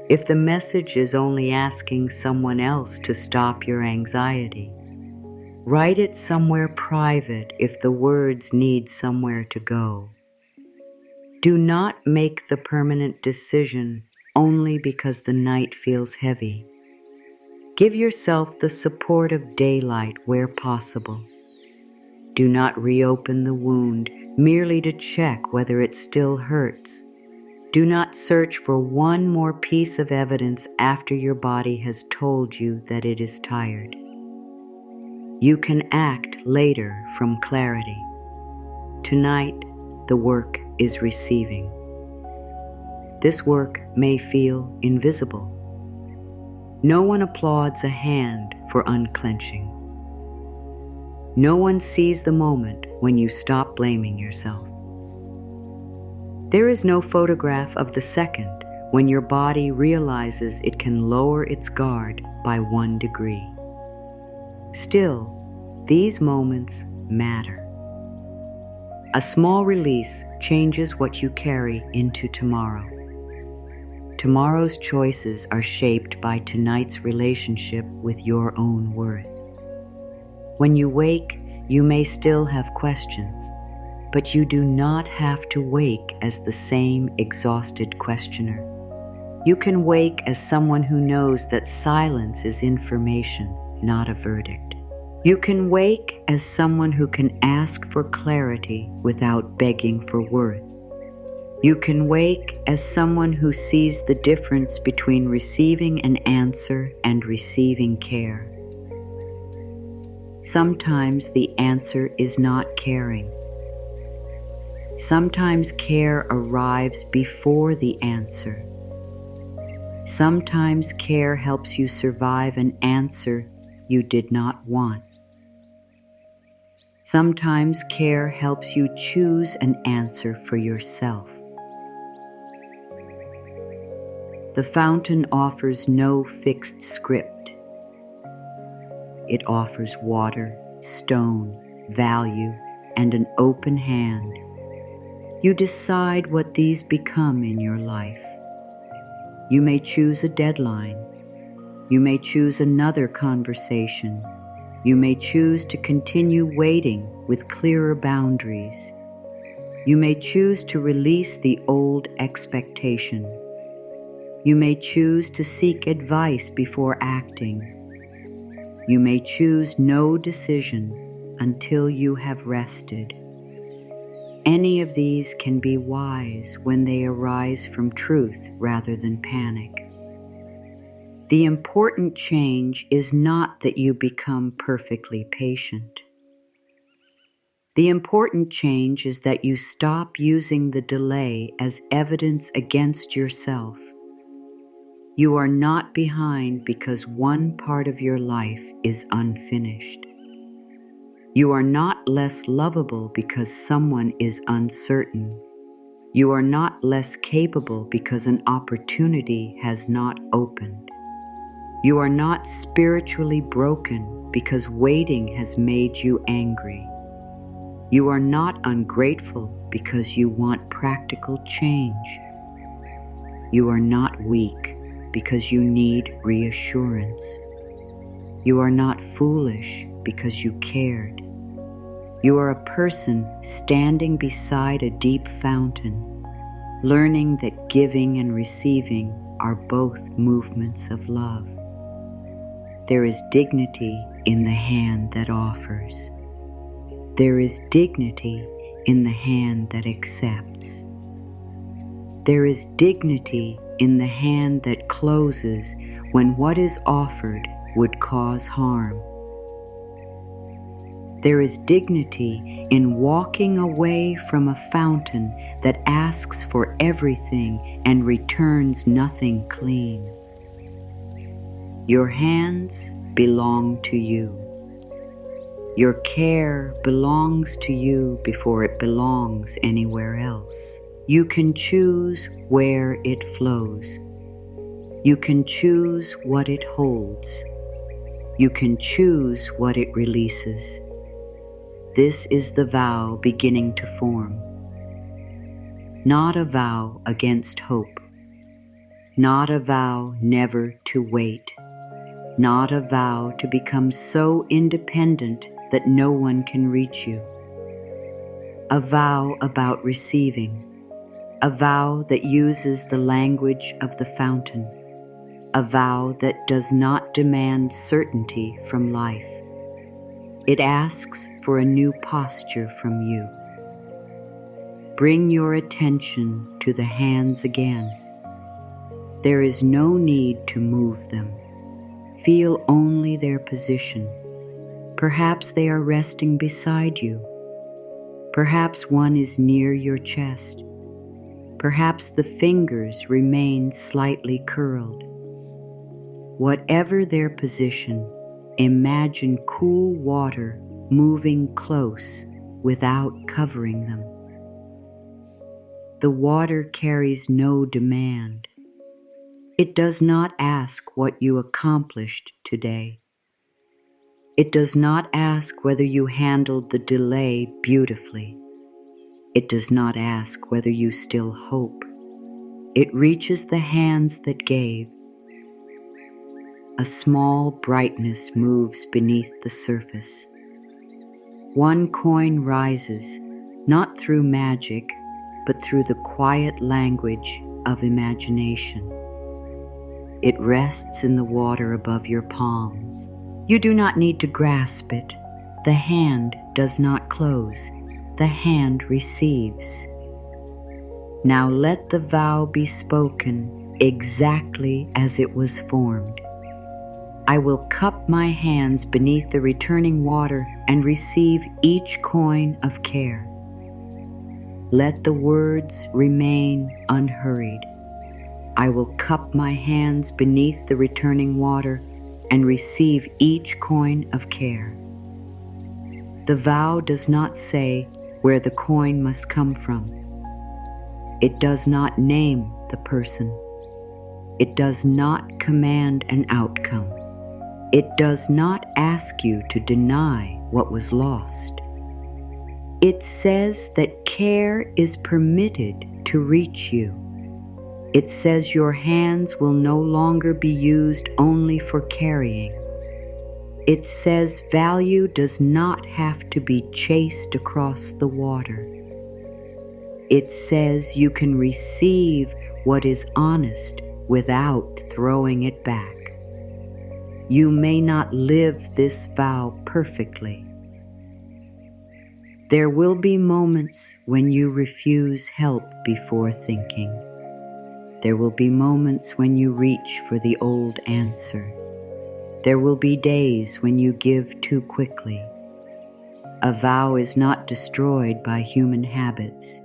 if the message is only asking someone else to stop your anxiety. Write it somewhere private if the words need somewhere to go. Do not make the permanent decision only because the night feels heavy. Give yourself the support of daylight where possible. Do not reopen the wound merely to check whether it still hurts. Do not search for one more piece of evidence after your body has told you that it is tired. You can act later from clarity. Tonight, the work is receiving. This work may feel invisible. No one applauds a hand for unclenching. No one sees the moment when you stop blaming yourself. There is no photograph of the second when your body realizes it can lower its guard by 1 degree. Still, these moments matter. A small release changes what you carry into tomorrow. Tomorrow's choices are shaped by tonight's relationship with your own worth. When you wake, you may still have questions, but you do not have to wake as the same exhausted questioner. You can wake as someone who knows that silence is information, not a verdict. You can wake as someone who can ask for clarity without begging for worth. You can wake as someone who sees the difference between receiving an answer and receiving care. Sometimes the answer is not caring. Sometimes care arrives before the answer. Sometimes care helps you survive an answer you did not want. Sometimes care helps you choose an answer for yourself. The fountain offers no fixed script. It offers water, stone, value, and an open hand. You decide what these become in your life. You may choose a deadline. You may choose another conversation. You may choose to continue waiting with clearer boundaries. You may choose to release the old expectation. You may choose to seek advice before acting. You may choose no decision until you have rested. Any of these can be wise when they arise from truth rather than panic. The important change is not that you become perfectly patient. The important change is that you stop using the delay as evidence against yourself. You are not behind because one part of your life is unfinished. You are not less lovable because someone is uncertain. You are not less capable because an opportunity has not opened. You are not spiritually broken because waiting has made you angry. You are not ungrateful because you want practical change. You are not weak because you need reassurance. You are not foolish because you cared. You are a person standing beside a deep fountain, learning that giving and receiving are both movements of love. There is dignity in the hand that offers. There is dignity in the hand that accepts. There is dignity in the hand that closes when what is offered would cause harm. There is dignity in walking away from a fountain that asks for everything and returns nothing clean. Your hands belong to you. Your care belongs to you before it belongs anywhere else. You can choose where it flows. You can choose what it holds. You can choose what it releases. This is the vow beginning to form. Not a vow against hope. Not a vow never to wait. Not a vow to become so independent that no one can reach you. A vow about receiving. A vow that uses the language of the fountain. A vow that does not demand certainty from life. It asks for a new posture from you. Bring your attention to the hands again. There is no need to move them. Feel only their position. Perhaps they are resting beside you. Perhaps one is near your chest. Perhaps the fingers remain slightly curled. Whatever their position, imagine cool water moving close without covering them. The water carries no demand. It does not ask what you accomplished today. It does not ask whether you handled the delay beautifully. It does not ask whether you still hope. It reaches the hands that gave. A small brightness moves beneath the surface. One coin rises, not through magic, but through the quiet language of imagination. It rests in the water above your palms. You do not need to grasp it. The hand does not close. The hand receives. Now let the vow be spoken exactly as it was formed. I will cup my hands beneath the returning water and receive each coin of care. Let the words remain unhurried. I will cup my hands beneath the returning water and receive each coin of care. The vow does not say where the coin must come from. It does not name the person. It does not command an outcome. It does not ask you to deny what was lost. It says that care is permitted to reach you. It says your hands will no longer be used only for carrying. It says value does not have to be chased across the water. It says you can receive what is honest without throwing it back. You may not live this vow perfectly. There will be moments when you refuse help before thinking. There will be moments when you reach for the old answer. There will be days when you give too quickly. A vow is not destroyed by human habits.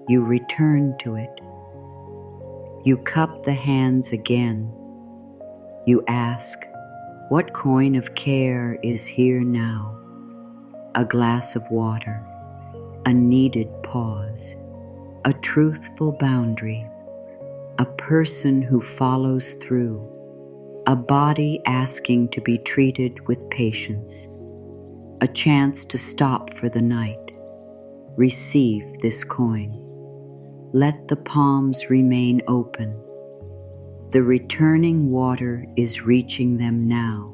You return to it. You cup the hands again. You ask, what coin of care is here now? A glass of water, a needed pause, a truthful boundary, a person who follows through, a body asking to be treated with patience, a chance to stop for the night. Receive this coin. Let the palms remain open. The returning water is reaching them now.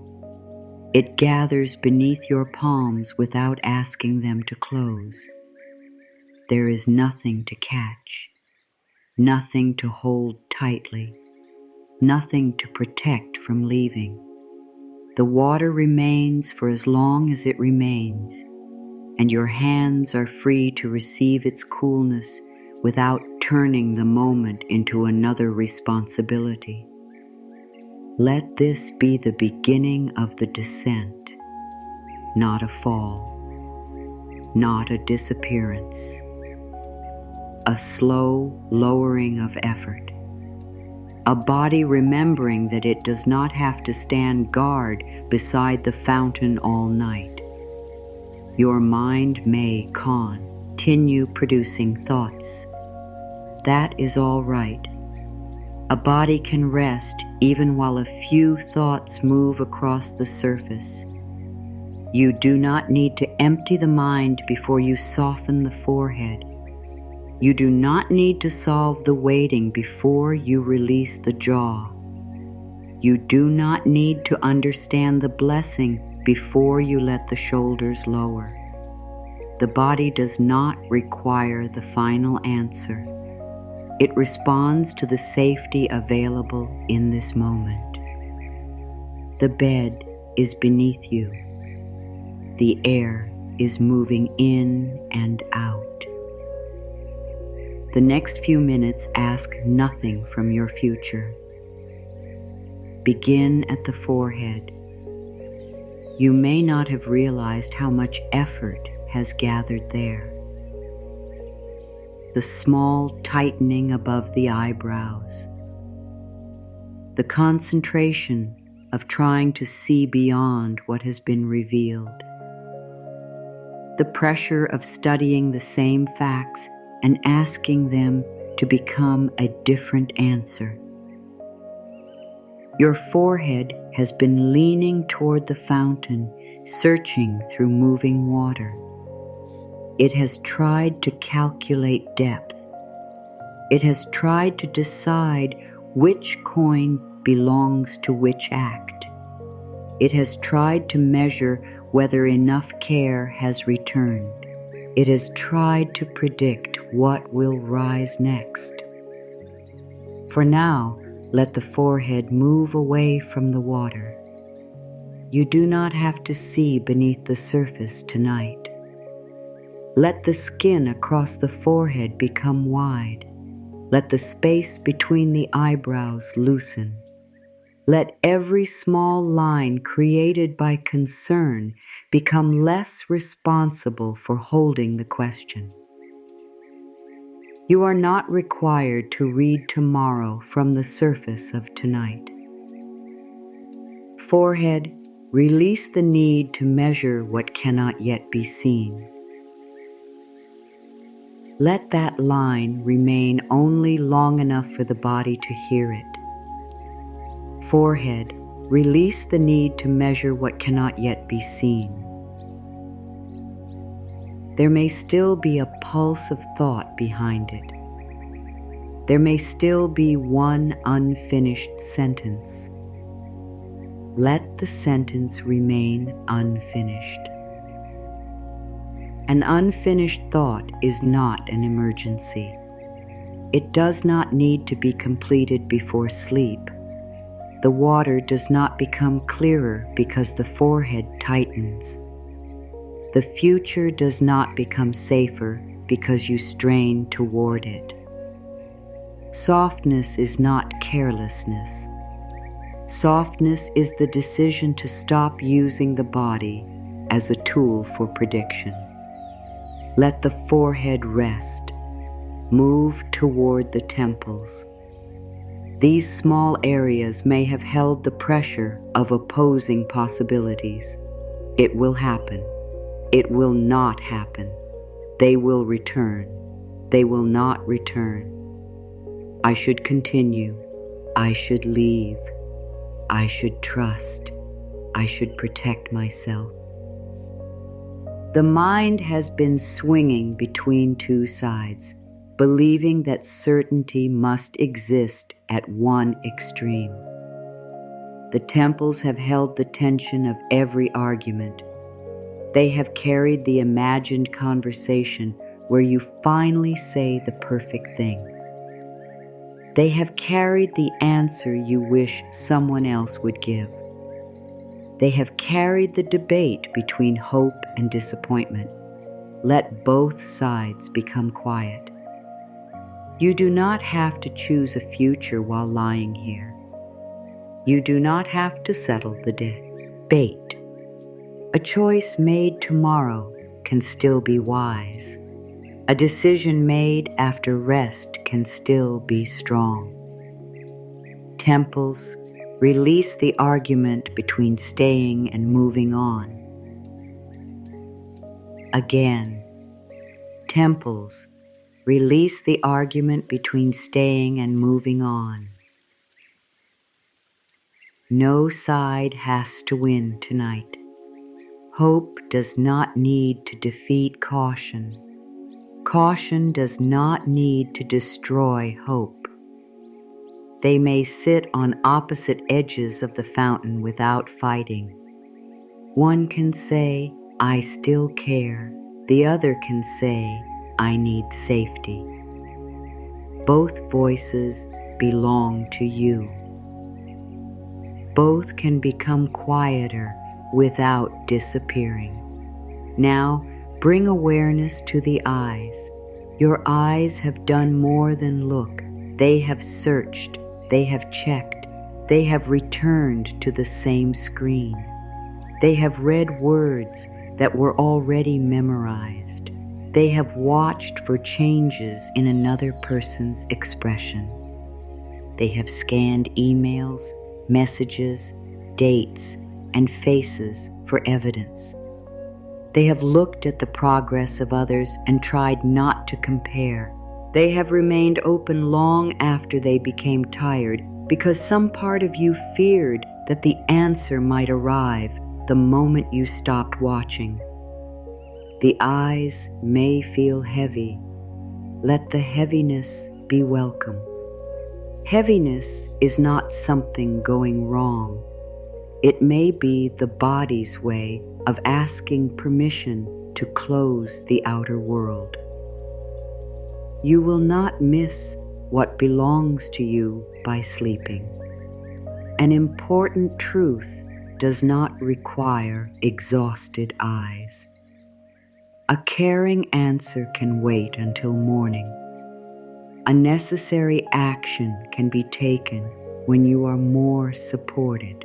It gathers beneath your palms without asking them to close. There is nothing to catch, nothing to hold tightly, nothing to protect from leaving. The water remains for as long as it remains, and your hands are free to receive its coolness without turning the moment into another responsibility. Let this be the beginning of the descent, not a fall, not a disappearance, a slow lowering of effort, a body remembering that it does not have to stand guard beside the fountain all night. Your mind may continue producing thoughts. That is all right. A body can rest even while a few thoughts move across the surface. You do not need to empty the mind before you soften the forehead. You do not need to solve the waiting before you release the jaw. You do not need to understand the blessing before you let the shoulders lower. The body does not require the final answer. It responds to the safety available in this moment. The bed is beneath you. The air is moving in and out. The next few minutes ask nothing from your future. Begin at the forehead. You may not have realized how much effort has gathered there. The small tightening above the eyebrows. The concentration of trying to see beyond what has been revealed. The pressure of studying the same facts and asking them to become a different answer. Your forehead has been leaning toward the fountain, searching through moving water. It has tried to calculate depth. It has tried to decide which coin belongs to which act. It has tried to measure whether enough care has returned. It has tried to predict what will rise next. For now, let the forehead move away from the water. You do not have to see beneath the surface tonight. Let the skin across the forehead become wide. Let the space between the eyebrows loosen. Let every small line created by concern become less responsible for holding the question. You are not required to read tomorrow from the surface of tonight. Forehead, release the need to measure what cannot yet be seen. Let that line remain only long enough for the body to hear it. Forehead, release the need to measure what cannot yet be seen. There may still be a pulse of thought behind it. There may still be one unfinished sentence. Let the sentence remain unfinished. An unfinished thought is not an emergency. It does not need to be completed before sleep. The water does not become clearer because the forehead tightens. The future does not become safer because you strain toward it. Softness is not carelessness. Softness is the decision to stop using the body as a tool for prediction. Let the forehead rest. Move toward the temples. These small areas may have held the pressure of opposing possibilities. It will happen. It will not happen. They will return. They will not return. I should continue. I should leave. I should trust. I should protect myself. The mind has been swinging between two sides, believing that certainty must exist at one extreme. The temples have held the tension of every argument. They have carried the imagined conversation where you finally say the perfect thing. They have carried the answer you wish someone else would give. They have carried the debate between hope and disappointment. Let both sides become quiet. You do not have to choose a future while lying here. You do not have to settle the debate. A choice made tomorrow can still be wise. A decision made after rest can still be strong. Temples, release the argument between staying and moving on. Again, temples, release the argument between staying and moving on. No side has to win tonight. Hope does not need to defeat caution. Caution does not need to destroy hope. They may sit on opposite edges of the fountain without fighting. One can say, I still care. The other can say, I need safety. Both voices belong to you. Both can become quieter without disappearing. Now, bring awareness to the eyes. Your eyes have done more than look. They have searched, they have checked, they have returned to the same screen. They have read words that were already memorized. They have watched for changes in another person's expression. They have scanned emails, messages, dates, and faces for evidence. They have looked at the progress of others and tried not to compare. They have remained open long after they became tired because some part of you feared that the answer might arrive the moment you stopped watching. The eyes may feel heavy. Let the heaviness be welcome. Heaviness is not something going wrong. It may be the body's way of asking permission to close the outer world. You will not miss what belongs to you by sleeping. An important truth does not require exhausted eyes. A caring answer can wait until morning. A necessary action can be taken when you are more supported.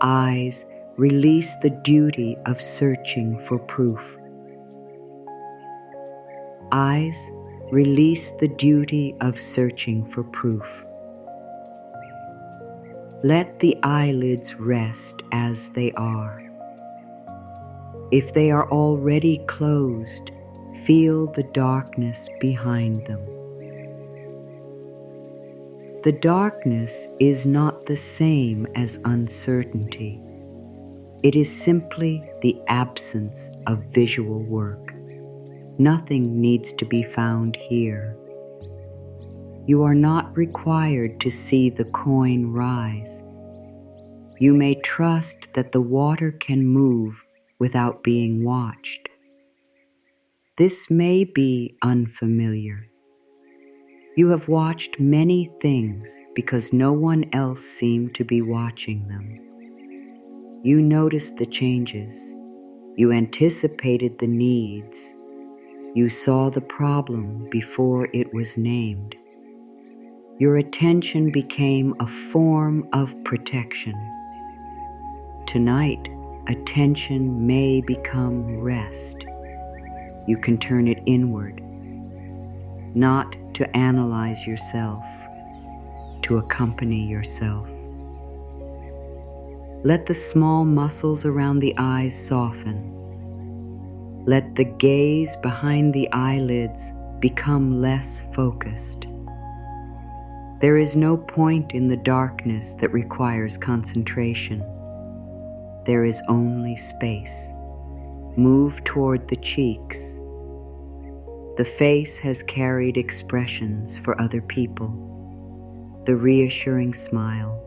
Eyes, release the duty of searching for proof. Eyes, release the duty of searching for proof. Let the eyelids rest as they are. If they are already closed, feel the darkness behind them. The darkness is not the same as uncertainty. It is simply the absence of visual work. Nothing needs to be found here. You are not required to see the coin rise. You may trust that the water can move without being watched. This may be unfamiliar. You have watched many things because no one else seemed to be watching them. You noticed the changes. You anticipated the needs. You saw the problem before it was named. Your attention became a form of protection. Tonight, attention may become rest. You can turn it inward, not to analyze yourself, to accompany yourself. Let the small muscles around the eyes soften. Let the gaze behind the eyelids become less focused. There is no point in the darkness that requires concentration. There is only space. Move toward the cheeks. The face has carried expressions for other people. The reassuring smile,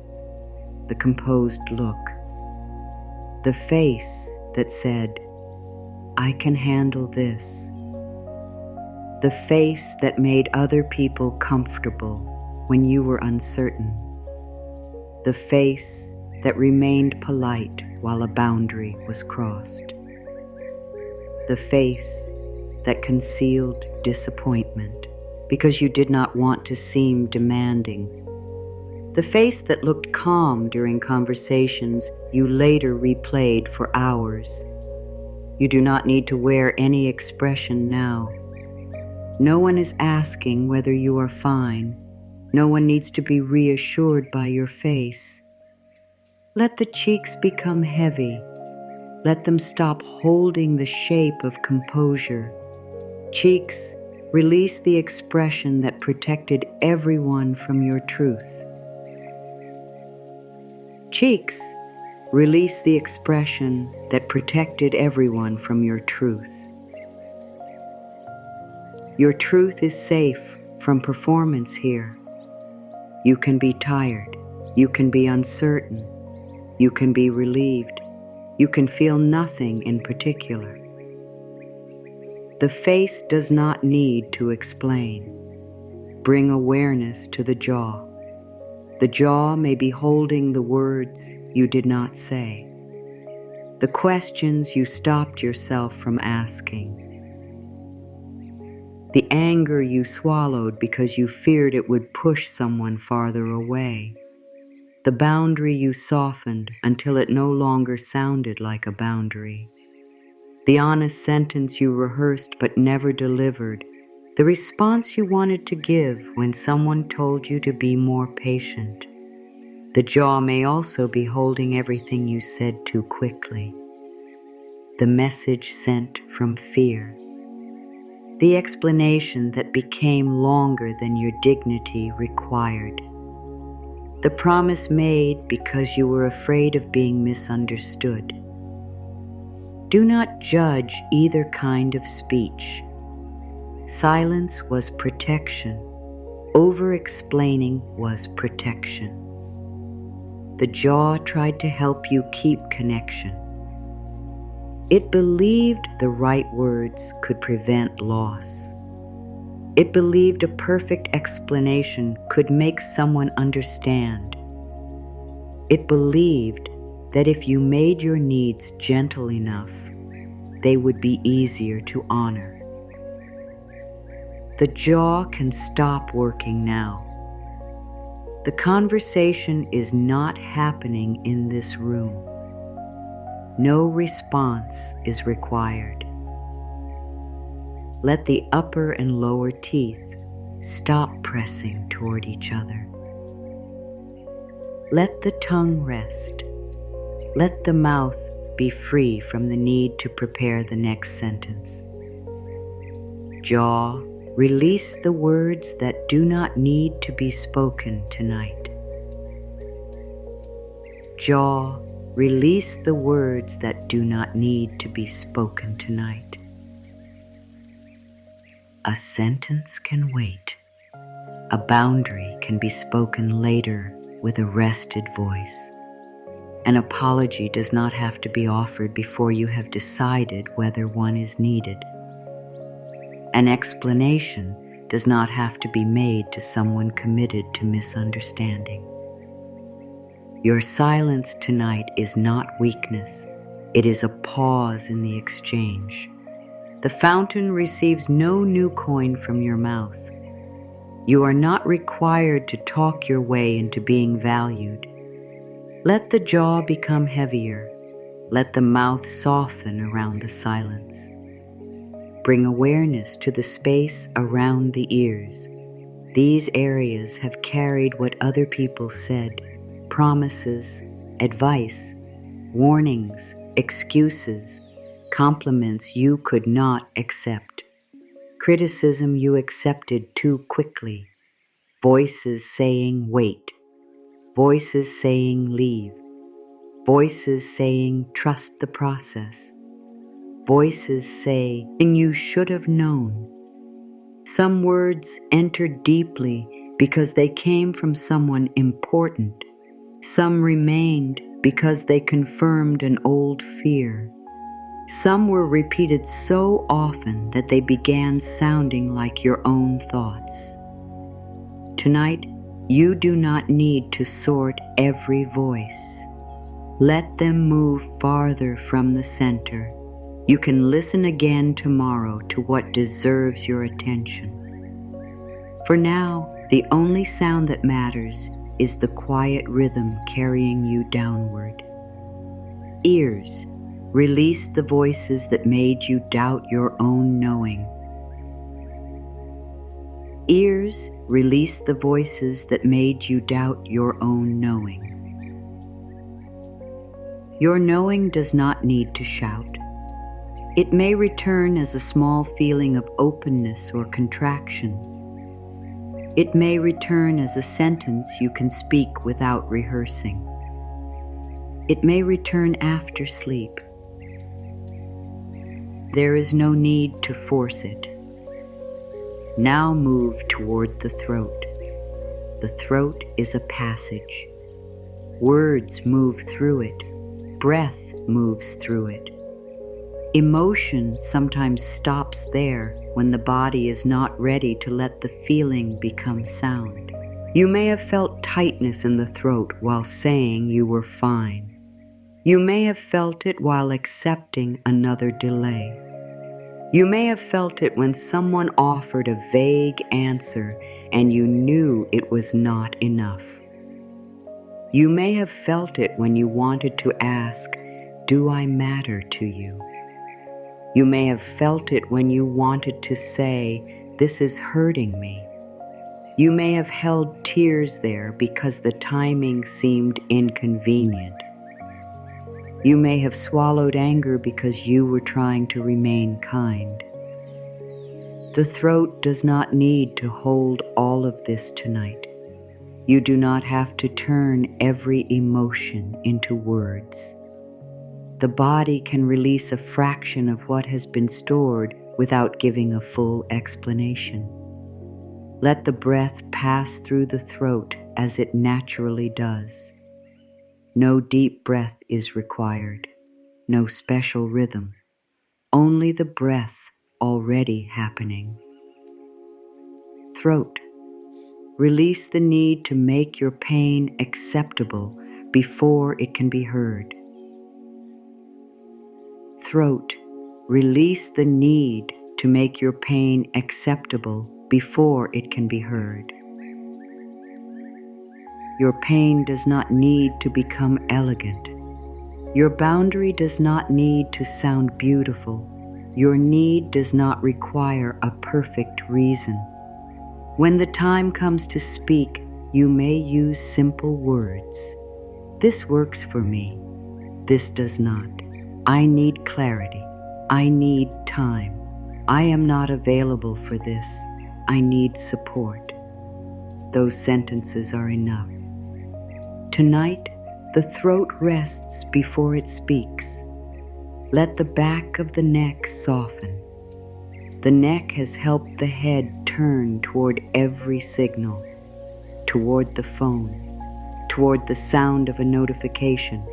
the composed look, the face that said, "I can handle this." The face that made other people comfortable when you were uncertain. The face that remained polite while a boundary was crossed. The face that concealed disappointment because you did not want to seem demanding. The face that looked calm during conversations you later replayed for hours. You do not need to wear any expression now. No one is asking whether you are fine. No one needs to be reassured by your face. Let the cheeks become heavy. Let them stop holding the shape of composure. Cheeks, release the expression that protected everyone from your truth. Cheeks, release the expression that protected everyone from your truth. Your truth is safe from performance here. You can be tired. You can be uncertain. You can be relieved. You can feel nothing in particular. The face does not need to explain. Bring awareness to the jaw. The jaw may be holding the words you did not say. the questions you stopped yourself from asking, the anger you swallowed because you feared it would push someone farther away, the boundary you softened until it no longer sounded like a boundary, the honest sentence you rehearsed but never delivered, the response you wanted to give when someone told you to be more patient. The jaw may also be holding everything you said too quickly, the message sent from fear, the explanation that became longer than your dignity required, the promise made because you were afraid of being misunderstood. Do not judge either kind of speech. Silence was protection. Over-explaining was protection. The jaw tried to help you keep connection. It believed the right words could prevent loss. It believed a perfect explanation could make someone understand. It believed that if you made your needs gentle enough, they would be easier to honor. The jaw can stop working now. The conversation is not happening in this room. No response is required. Let the upper and lower teeth stop pressing toward each other. Let the tongue rest. Let the mouth be free from the need to prepare the next sentence. Jaw, release the words that do not need to be spoken tonight. Jaw, release the words that do not need to be spoken tonight. A sentence can wait. A boundary can be spoken later with a rested voice. An apology does not have to be offered before you have decided whether one is needed. An explanation does not have to be made to someone committed to misunderstanding. Your silence tonight is not weakness. It is a pause in the exchange. The fountain receives no new coin from your mouth. You are not required to talk your way into being valued. Let the jaw become heavier. Let the mouth soften around the silence. Bring awareness to the space around the ears. These areas have carried what other people said, promises, advice, warnings, excuses, compliments you could not accept, criticism you accepted too quickly, voices saying wait, voices saying leave, voices saying trust the process, voices saying you should have known. Some words entered deeply because they came from someone important. Some remained because they confirmed an old fear. Some were repeated so often that they began sounding like your own thoughts. Tonight, you do not need to sort every voice. Let them move farther from the center. You can listen again tomorrow to what deserves your attention. For now, the only sound that matters is the quiet rhythm carrying you downward. Ears, release the voices that made you doubt your own knowing. Ears, release the voices that made you doubt your own knowing. Your knowing does not need to shout. It may return as a small feeling of openness or contraction. It may return as a sentence you can speak without rehearsing. It may return after sleep. There is no need to force it. Now move toward the throat. The throat is a passage. Words move through it. Breath moves through it. Emotion sometimes stops there when the body is not ready to let the feeling become sound. You may have felt tightness in the throat while saying you were fine. You may have felt it while accepting another delay. You may have felt it when someone offered a vague answer and you knew it was not enough. You may have felt it when you wanted to ask, "Do I matter to you?" You may have felt it when you wanted to say, "This is hurting me." You may have held tears there because the timing seemed inconvenient. You may have swallowed anger because you were trying to remain kind. The throat does not need to hold all of this tonight. You do not have to turn every emotion into words. The body can release a fraction of what has been stored without giving a full explanation. Let the breath pass through the throat as it naturally does. No deep breath is required, no special rhythm, only the breath already happening. Throat. Release the need to make your pain acceptable before it can be heard. Throat. Release the need to make your pain acceptable before it can be heard. Your pain does not need to become elegant. Your boundary does not need to sound beautiful. Your need does not require a perfect reason. When the time comes to speak, you may use simple words. This works for me. This does not. I need clarity. I need time. I am not available for this. I need support. Those sentences are enough. Tonight, the throat rests before it speaks. Let the back of the neck soften. The neck has helped the head turn toward every signal, toward the phone, toward the sound of a notification,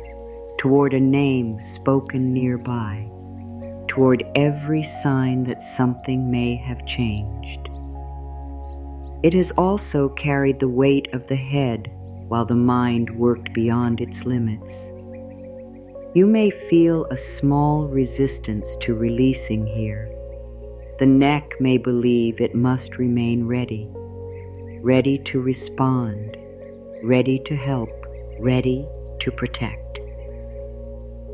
toward a name spoken nearby, toward every sign that something may have changed. It has also carried the weight of the head while the mind worked beyond its limits. You may feel a small resistance to releasing here. The neck may believe it must remain ready, ready to respond, ready to help, ready to protect,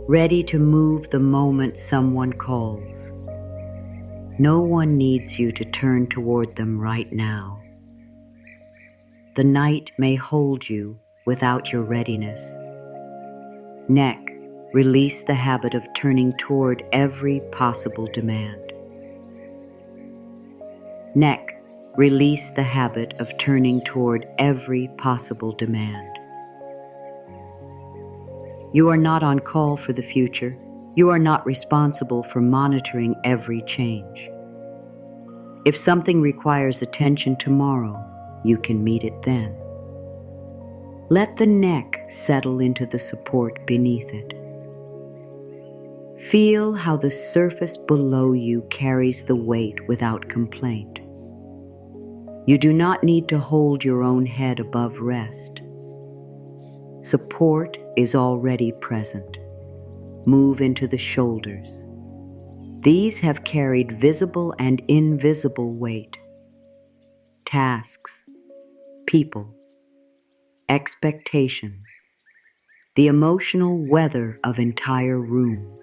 ready to move the moment someone calls. No one needs you to turn toward them right now. The night may hold you without your readiness. Neck, release the habit of turning toward every possible demand. Neck, release the habit of turning toward every possible demand. You are not on call for the future. You are not responsible for monitoring every change. If something requires attention tomorrow, you can meet it then. Let the neck settle into the support beneath it. Feel how the surface below you carries the weight without complaint. You do not need to hold your own head above rest. Support is already present. Move into the shoulders. These have carried visible and invisible weight. Tasks, people, expectations, the emotional weather of entire rooms,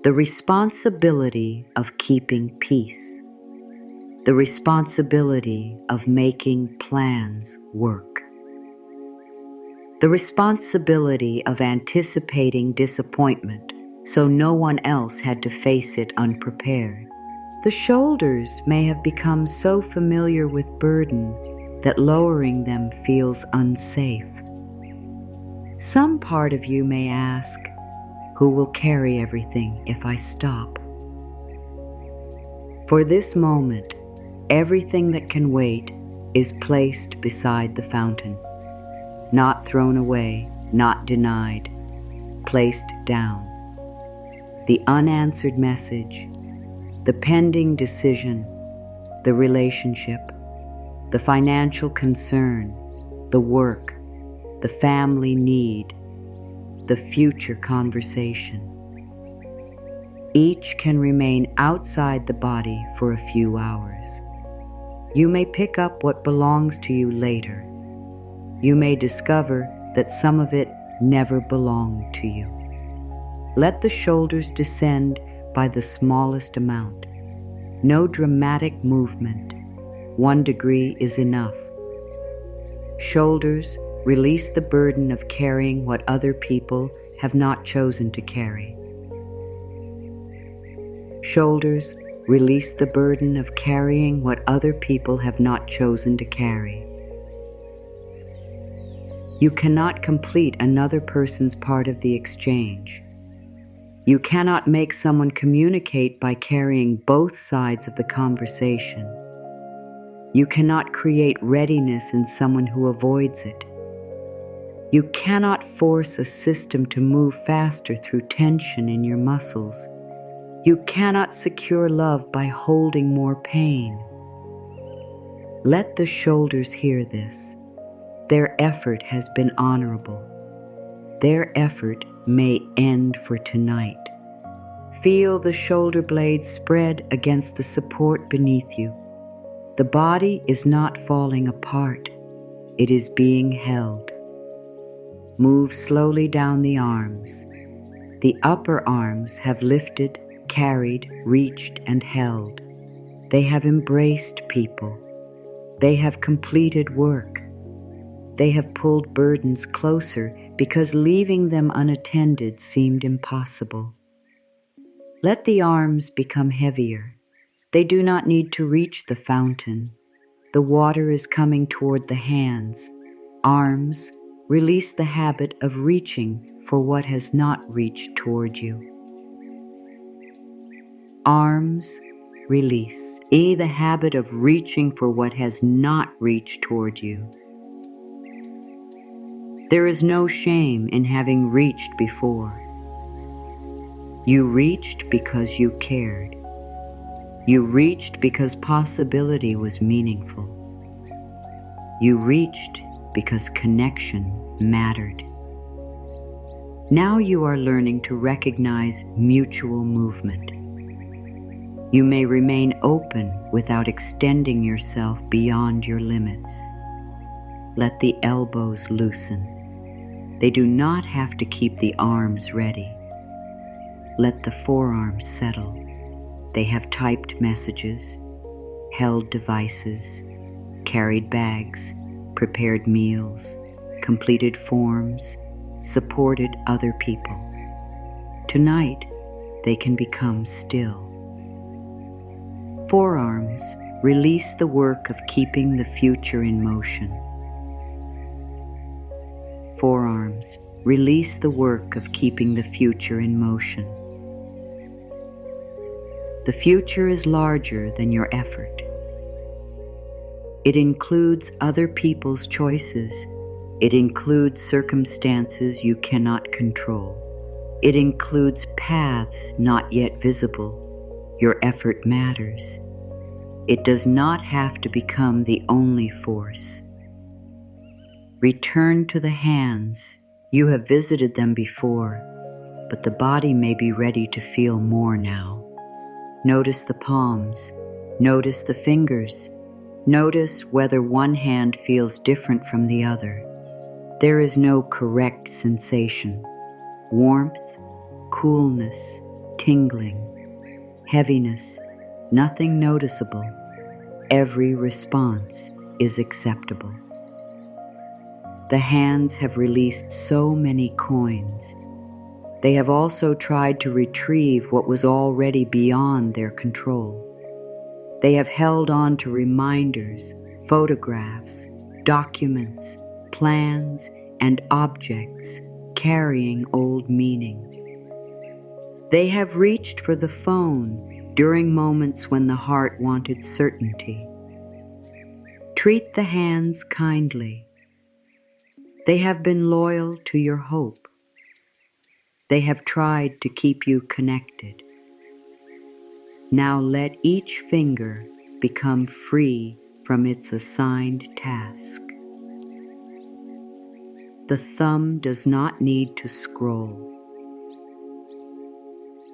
the responsibility of keeping peace, the responsibility of making plans work, the responsibility of anticipating disappointment so no one else had to face it unprepared. The shoulders may have become so familiar with burden that lowering them feels unsafe. Some part of you may ask, who will carry everything if I stop? For this moment, everything that can wait is placed beside the fountain, not thrown away, not denied, placed down. The unanswered message, the pending decision, the relationship, the financial concern, the work, the family need, the future conversation. Each can remain outside the body for a few hours. You may pick up what belongs to you later. You may discover that some of it never belonged to you. Let the shoulders descend by the smallest amount. No dramatic movement. 1 degree is enough. Shoulders, release the burden of carrying what other people have not chosen to carry. Shoulders, release the burden of carrying what other people have not chosen to carry. You cannot complete another person's part of the exchange. You cannot make someone communicate by carrying both sides of the conversation. You cannot create readiness in someone who avoids it. You cannot force a system to move faster through tension in your muscles. You cannot secure love by holding more pain. Let the shoulders hear this. Their effort has been honorable. Their effort may end for tonight. Feel the shoulder blades spread against the support beneath you. The body is not falling apart. It is being held. Move slowly down the arms. The upper arms have lifted, carried, reached, and held. They have embraced people. They have completed work. They have pulled burdens closer because leaving them unattended seemed impossible. Let the arms become heavier. They do not need to reach the fountain. The water is coming toward the hands. Arms, release the habit of reaching for what has not reached toward you. Arms, release. The habit of reaching for what has not reached toward you. There is no shame in having reached before. You reached because you cared. You reached because possibility was meaningful. You reached because connection mattered. Now you are learning to recognize mutual movement. You may remain open without extending yourself beyond your limits. Let the elbows loosen. They do not have to keep the arms ready. Let the forearms settle. They have typed messages, held devices, carried bags, prepared meals, completed forms, supported other people. Tonight, they can become still. Forearms, release the work of keeping the future in motion. Forearms, release the work of keeping the future in motion. The future is larger than your effort. It includes other people's choices. It includes circumstances you cannot control. It includes paths not yet visible. Your effort matters. It does not have to become the only force. Return to the hands. You have visited them before, but the body may be ready to feel more now. Notice the palms. Notice the fingers. Notice whether one hand feels different from the other. There is no correct sensation. Warmth, coolness, tingling, heaviness, nothing noticeable. Every response is acceptable. The hands have released so many coins. They have also tried to retrieve what was already beyond their control. They have held on to reminders, photographs, documents, plans, and objects carrying old meaning. They have reached for the phone during moments when the heart wanted certainty. Treat the hands kindly. They have been loyal to your hope. They have tried to keep you connected. Now let each finger become free from its assigned task. The thumb does not need to scroll.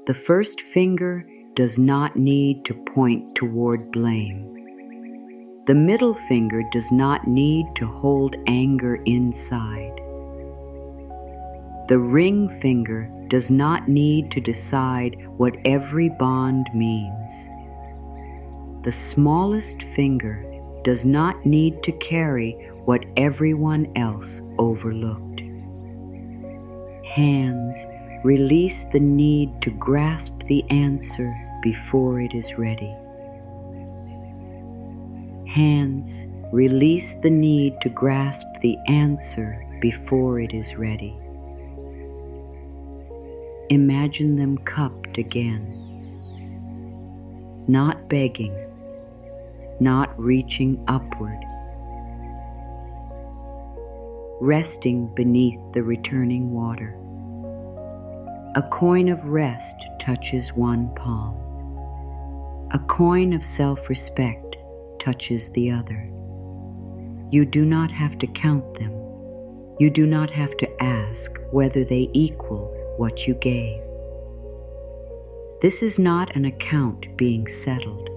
The first finger does not need to point toward blame. The middle finger does not need to hold anger inside. The ring finger does not need to decide what every bond means. The smallest finger does not need to carry what everyone else overlooked. Hands release the need to grasp the answer before it is ready. Hands release the need to grasp the answer before it is ready. Imagine them cupped again, not begging, not reaching upward, resting beneath the returning water. A coin of rest touches one palm. A coin of self-respect touches the other. You do not have to count them. You do not have to ask whether they equal what you gave. This is not an account being settled.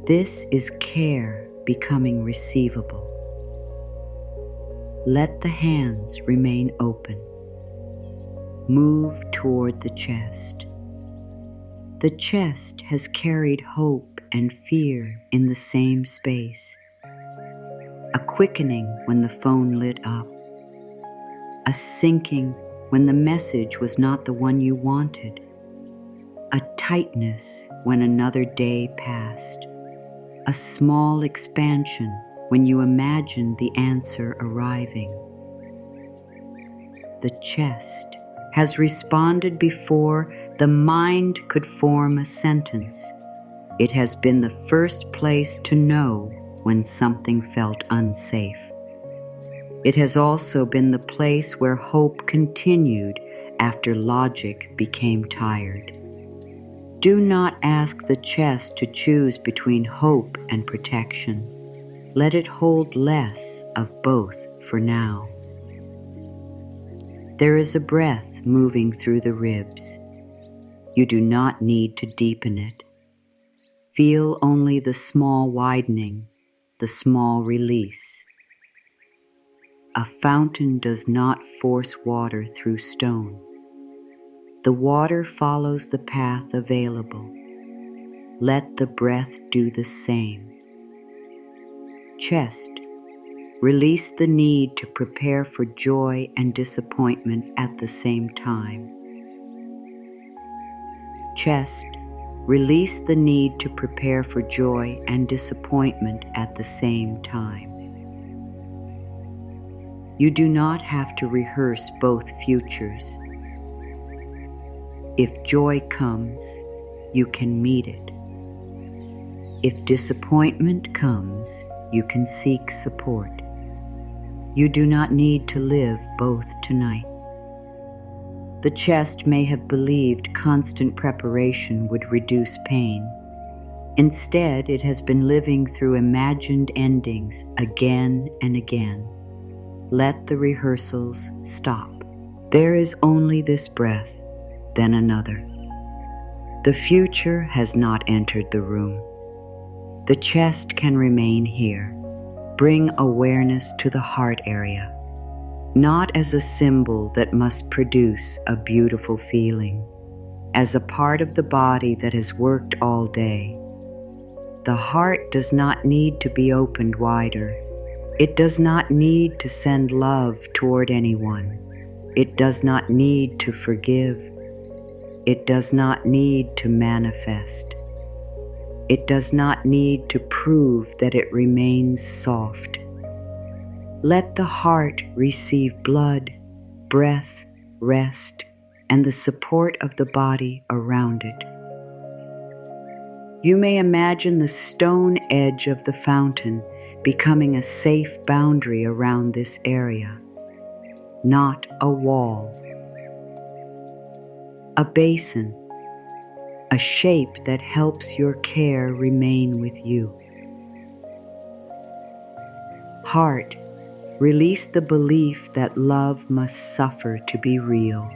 This is care becoming receivable. Let the hands remain open. Move toward the chest. The chest has carried hope and fear in the same space. A quickening when the phone lit up. A sinking when the message was not the one you wanted. A tightness when another day passed. A small expansion when you imagined the answer arriving. The chest has responded before the mind could form a sentence. It has been the first place to know when something felt unsafe. It has also been the place where hope continued after logic became tired. Do not ask the chest to choose between hope and protection. Let it hold less of both for now. There is a breath moving through the ribs. You do not need to deepen it. Feel only the small widening, the small release. A fountain does not force water through stone. The water follows the path available. Let the breath do the same. Chest, release the need to prepare for joy and disappointment at the same time. Chest, release the need to prepare for joy and disappointment at the same time. You do not have to rehearse both futures. If joy comes, you can meet it. If disappointment comes, you can seek support. You do not need to live both tonight. The chest may have believed constant preparation would reduce pain. Instead, it has been living through imagined endings again and again. Let the rehearsals stop. There is only this breath, then another. The future has not entered the room. The chest can remain here. Bring awareness to the heart area, not as a symbol that must produce a beautiful feeling, as a part of the body that has worked all day. The heart does not need to be opened wider. It does not need to send love toward anyone. It does not need to forgive. It does not need to manifest. It does not need to prove that it remains soft. Let the heart receive blood, breath, rest, and the support of the body around it. You may imagine the stone edge of the fountain becoming a safe boundary around this area, not a wall. A basin, a shape that helps your care remain with you. Heart, release the belief that love must suffer to be real.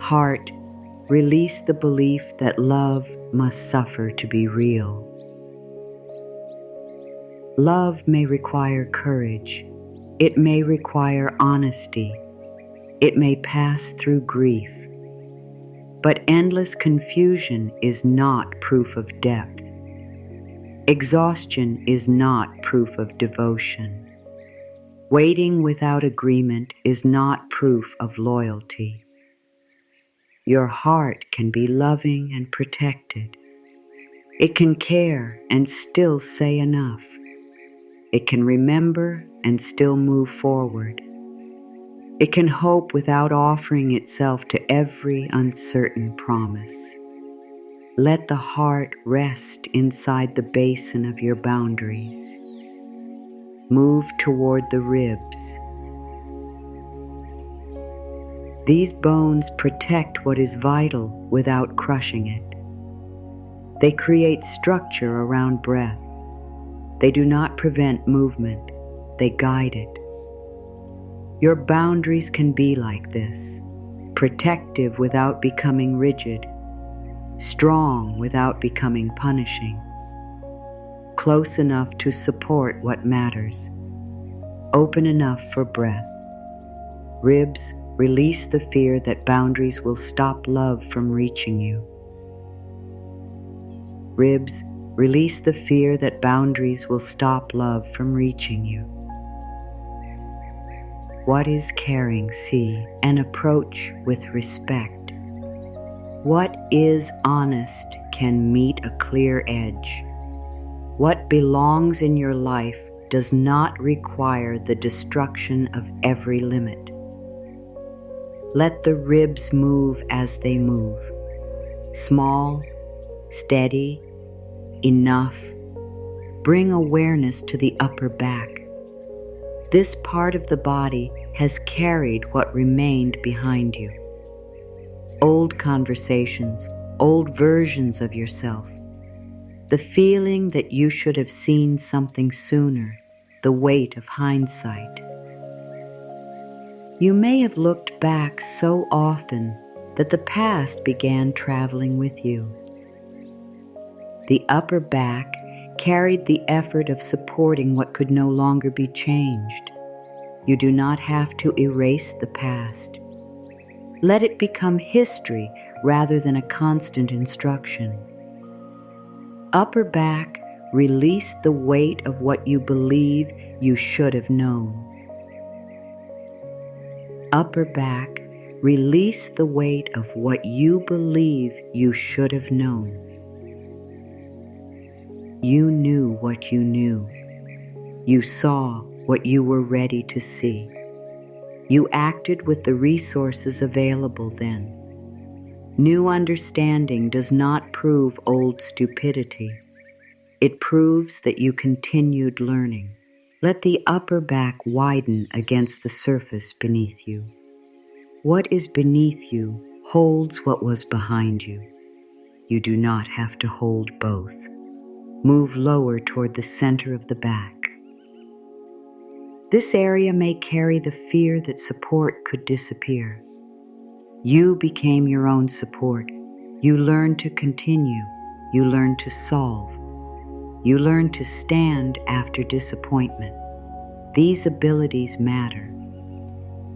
Heart, release the belief that love must suffer to be real. Love may require courage. It may require honesty. It may pass through grief. But endless confusion is not proof of depth. Exhaustion is not proof of devotion. Waiting without agreement is not proof of loyalty. Your heart can be loving and protected. It can care and still say enough. It can remember and still move forward. It can hope without offering itself to every uncertain promise. Let the heart rest inside the basin of your boundaries. Move toward the ribs. These bones protect what is vital without crushing it. They create structure around breath. They do not prevent movement. They guide it. Your boundaries can be like this, protective without becoming rigid, strong without becoming punishing, close enough to support what matters, open enough for breath. Ribs, release the fear that boundaries will stop love from reaching you. Ribs, release the fear that boundaries will stop love from reaching you. What is caring? See and approach with respect. What is honest can meet a clear edge. What belongs in your life does not require the destruction of every limit. Let the ribs move as they move. Small, steady, enough. Bring awareness to the upper back. This part of the body has carried what remained behind you. Old conversations, old versions of yourself. The feeling that you should have seen something sooner, the weight of hindsight. You may have looked back so often that the past began traveling with you. The upper back carried the effort of supporting what could no longer be changed. You do not have to erase the past. Let it become history rather than a constant instruction. Upper back, release the weight of what you believe you should have known. Upper back, release the weight of what you believe you should have known. You knew what you knew. You saw what you were ready to see. You acted with the resources available then. New understanding does not prove old stupidity. It proves that you continued learning. Let the upper back widen against the surface beneath you. What is beneath you holds what was behind you. You do not have to hold both. Move lower toward the center of the back. This area may carry the fear that support could disappear. You became your own support. You learned to continue. You learned to solve. You learned to stand after disappointment. These abilities matter.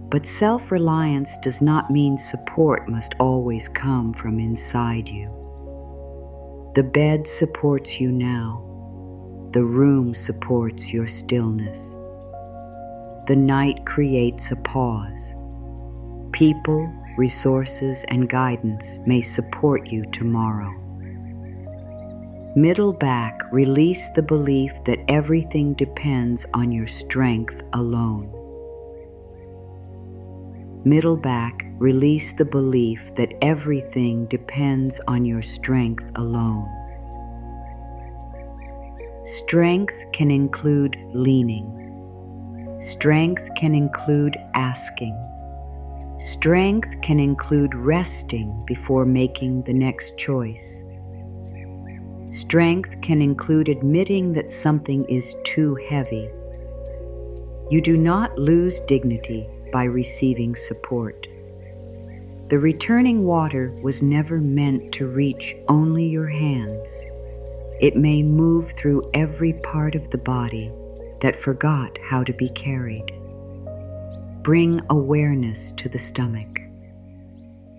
But self-reliance does not mean support must always come from inside you. The bed supports you now. The room supports your stillness. The night creates a pause. People, resources, and guidance may support you tomorrow. Middle back, release the belief that everything depends on your strength alone. Middle back, release the belief that everything depends on your strength alone. Strength can include leaning. Strength can include asking. Strength can include resting before making the next choice. Strength can include admitting that something is too heavy You do not lose dignity by receiving support. The returning water was never meant to reach only your hands. It may move through every part of the body that forgot how to be carried. Bring awareness to the stomach.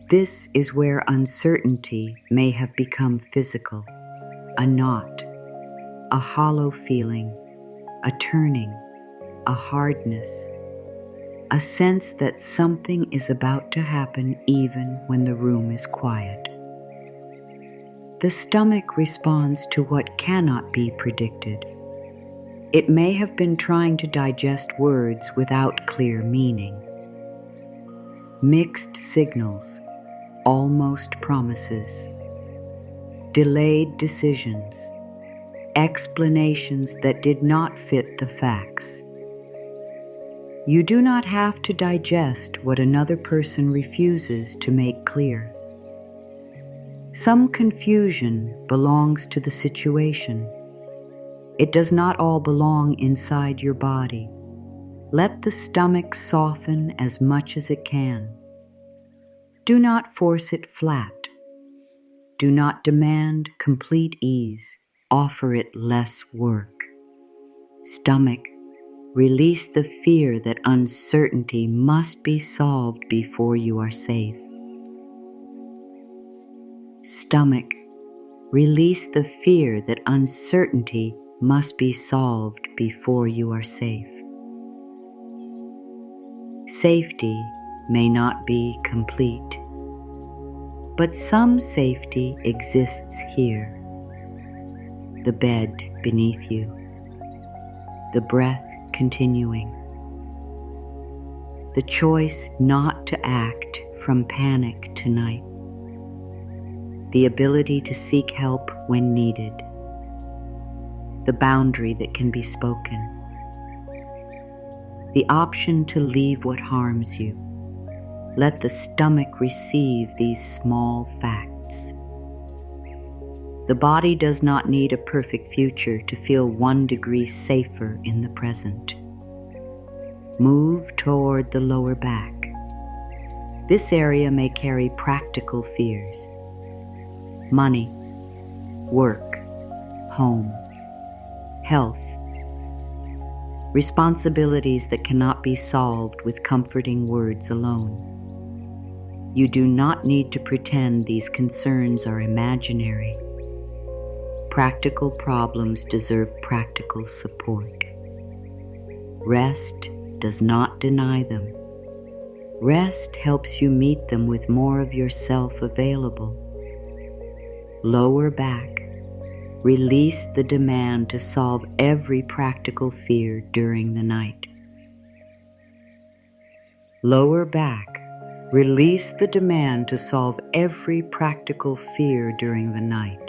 This is where uncertainty may have become physical, a knot, a hollow feeling, a turning, a hardness, a sense that something is about to happen even when the room is quiet. The stomach responds to what cannot be predicted. It may have been trying to digest words without clear meaning. Mixed signals, almost promises, delayed decisions, explanations that did not fit the facts. You do not have to digest what another person refuses to make clear. Some confusion belongs to the situation. It does not all belong inside your body. Let the stomach soften as much as it can. Do not force it flat. Do not demand complete ease. Offer it less work. Stomach, release the fear that uncertainty must be solved before you are safe. Stomach, release the fear that uncertainty must be solved before you are safe. Safety may not be complete, but some safety exists here. The bed beneath you, the breath continuing, the choice not to act from panic tonight, the ability to seek help when needed, the boundary that can be spoken, the option to leave what harms you. Let the stomach receive these small facts. The body does not need a perfect future to feel 1 degree safer in the present. Move toward the lower back. This area may carry practical fears. Money, work, home, health. Responsibilities that cannot be solved with comforting words alone. You do not need to pretend these concerns are imaginary. Practical problems deserve practical support. Rest does not deny them. Rest helps you meet them with more of yourself available. Lower back. Release the demand to solve every practical fear during the night. Lower back. Release the demand to solve every practical fear during the night.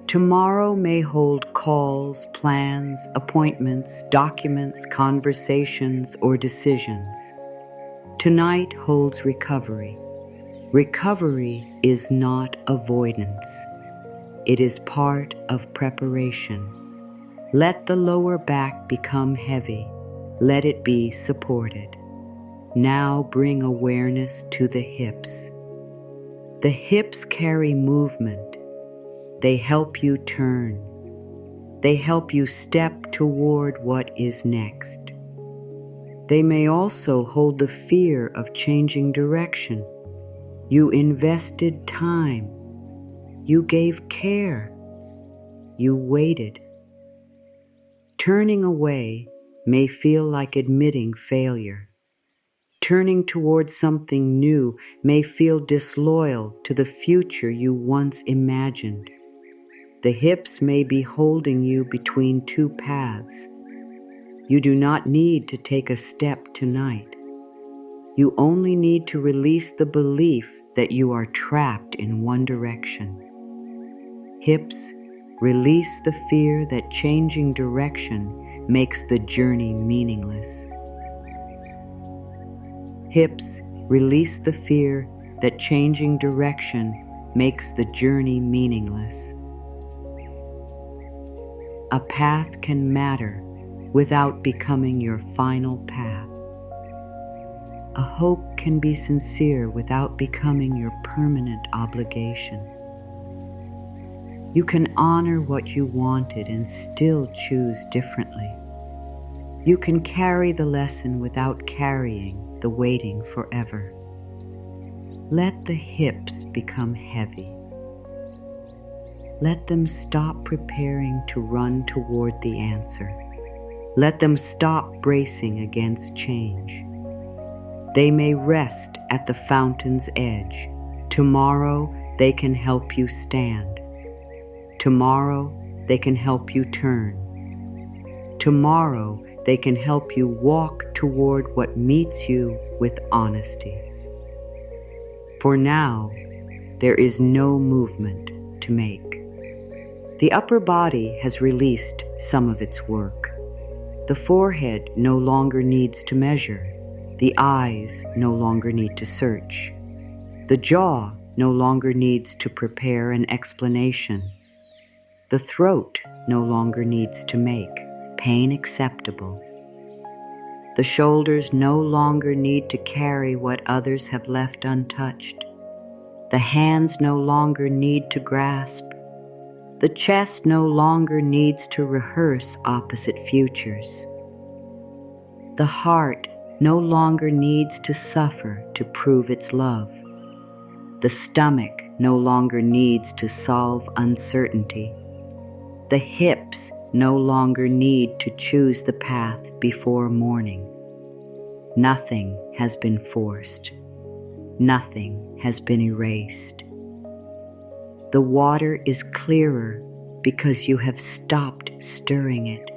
Tomorrow may hold calls, plans, appointments, documents, conversations, or decisions. Tonight holds recovery. Recovery is not avoidance. It is part of preparation. Let the lower back become heavy. Let it be supported. Now bring awareness to the hips. The hips carry movement. They help you turn. They help you step toward what is next. They may also hold the fear of changing direction. You invested time. You gave care. You waited. Turning away may feel like admitting failure. Turning towards something new may feel disloyal to the future you once imagined. The hips may be holding you between two paths. You do not need to take a step tonight. You only need to release the belief that you are trapped in one direction. Hips, release the fear that changing direction makes the journey meaningless. Hips, release the fear that changing direction makes the journey meaningless. A path can matter without becoming your final path. A hope can be sincere without becoming your permanent obligation. You can honor what you wanted and still choose differently. You can carry the lesson without carrying the waiting forever. Let the hips become heavy. Let them stop preparing to run toward the answer. Let them stop bracing against change. They may rest at the fountain's edge. Tomorrow they can help you stand. Tomorrow they can help you turn. Tomorrow they can help you walk toward what meets you with honesty. For now, there is no movement to make. The upper body has released some of its work. The forehead no longer needs to measure. The eyes no longer need to search. The jaw no longer needs to prepare an explanation. The throat no longer needs to make pain acceptable. The shoulders no longer need to carry what others have left untouched. The hands no longer need to grasp. The chest no longer needs to rehearse opposite futures. The heart no longer needs to suffer to prove its love. The stomach no longer needs to solve uncertainty. The hips no longer need to choose the path before morning. Nothing has been forced. Nothing has been erased. The water is clearer because you have stopped stirring it.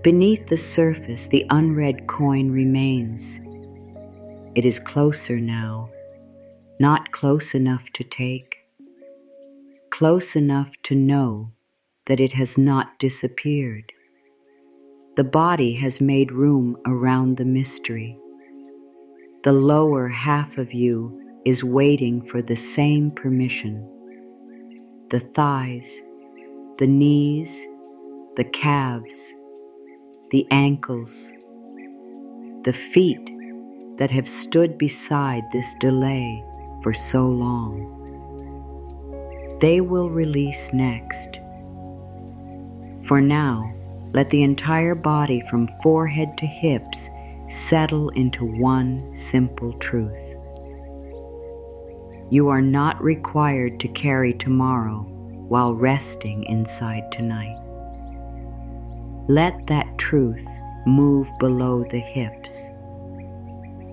Beneath the surface, the unread coin remains. It is closer now, not close enough to take, close enough to know that it has not disappeared. The body has made room around the mystery. The lower half of you is waiting for the same permission. The thighs, the knees, the calves, the ankles, the feet that have stood beside this delay for so long. They will release next. For now, let the entire body from forehead to hips settle into one simple truth. You are not required to carry tomorrow while resting inside tonight. Let that truth move below the hips.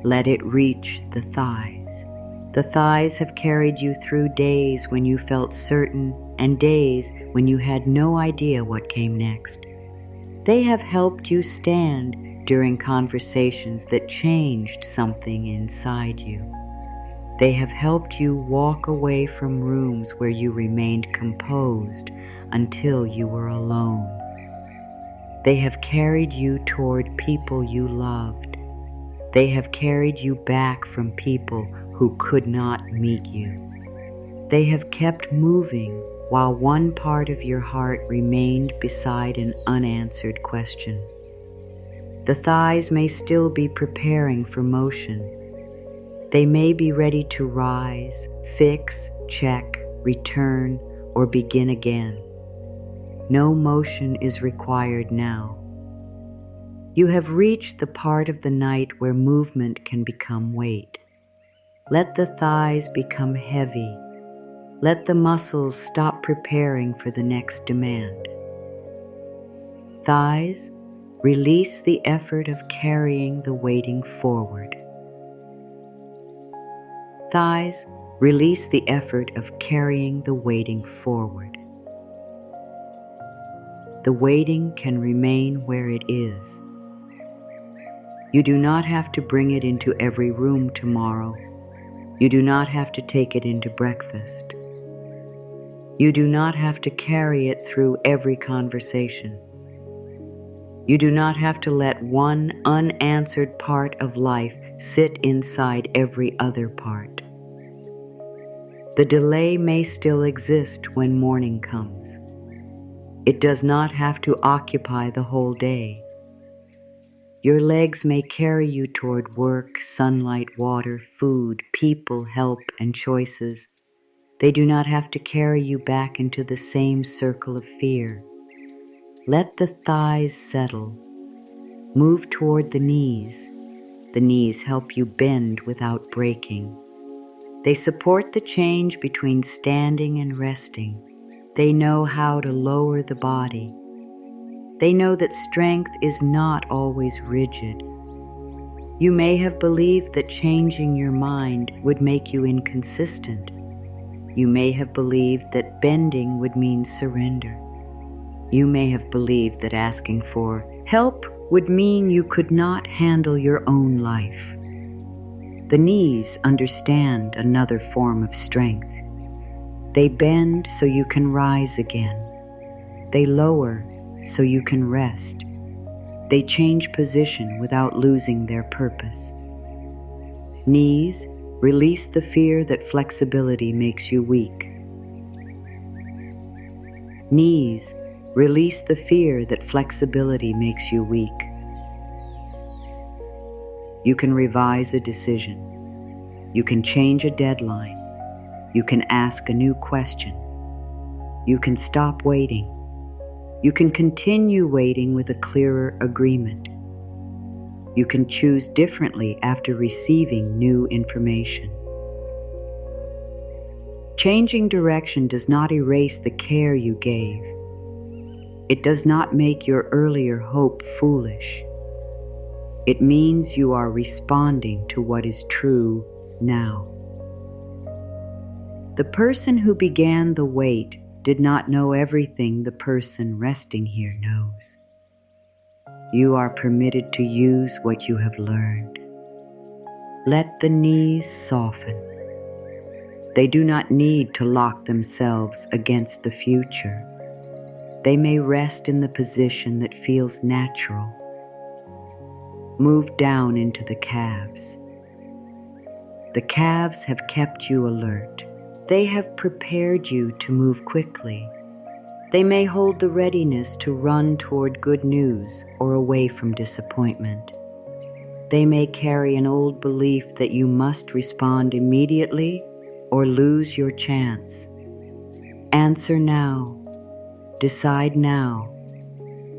Let it reach the thighs. The thighs have carried you through days when you felt certain and days when you had no idea what came next. They have helped you stand during conversations that changed something inside you. They have helped you walk away from rooms where you remained composed until you were alone. They have carried you toward people you loved. They have carried you back from people who could not meet you. They have kept moving while one part of your heart remained beside an unanswered question. The thighs may still be preparing for motion. They may be ready to rise, fix, check, return, or begin again. No motion is required now. You have reached the part of the night where movement can become weight. Let the thighs become heavy. Let the muscles stop preparing for the next demand. Thighs, release the effort of carrying the waiting forward. Thighs, release the effort of carrying the waiting forward. The waiting can remain where it is. You do not have to bring it into every room tomorrow. You do not have to take it into breakfast. You do not have to carry it through every conversation. You do not have to let one unanswered part of life sit inside every other part. The delay may still exist when morning comes. It does not have to occupy the whole day. Your legs may carry you toward work, sunlight, water, food, people, help, and choices. They do not have to carry you back into the same circle of fear. Let the thighs settle. Move toward the knees. The knees help you bend without breaking. They support the change between standing and resting. They know how to lower the body. They know that strength is not always rigid. You may have believed that changing your mind would make you inconsistent. You may have believed that bending would mean surrender. You may have believed that asking for help would mean you could not handle your own life. The knees understand another form of strength. They bend so you can rise again. They lower so you can rest. They change position without losing their purpose. Knees release the fear that flexibility makes you weak. Knees release the fear that flexibility makes you weak. You can revise a decision. You can change a deadline. You can ask a new question. You can stop waiting. You can continue waiting with a clearer agreement. You can choose differently after receiving new information. Changing direction does not erase the care you gave. It does not make your earlier hope foolish. It means you are responding to what is true now. The person who began the wait did not know everything the person resting here knows. You are permitted to use what you have learned. Let the knees soften. They do not need to lock themselves against the future. They may rest in the position that feels natural. Move down into the calves. The calves have kept you alert. They have prepared you to move quickly. They may hold the readiness to run toward good news or away from disappointment. They may carry an old belief that you must respond immediately or lose your chance. Answer now. Decide now.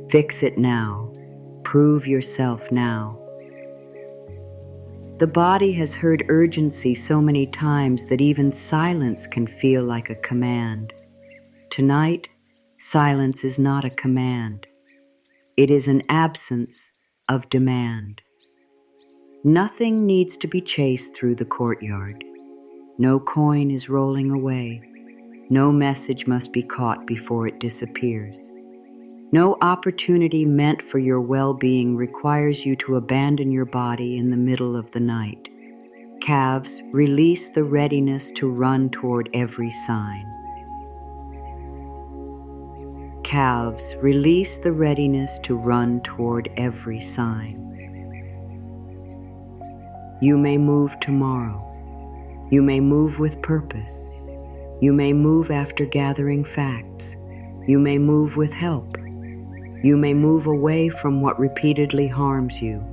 Fix it now. Prove yourself now. The body has heard urgency so many times that even silence can feel like a command. Tonight, silence is not a command. It is an absence of demand. Nothing needs to be chased through the courtyard. No coin is rolling away. No message must be caught before it disappears. No opportunity meant for your well-being requires you to abandon your body in the middle of the night. Calves release the readiness to run toward every sign. Calves release the readiness to run toward every sign. You may move tomorrow. You may move with purpose. You may move after gathering facts. You may move with help. You may move away from what repeatedly harms you.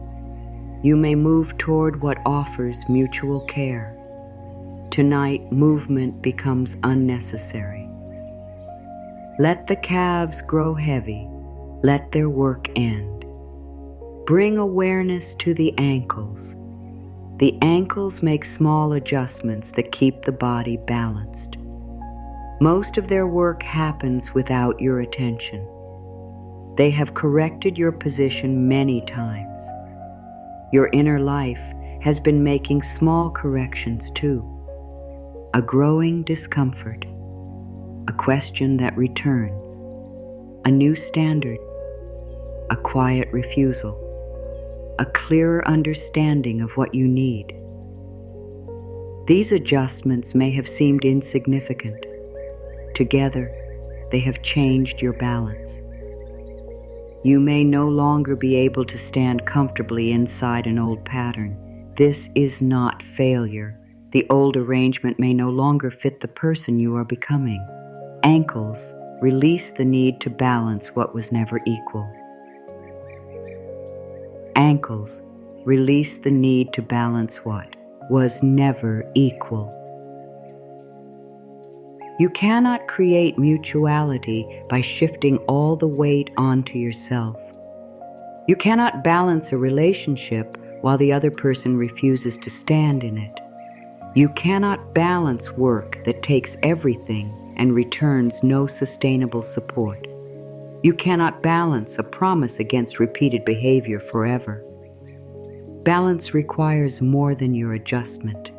You may move toward what offers mutual care. Tonight, movement becomes unnecessary. Let the calves grow heavy. Let their work end. Bring awareness to the ankles. The ankles make small adjustments that keep the body balanced. Most of their work happens without your attention. They have corrected your position many times. Your inner life has been making small corrections too. A growing discomfort, a question that returns, a new standard, a quiet refusal, a clearer understanding of what you need. These adjustments may have seemed insignificant. Together, they have changed your balance. You may no longer be able to stand comfortably inside an old pattern. This is not failure. The old arrangement may no longer fit the person you are becoming. Ankles release the need to balance what was never equal. Ankles, release the need to balance what was never equal. You cannot create mutuality by shifting all the weight onto yourself. You cannot balance a relationship while the other person refuses to stand in it. You cannot balance work that takes everything and returns no sustainable support. You cannot balance a promise against repeated behavior forever. Balance requires more than your adjustment.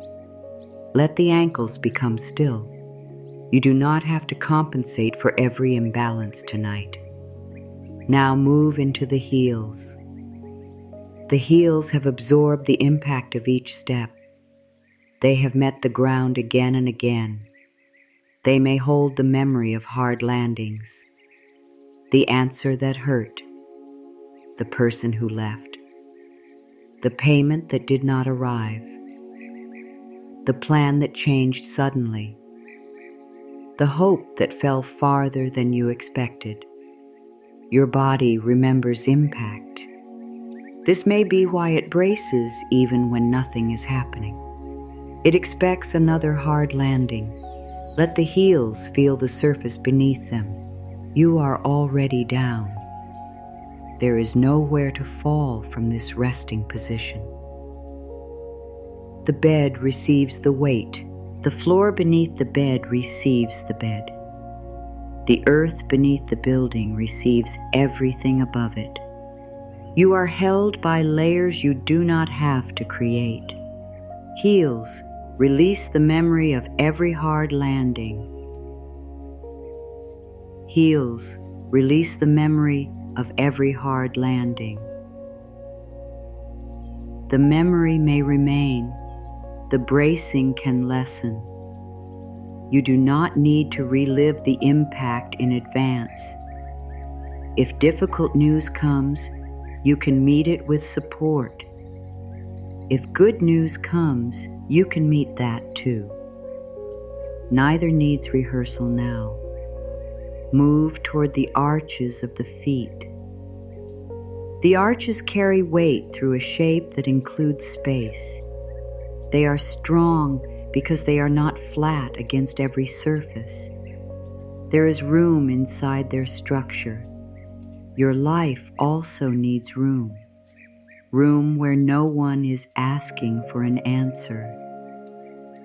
Let the ankles become still. You do not have to compensate for every imbalance tonight. Now move into the heels. The heels have absorbed the impact of each step. They have met the ground again and again. They may hold the memory of hard landings, the answer that hurt, the person who left, the payment that did not arrive, the plan that changed suddenly, the hope that fell farther than you expected. Your body remembers impact. This may be why it braces even when nothing is happening. It expects another hard landing. Let the heels feel the surface beneath them. You are already down. There is nowhere to fall from this resting position. The bed receives the weight. The floor beneath the bed receives the bed. The earth beneath the building receives everything above it. You are held by layers you do not have to create. Heels, release the memory of every hard landing. Heels, release the memory of every hard landing. The memory may remain. The bracing can lessen. You do not need to relive the impact in advance. If difficult news comes, you can meet it with support. If good news comes, you can meet that too. Neither needs rehearsal now. Move toward the arches of the feet. The arches carry weight through a shape that includes space. They are strong because they are not flat against every surface. There is room inside their structure. Your life also needs room. Room where no one is asking for an answer.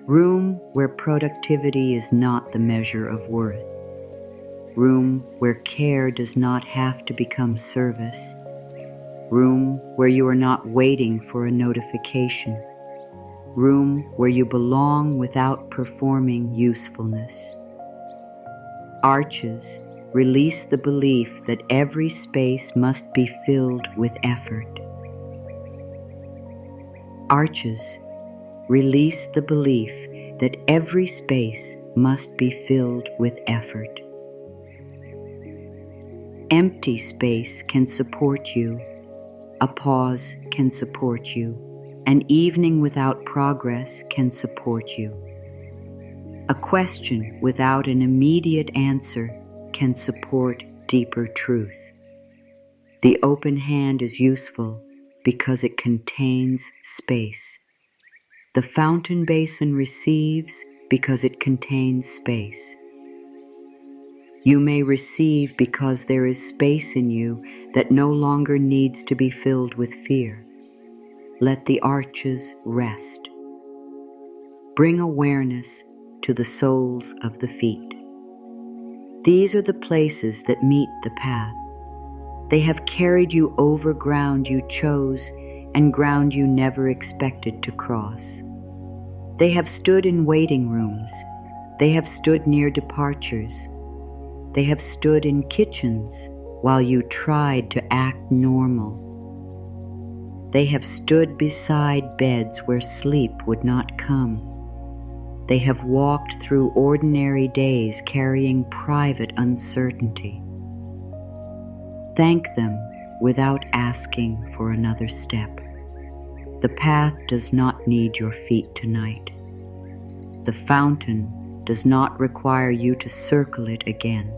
Room where productivity is not the measure of worth. Room where care does not have to become service. Room where you are not waiting for a notification. Room where you belong without performing usefulness. Arches, release the belief that every space must be filled with effort. Arches, release the belief that every space must be filled with effort. Empty space can support you. A pause can support you. An evening without progress can support you. A question without an immediate answer can support deeper truth. The open hand is useful because it contains space. The fountain basin receives because it contains space. You may receive because there is space in you that no longer needs to be filled with fear. Let the arches rest. Bring awareness to the soles of the feet. These are the places that meet the path. They have carried you over ground you chose and ground you never expected to cross. They have stood in waiting rooms. They have stood near departures. They have stood in kitchens while you tried to act normal. They have stood beside beds where sleep would not come. They have walked through ordinary days carrying private uncertainty. Thank them without asking for another step. The path does not need your feet tonight. The fountain does not require you to circle it again.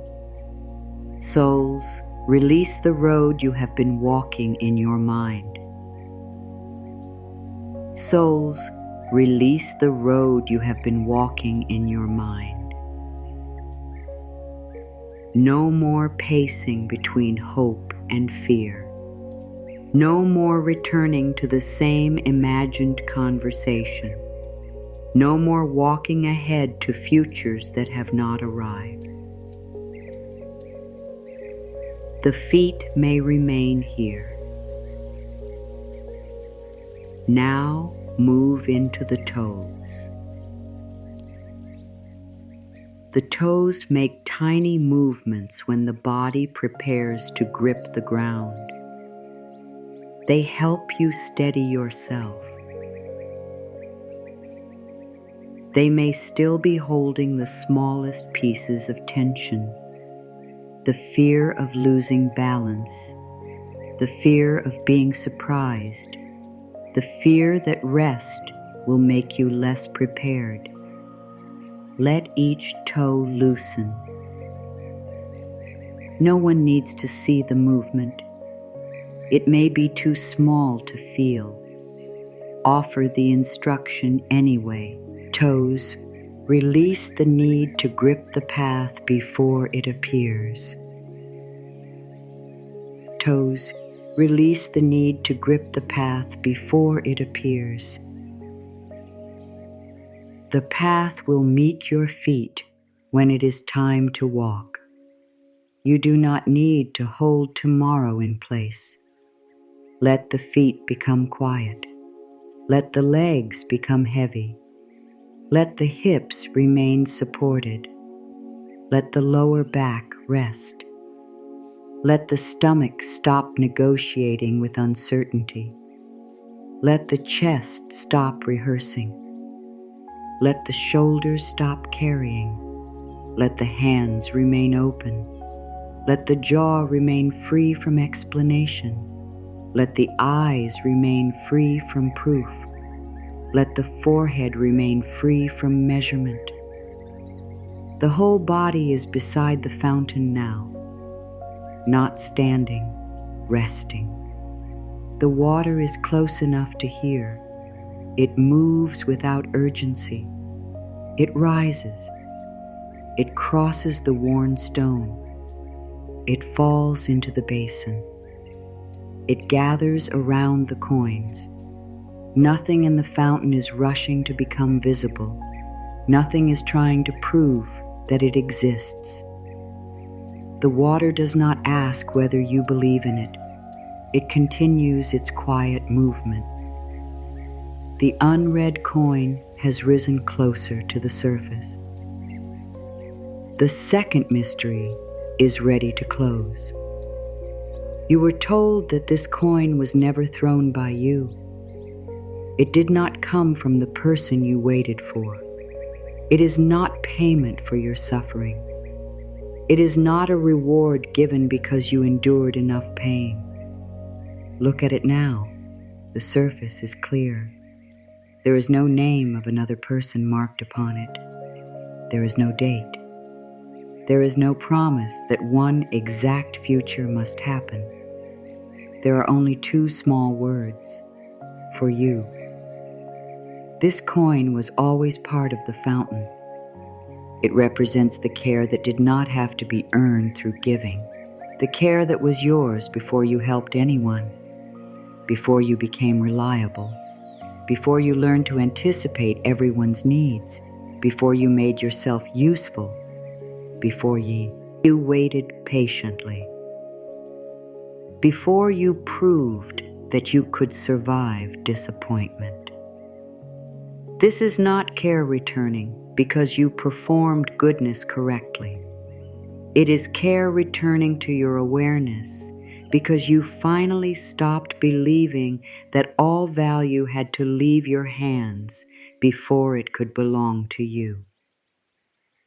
Souls, release the road you have been walking in your mind. Souls, release the road you have been walking in your mind. No more pacing between hope and fear. No more returning to the same imagined conversation. No more walking ahead to futures that have not arrived. The feet may remain here. Now move into the toes. The toes make tiny movements when the body prepares to grip the ground. They help you steady yourself. They may still be holding the smallest pieces of tension, the fear of losing balance, the fear of being surprised, the fear that rest will make you less prepared. Let each toe loosen. No one needs to see the movement. It may be too small to feel. Offer the instruction anyway. Toes, release the need to grip the path before it appears. Toes, release the need to grip the path before it appears. The path will meet your feet when it is time to walk. You do not need to hold tomorrow in place. Let the feet become quiet. Let the legs become heavy. Let the hips remain supported. Let the lower back rest. Let the stomach stop negotiating with uncertainty. Let the chest stop rehearsing. Let the shoulders stop carrying. Let the hands remain open. Let the jaw remain free from explanation. Let the eyes remain free from proof. Let the forehead remain free from measurement. The whole body is beside the fountain now, not standing, resting. The water is close enough to hear. It moves without urgency. It rises. It crosses the worn stone. It falls into the basin. It gathers around the coins. Nothing in the fountain is rushing to become visible. Nothing is trying to prove that it exists. The water does not ask whether you believe in it. It continues its quiet movement. The unread coin has risen closer to the surface. The second mystery is ready to close. You were told that this coin was never thrown by you. It did not come from the person you waited for. It is not payment for your suffering. It is not a reward given because you endured enough pain. Look at it now. The surface is clear. There is no name of another person marked upon it. There is no date. There is no promise that one exact future must happen. There are only two small words: for you. This coin was always part of the fountain. It represents the care that did not have to be earned through giving, the care that was yours before you helped anyone, before you became reliable, before you learned to anticipate everyone's needs, before you made yourself useful, before you waited patiently, before you proved that you could survive disappointment. This is not care returning because you performed goodness correctly. It is care returning to your awareness because you finally stopped believing that all value had to leave your hands before it could belong to you.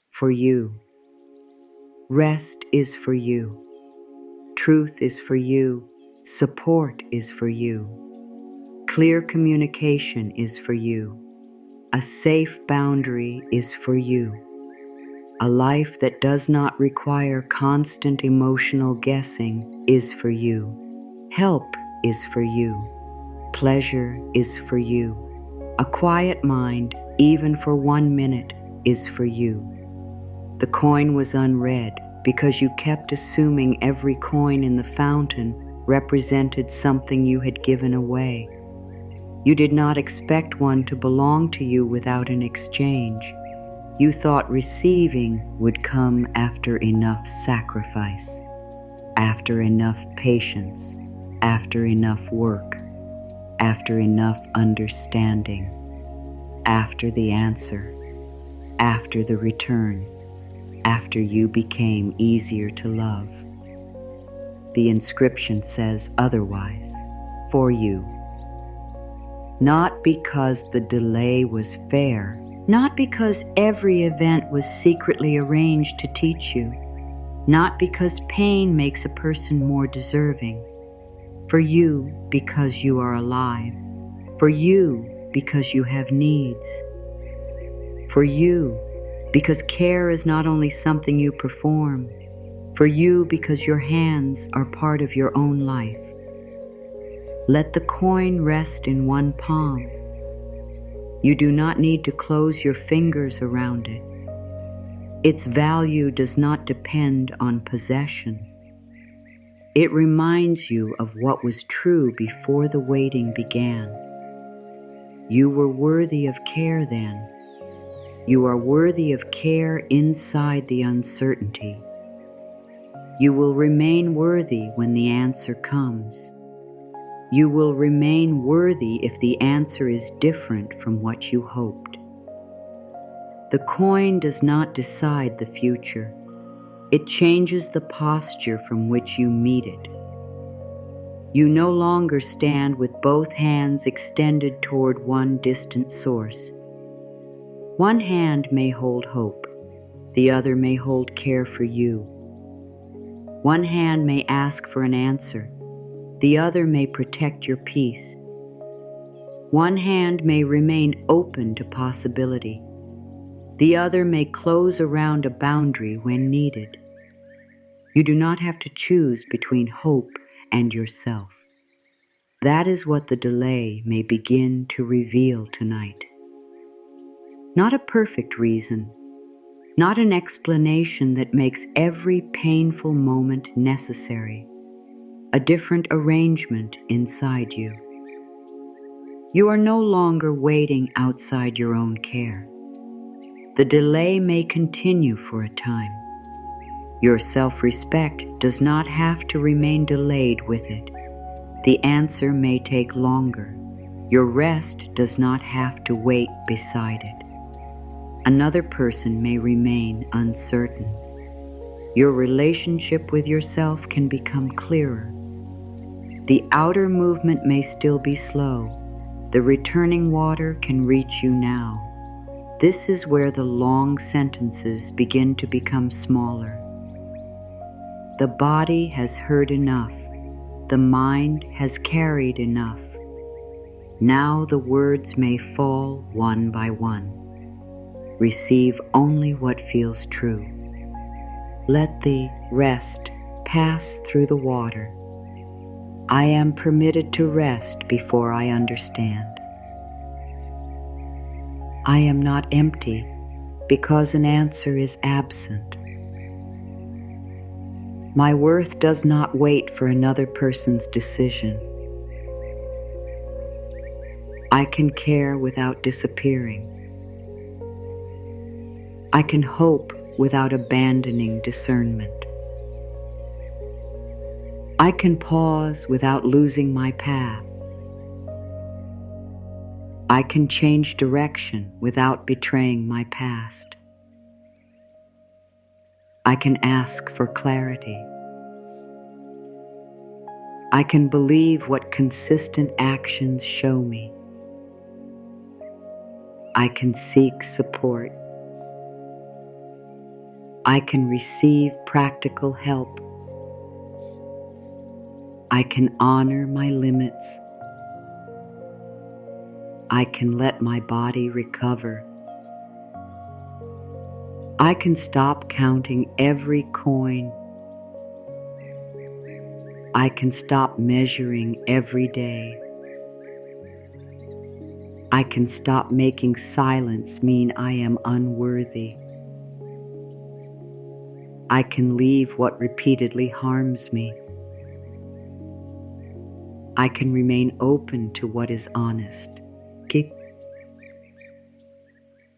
For you. Rest is for you. Truth is for you. Support is for you. Clear communication is for you. A safe boundary is for you. A life that does not require constant emotional guessing is for you. Help is for you. Pleasure is for you. A quiet mind, even for 1 minute, is for you. The coin was unread because you kept assuming every coin in the fountain represented something you had given away. You did not expect one to belong to you without an exchange. You thought receiving would come after enough sacrifice, after enough patience, after enough work, after enough understanding, after the answer, after the return, after you became easier to love. The inscription says otherwise, for you. Not because the delay was fair, not because every event was secretly arranged to teach you, not because pain makes a person more deserving. For you, because you are alive. For you, because you have needs. For you, because care is not only something you perform. For you, because your hands are part of your own life. Let the coin rest in one palm. You do not need to close your fingers around it. Its value does not depend on possession. It reminds you of what was true before the waiting began. You were worthy of care then. You are worthy of care inside the uncertainty. You will remain worthy when the answer comes. You will remain worthy if the answer is different from what you hoped. The coin does not decide the future. It changes the posture from which you meet it. You no longer stand with both hands extended toward one distant source. One hand may hold hope, the other may hold care for you. One hand may ask for an answer, the other may protect your peace. One hand may remain open to possibility, the other may close around a boundary when needed. You do not have to choose between hope and yourself. That is what the delay may begin to reveal tonight. Not a perfect reason, not an explanation that makes every painful moment necessary, a different arrangement inside you. You are no longer waiting outside your own care. The delay may continue for a time. Your self-respect does not have to remain delayed with it. The answer may take longer. Your rest does not have to wait beside it. Another person may remain uncertain. Your relationship with yourself can become clearer. The outer movement may still be slow. The returning water can reach you now. This is where the long sentences begin to become smaller. The body has heard enough. The mind has carried enough. Now the words may fall one by one. Receive only what feels true. Let the rest pass through the water. I am permitted to rest before I understand. I am not empty because an answer is absent. My worth does not wait for another person's decision. I can care without disappearing. I can hope without abandoning discernment. I can pause without losing my path. I can change direction without betraying my past. I can ask for clarity. I can believe what consistent actions show me. I can seek support. I can receive practical help. I can honor my limits. I can let my body recover. I can stop counting every coin. I can stop measuring every day. I can stop making silence mean I am unworthy. I can leave what repeatedly harms me. I can remain open to what is honest.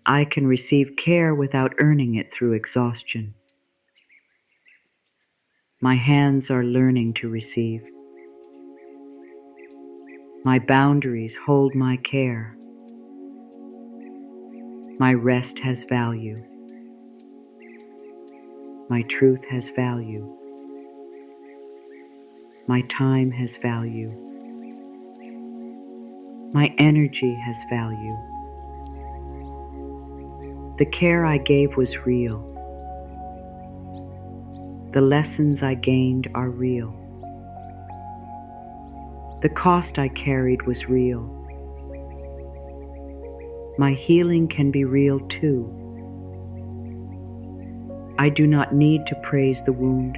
I can receive care without earning it through exhaustion. My hands are learning to receive. My boundaries hold my care. My rest has value. My truth has value. My time has value. My energy has value. The care I gave was real. The lessons I gained are real. The cost I carried was real. My healing can be real too. I do not need to praise the wound.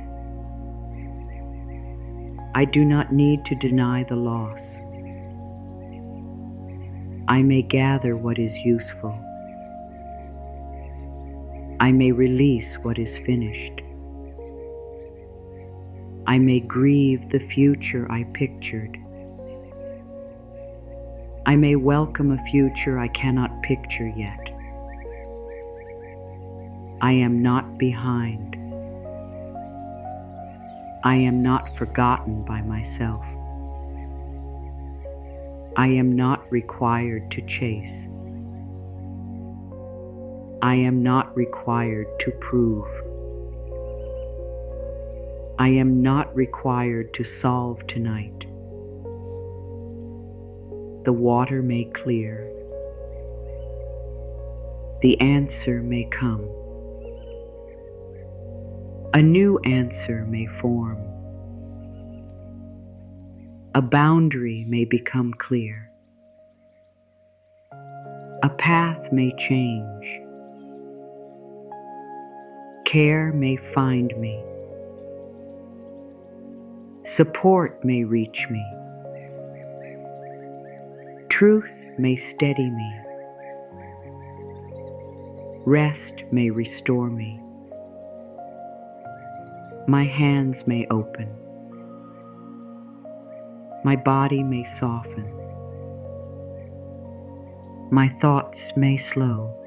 I do not need to deny the loss. I may gather what is useful. I may release what is finished. I may grieve the future I pictured. I may welcome a future I cannot picture yet. I am not behind. I am not forgotten by myself. I am not required to chase. I am not required to prove. I am not required to solve tonight. The water may clear. The answer may come. A new answer may form. A boundary may become clear. A path may change. Care may find me. Support may reach me. Truth may steady me. Rest may restore me. My hands may open. My body may soften. My thoughts may slow.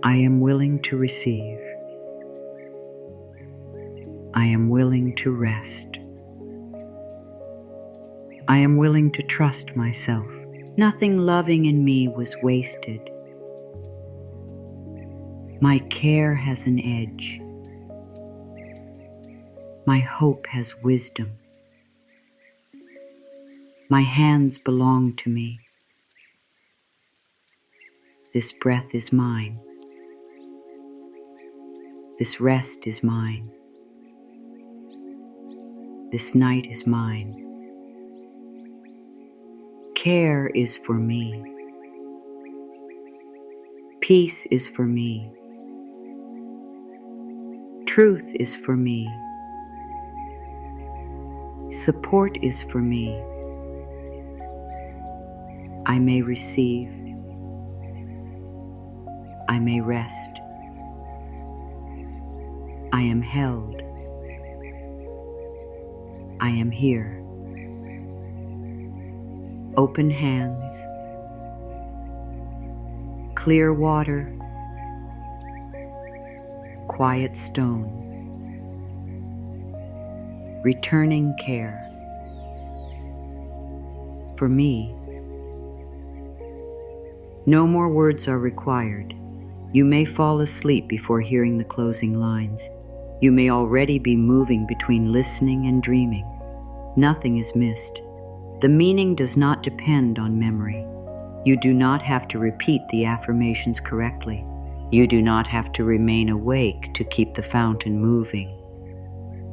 I am willing to receive. I am willing to rest. I am willing to trust myself. Nothing loving in me was wasted. My care has an edge. My hope has wisdom. My hands belong to me. This breath is mine. This rest is mine. This night is mine. Care is for me. Peace is for me. Truth is for me. Support is for me. I may receive. I may rest. I am held. I am here. Open hands. Clear water. Quiet stone. Returning care. For me, no more words are required. You may fall asleep before hearing the closing lines. You may already be moving between listening and dreaming. Nothing is missed. The meaning does not depend on memory. You do not have to repeat the affirmations correctly. You do not have to remain awake to keep the fountain moving.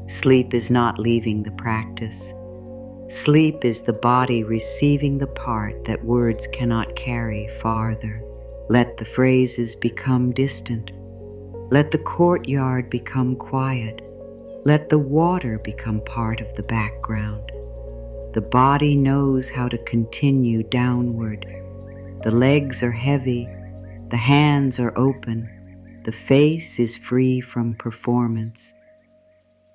Sleep is not leaving the practice. Sleep is the body receiving the part that words cannot carry farther. Let the phrases become distant. Let the courtyard become quiet. Let the water become part of the background. The body knows how to continue downward. The legs are heavy. The hands are open. The face is free from performance.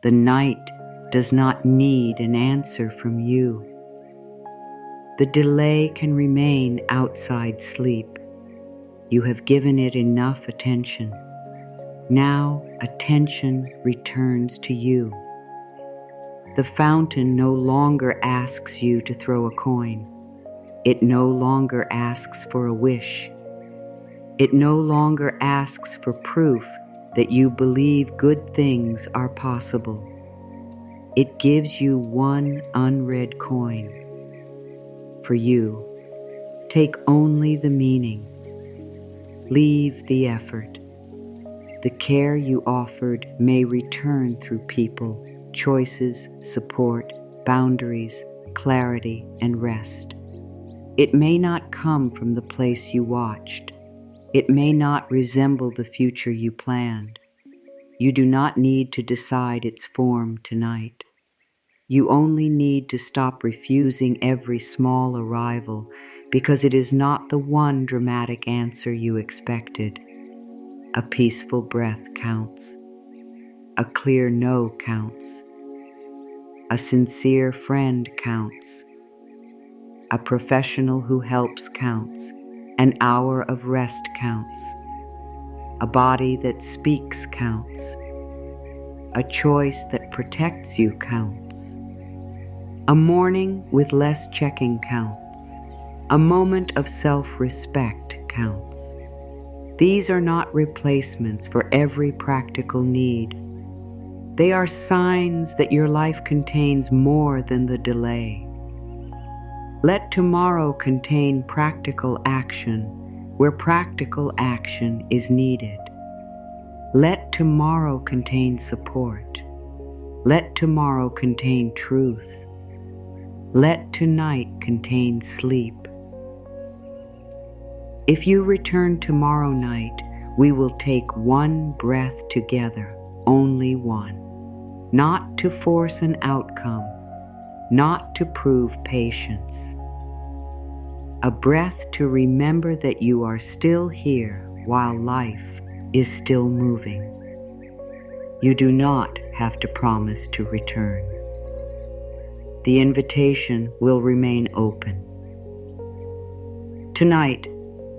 The night does not need an answer from you. The delay can remain outside sleep. You have given it enough attention. Now attention returns to you. The fountain no longer asks you to throw a coin. It no longer asks for a wish. It no longer asks for proof that you believe good things are possible. It gives you one unread coin. For you, take only the meaning. Leave the effort. The care you offered may return through people, choices, support, boundaries, clarity, and rest. It may not come from the place you watched. It may not resemble the future you planned. You do not need to decide its form tonight. You only need to stop refusing every small arrival because it is not the one dramatic answer you expected. A peaceful breath counts. A clear no counts. A sincere friend counts. A professional who helps counts. An hour of rest counts. A body that speaks counts. A choice that protects you counts. A morning with less checking counts. A moment of self-respect counts. These are not replacements for every practical need. They are signs that your life contains more than the delay. Let tomorrow contain practical action where practical action is needed. Let tomorrow contain support. Let tomorrow contain truth. Let tonight contain sleep. If you return tomorrow night, we will take one breath together, only one. Not to force an outcome, not to prove patience. A breath to remember that you are still here while life is still moving. You do not have to promise to return. The invitation will remain open. Tonight,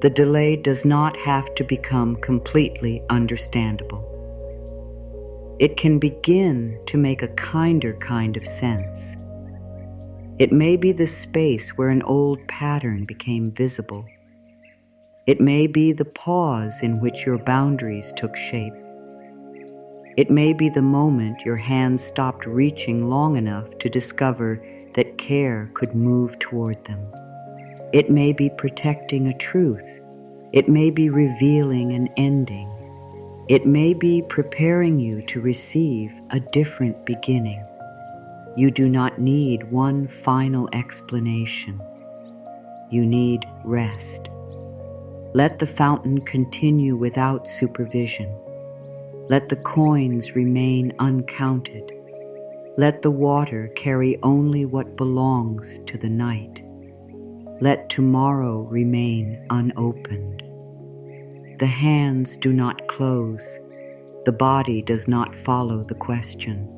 the delay does not have to become completely understandable. It can begin to make a kinder kind of sense. It may be the space where an old pattern became visible. It may be the pause in which your boundaries took shape. It may be the moment your hands stopped reaching long enough to discover that care could move toward them. It may be protecting a truth. It may be revealing an ending. It may be preparing you to receive a different beginning. You do not need one final explanation. You need rest. Let the fountain continue without supervision. Let the coins remain uncounted. Let the water carry only what belongs to the night. Let tomorrow remain unopened. The hands do not close. The body does not follow the question.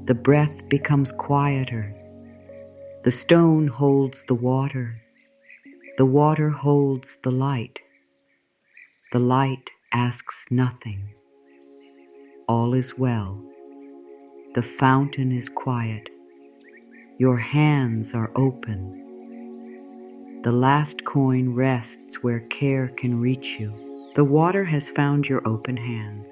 The breath becomes quieter. The stone holds the water. The water holds the light. The light asks nothing. All is well. The fountain is quiet. Your hands are open. The last coin rests where care can reach you. The water has found your open hands.